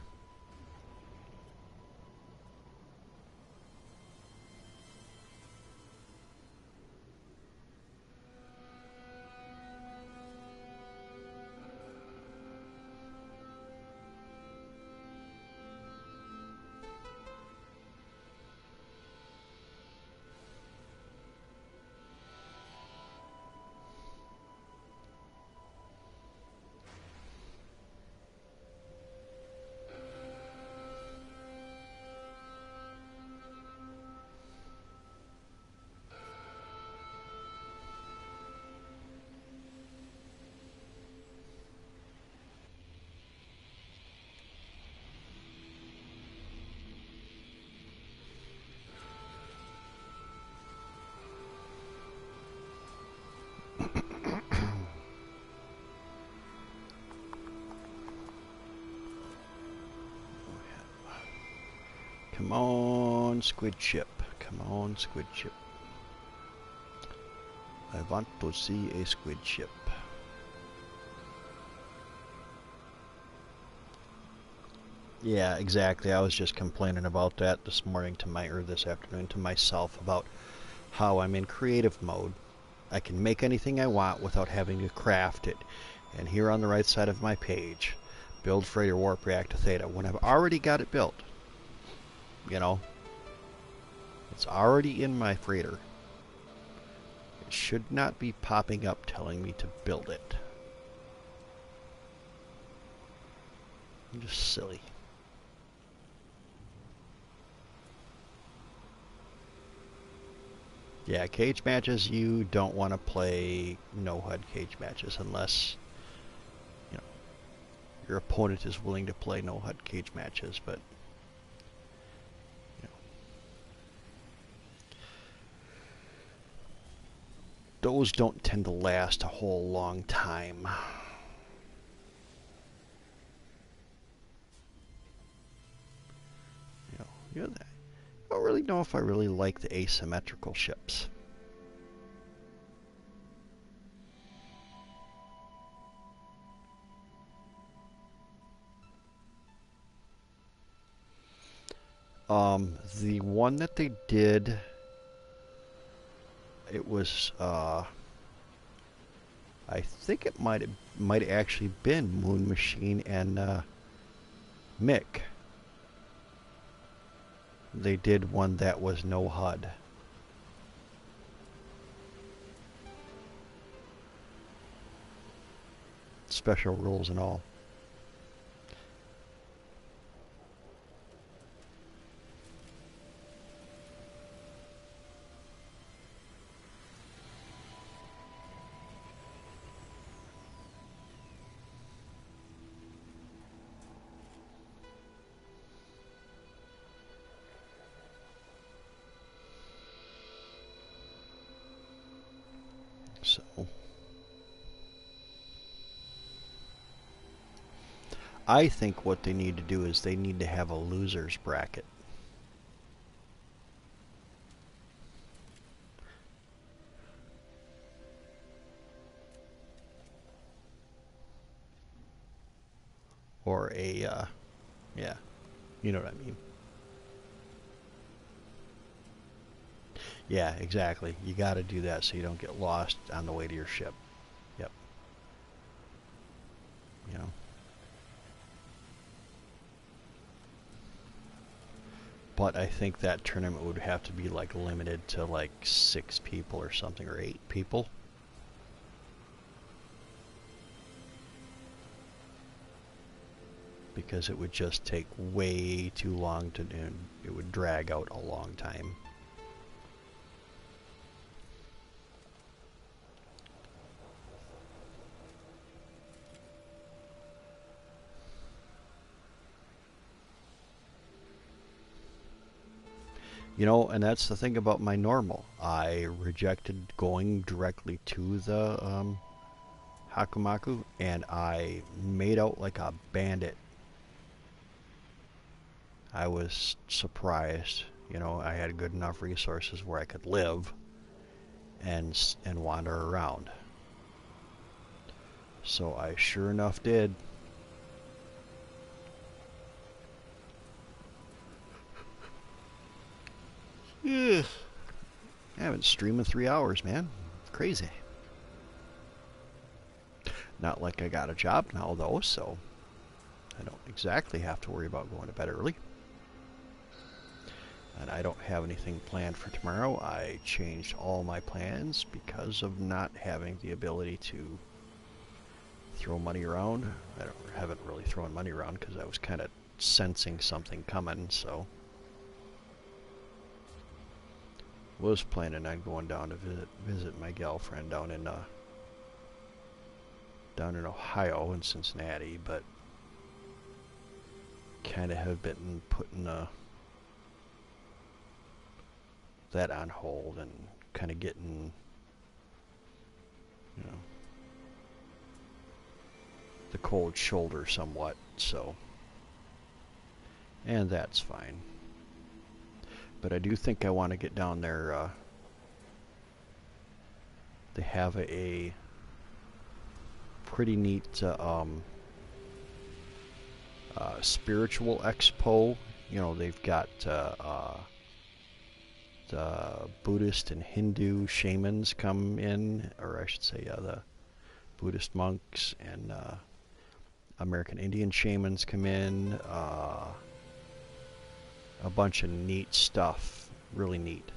Come on, squid ship. Come on, squid ship. I want to see a squid ship. Yeah, exactly. I was just complaining about that this morning or this afternoon to myself about how I'm in creative mode. I can make anything I want without having to craft it. And here on the right side of my page, build freighter warp reactor theta, when I've already got it built. You know, it's already in my freighter. It should not be popping up telling me to build it. I'm just silly. Yeah, cage matches, you don't want to play no HUD cage matches unless, you know, your opponent is willing to play no HUD cage matches, but you know, those don't tend to last a whole long time. You know, I don't really know if I really like the asymmetrical ships. The one that they did, it was, I I think it might actually been Moon Machine and Mick. They did one that was no HUD. Special rules and all. So I think what they need to do is they need to have a loser's bracket. Or a, yeah, you know what I mean. Yeah, exactly. You got to do that so you don't get lost on the way to your ship. Yep. You know. But I think that tournament would have to be like limited to like 6 people or something, or 8 people. Because it would just take way too long to do. It would drag out a long time. You know, and that's the thing about my normal. I rejected going directly to the Hakumaku, and I made out like a bandit. I was surprised. You know, I had good enough resources where I could live and wander around. So I sure enough did. Yeah. I haven't streamed in 3 hours, man. Crazy. Not like I got a job now, though, so I don't exactly have to worry about going to bed early. And I don't have anything planned for tomorrow. I changed all my plans because of not having the ability to throw money around. Haven't really thrown money around because I was kind of sensing something coming, so was planning on going down to visit my girlfriend down in Ohio, in Cincinnati, but kind of have been putting that on hold and kind of getting, you know, the cold shoulder somewhat, so, and that's fine. But I do think I want to get down there. They have a pretty neat spiritual expo. You know, they've got the Buddhist and Hindu shamans come in, or I should say the Buddhist monks and American Indian shamans come in. A bunch of neat stuff, really neat.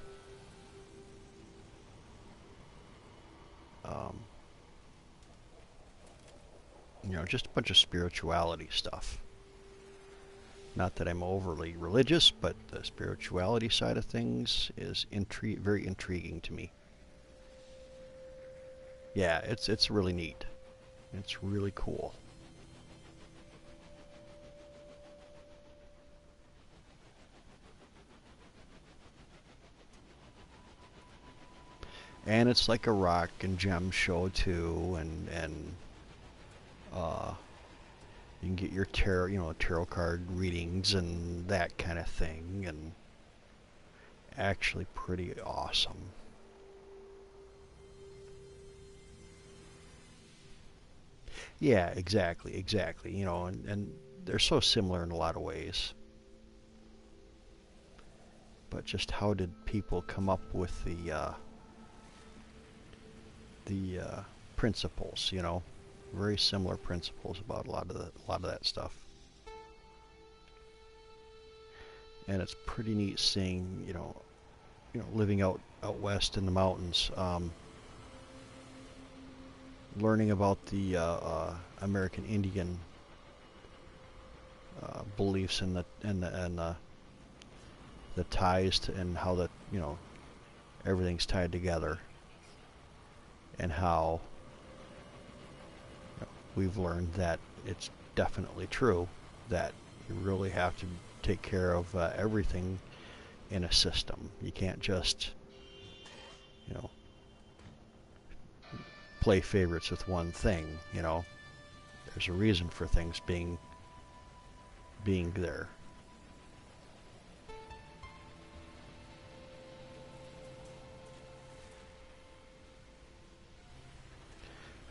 You know, just a bunch of spirituality stuff. Not that I'm overly religious, but the spirituality side of things is very intriguing to me. Yeah, it's really neat. It's really cool. And it's like a rock and gem show too, and you can get your tarot card readings and that kind of thing, and actually pretty awesome. Yeah, exactly. You know, and they're so similar in a lot of ways. But just how did people come up with the principles, you know, very similar principles about a lot of that stuff. And it's pretty neat seeing, living out west in the mountains, learning about the American Indian beliefs and the ties to, and how that everything's tied together, and how we've learned that it's definitely true that you really have to take care of everything in a system. You can't just play favorites with one thing. There's a reason for things being there.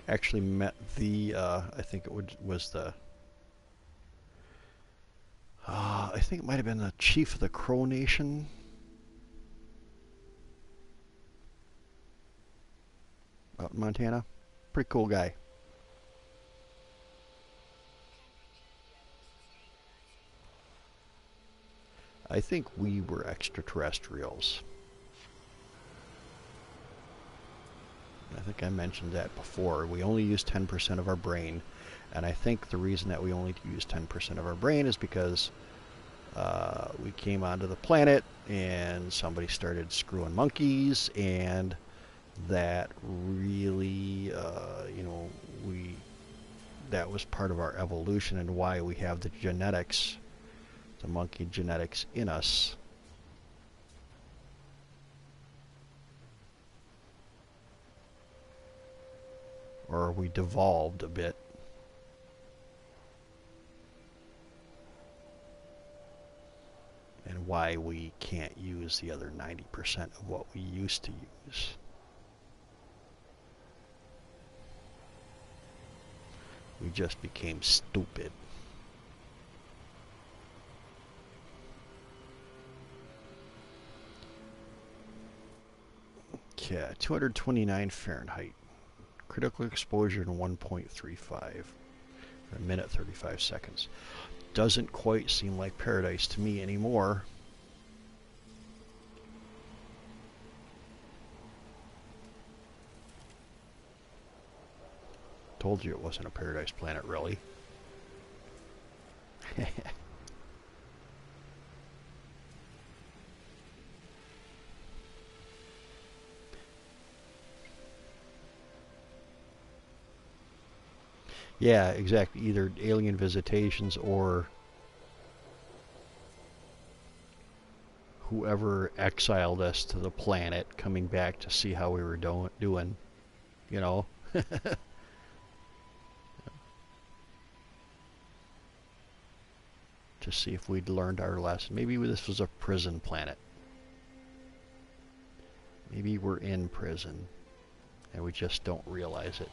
Actually met the I think it was the I think it might have been the chief of the Crow Nation out in Montana. Pretty cool guy. I think we were extraterrestrials. I think I mentioned that before. We only use 10% of our brain, and I think the reason that we only use 10% of our brain is because we came onto the planet and somebody started screwing monkeys, and that really, that was part of our evolution and why we have the genetics, the monkey genetics in us. Or we devolved a bit. And why we can't use the other 90% of what we used to use. We just became stupid. Okay, 229 Fahrenheit. Critical exposure in 1.35 for a minute 35 seconds. Doesn't quite seem like paradise to me anymore. Told you it wasn't a paradise planet, really. Yeah, exactly. Either alien visitations or whoever exiled us to the planet coming back to see how we were doing, you know. To see if we'd learned our lesson. Maybe this was a prison planet. Maybe we're in prison and we just don't realize it.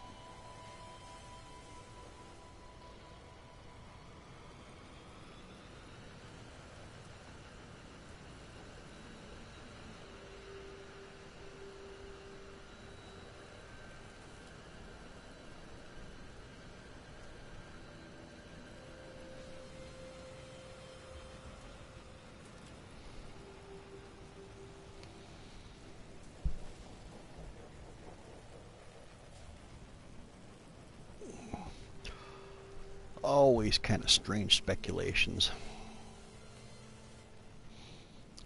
Always kind of strange speculations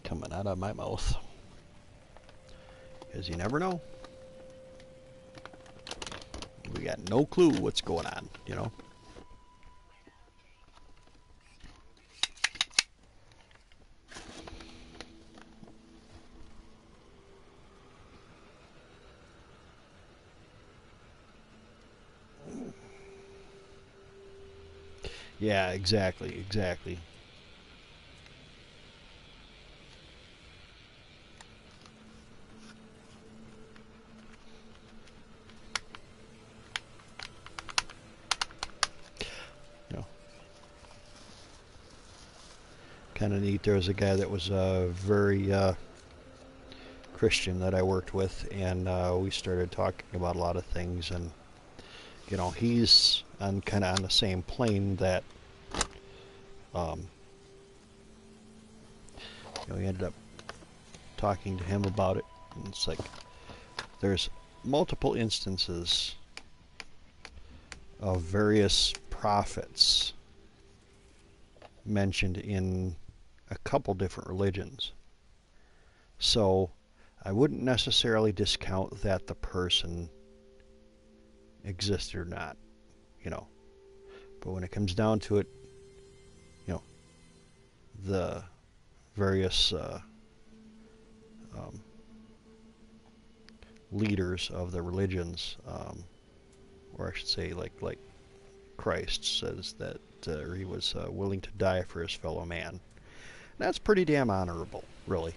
coming out of my mouth, because you never know. We got no clue what's going on, you know. Yeah, exactly. You know, kind of neat. There was a guy that was very Christian that I worked with, and we started talking about a lot of things, and you know, he's on kind of on the same plane that, um, you know, he ended up talking to him about it. And it's like there's multiple instances of various prophets mentioned in a couple different religions. So I wouldn't necessarily discount that the person existed or not, you know. But when it comes down to it, you know, the various um, leaders of the religions, or I should say, like Christ says that he was willing to die for his fellow man. That's pretty damn honorable, really.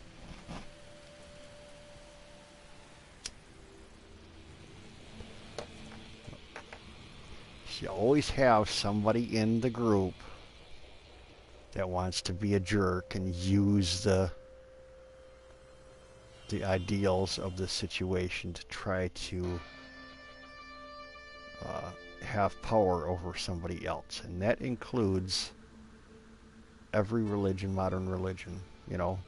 You always have somebody in the group that wants to be a jerk and use the ideals of the situation to try to have power over somebody else, and that includes every religion, modern religion. You know,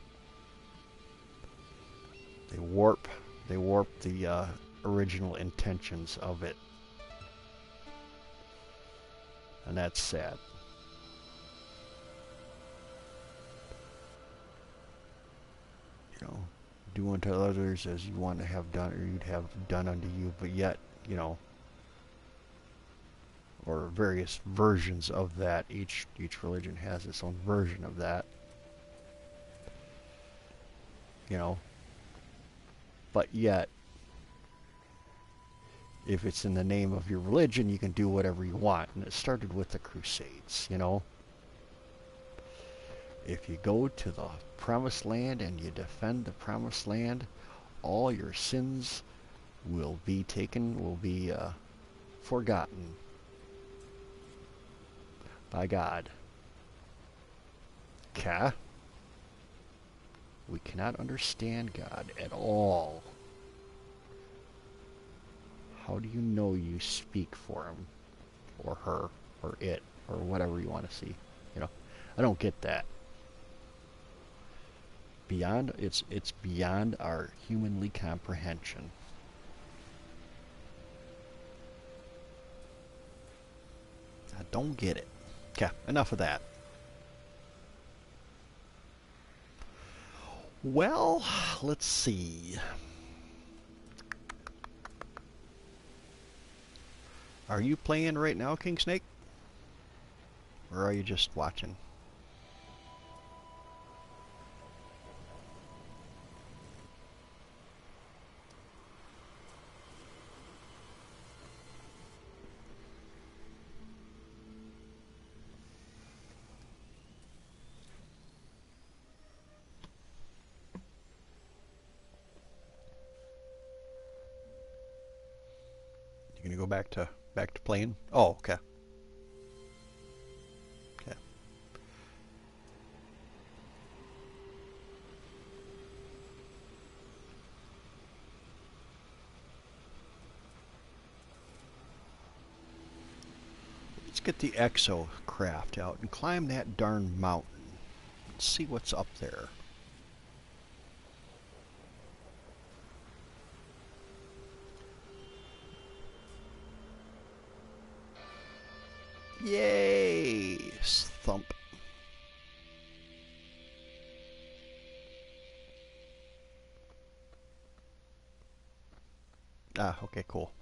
they warp the original intentions of it, and that's sad. You know, do unto others as you want to have done, or you'd have done unto you, but yet, you know, or various versions of that. Each religion has its own version of that. You know, but yet, if it's in the name of your religion, you can do whatever you want. And it started with the Crusades, you know. If you go to the promised land and you defend the promised land, all your sins will be forgotten by God. Okay? We cannot understand God at all. How do you know you speak for him, or her, or it, or whatever you want to see? You know, I don't get that. It's beyond our humanly comprehension. I don't get it. Okay, enough of that. Well, let's see. Are you playing right now, King Snake? Or are you just watching? You gonna go back to playing? Oh, okay. Okay. Let's get the exo craft out and climb that darn mountain. Let's see what's up there. Yay! Thump. Ah, okay, cool.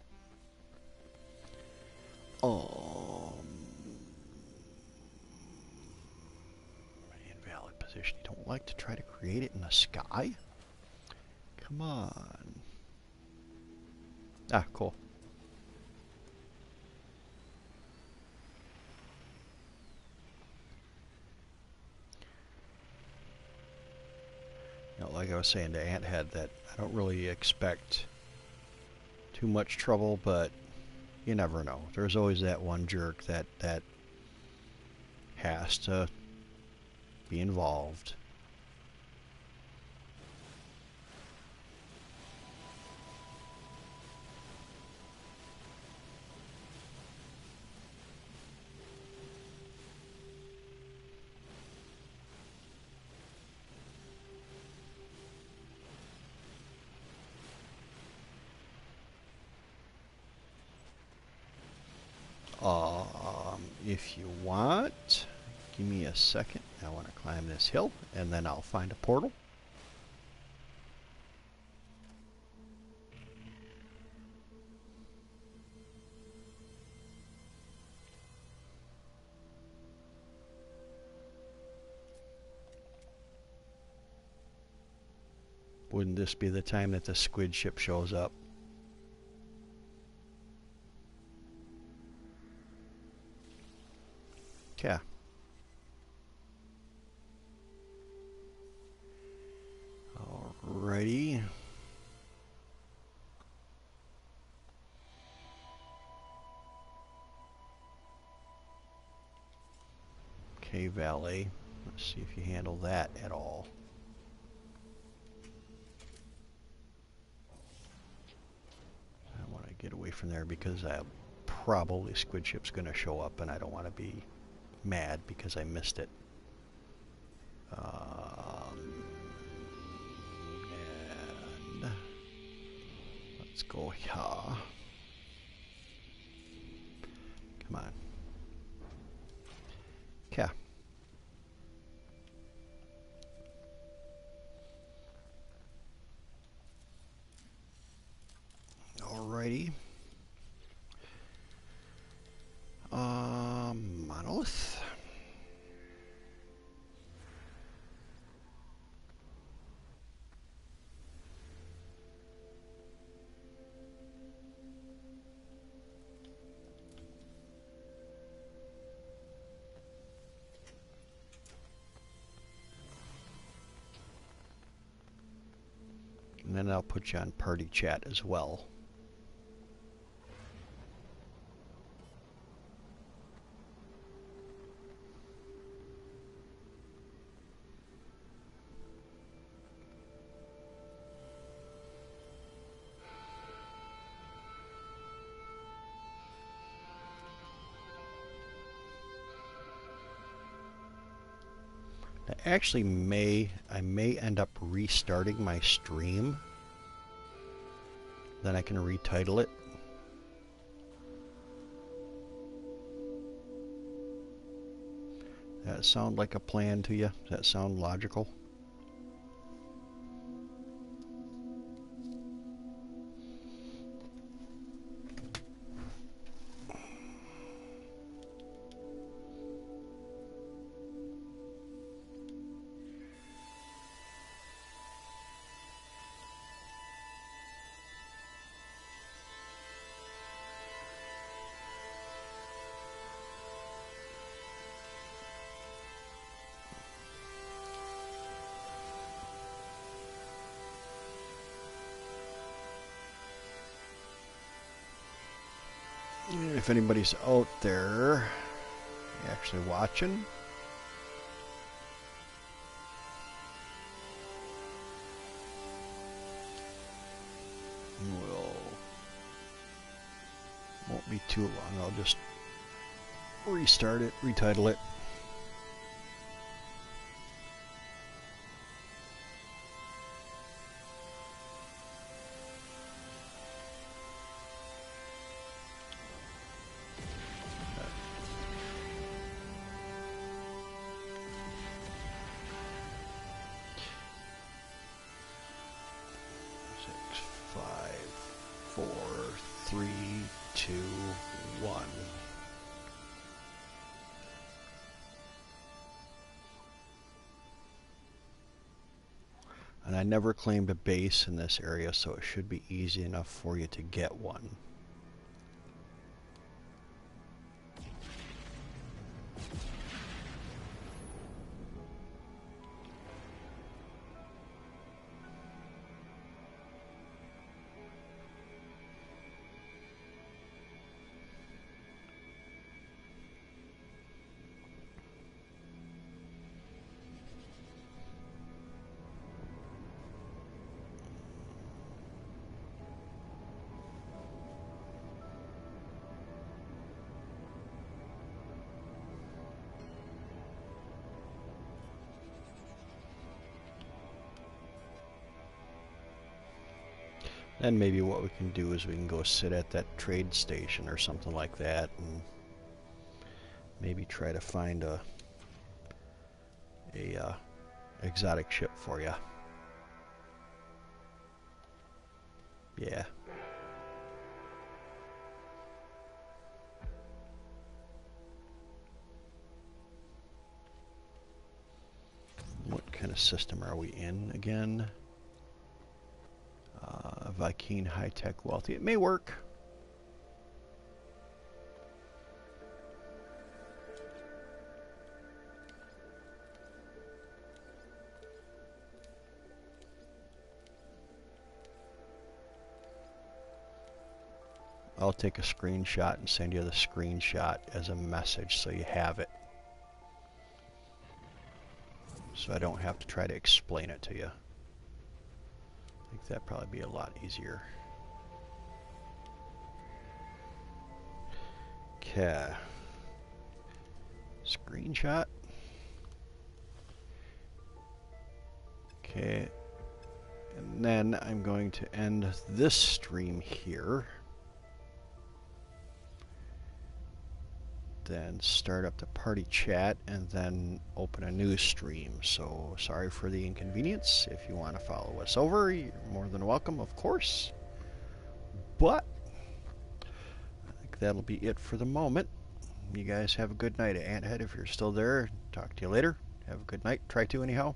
Invalid position. You don't like to try to create it in the sky? Come on. Ah, cool. You know, like I was saying to Anthead, that I don't really expect too much trouble, but you never know. There's always that one jerk that has to be involved. If you want, give me a second. I want to climb this hill, and then I'll find a portal. Wouldn't this be the time that the squid ship shows up? Yeah. Alrighty. Okay, valet. Let's see if you handle that at all. I want to get away from there because probably squid ship's going to show up and I don't want to be mad because I missed it. And let's go here. Come on. Okay. Alrighty. Monolith. And then I'll put you on party chat as well. Actually, I may end up restarting my stream. Then I can retitle it. That sound like a plan to you? Does that sound logical? If anybody's out there actually watching, won't be too long. I'll just restart it, retitle it. And I never claimed a base in this area, so it should be easy enough for you to get one. Then maybe what we can do is we can go sit at that trade station or something like that and maybe try to find a exotic ship for you. Yeah. What kind of system are we in again? Viking high-tech wealthy. It may work. I'll take a screenshot and send you the screenshot as a message so you have it. So I don't have to try to explain it to you. I think that'd probably be a lot easier. Okay. Screenshot. Okay. And then I'm going to end this stream here. Then start up the party chat and then open a new stream. So sorry for the inconvenience. If you want to follow us over, you're more than welcome, of course. But I think that'll be it for the moment. You guys have a good night. Anthead, if you're still there, talk to you later. Have a good night. Try to anyhow.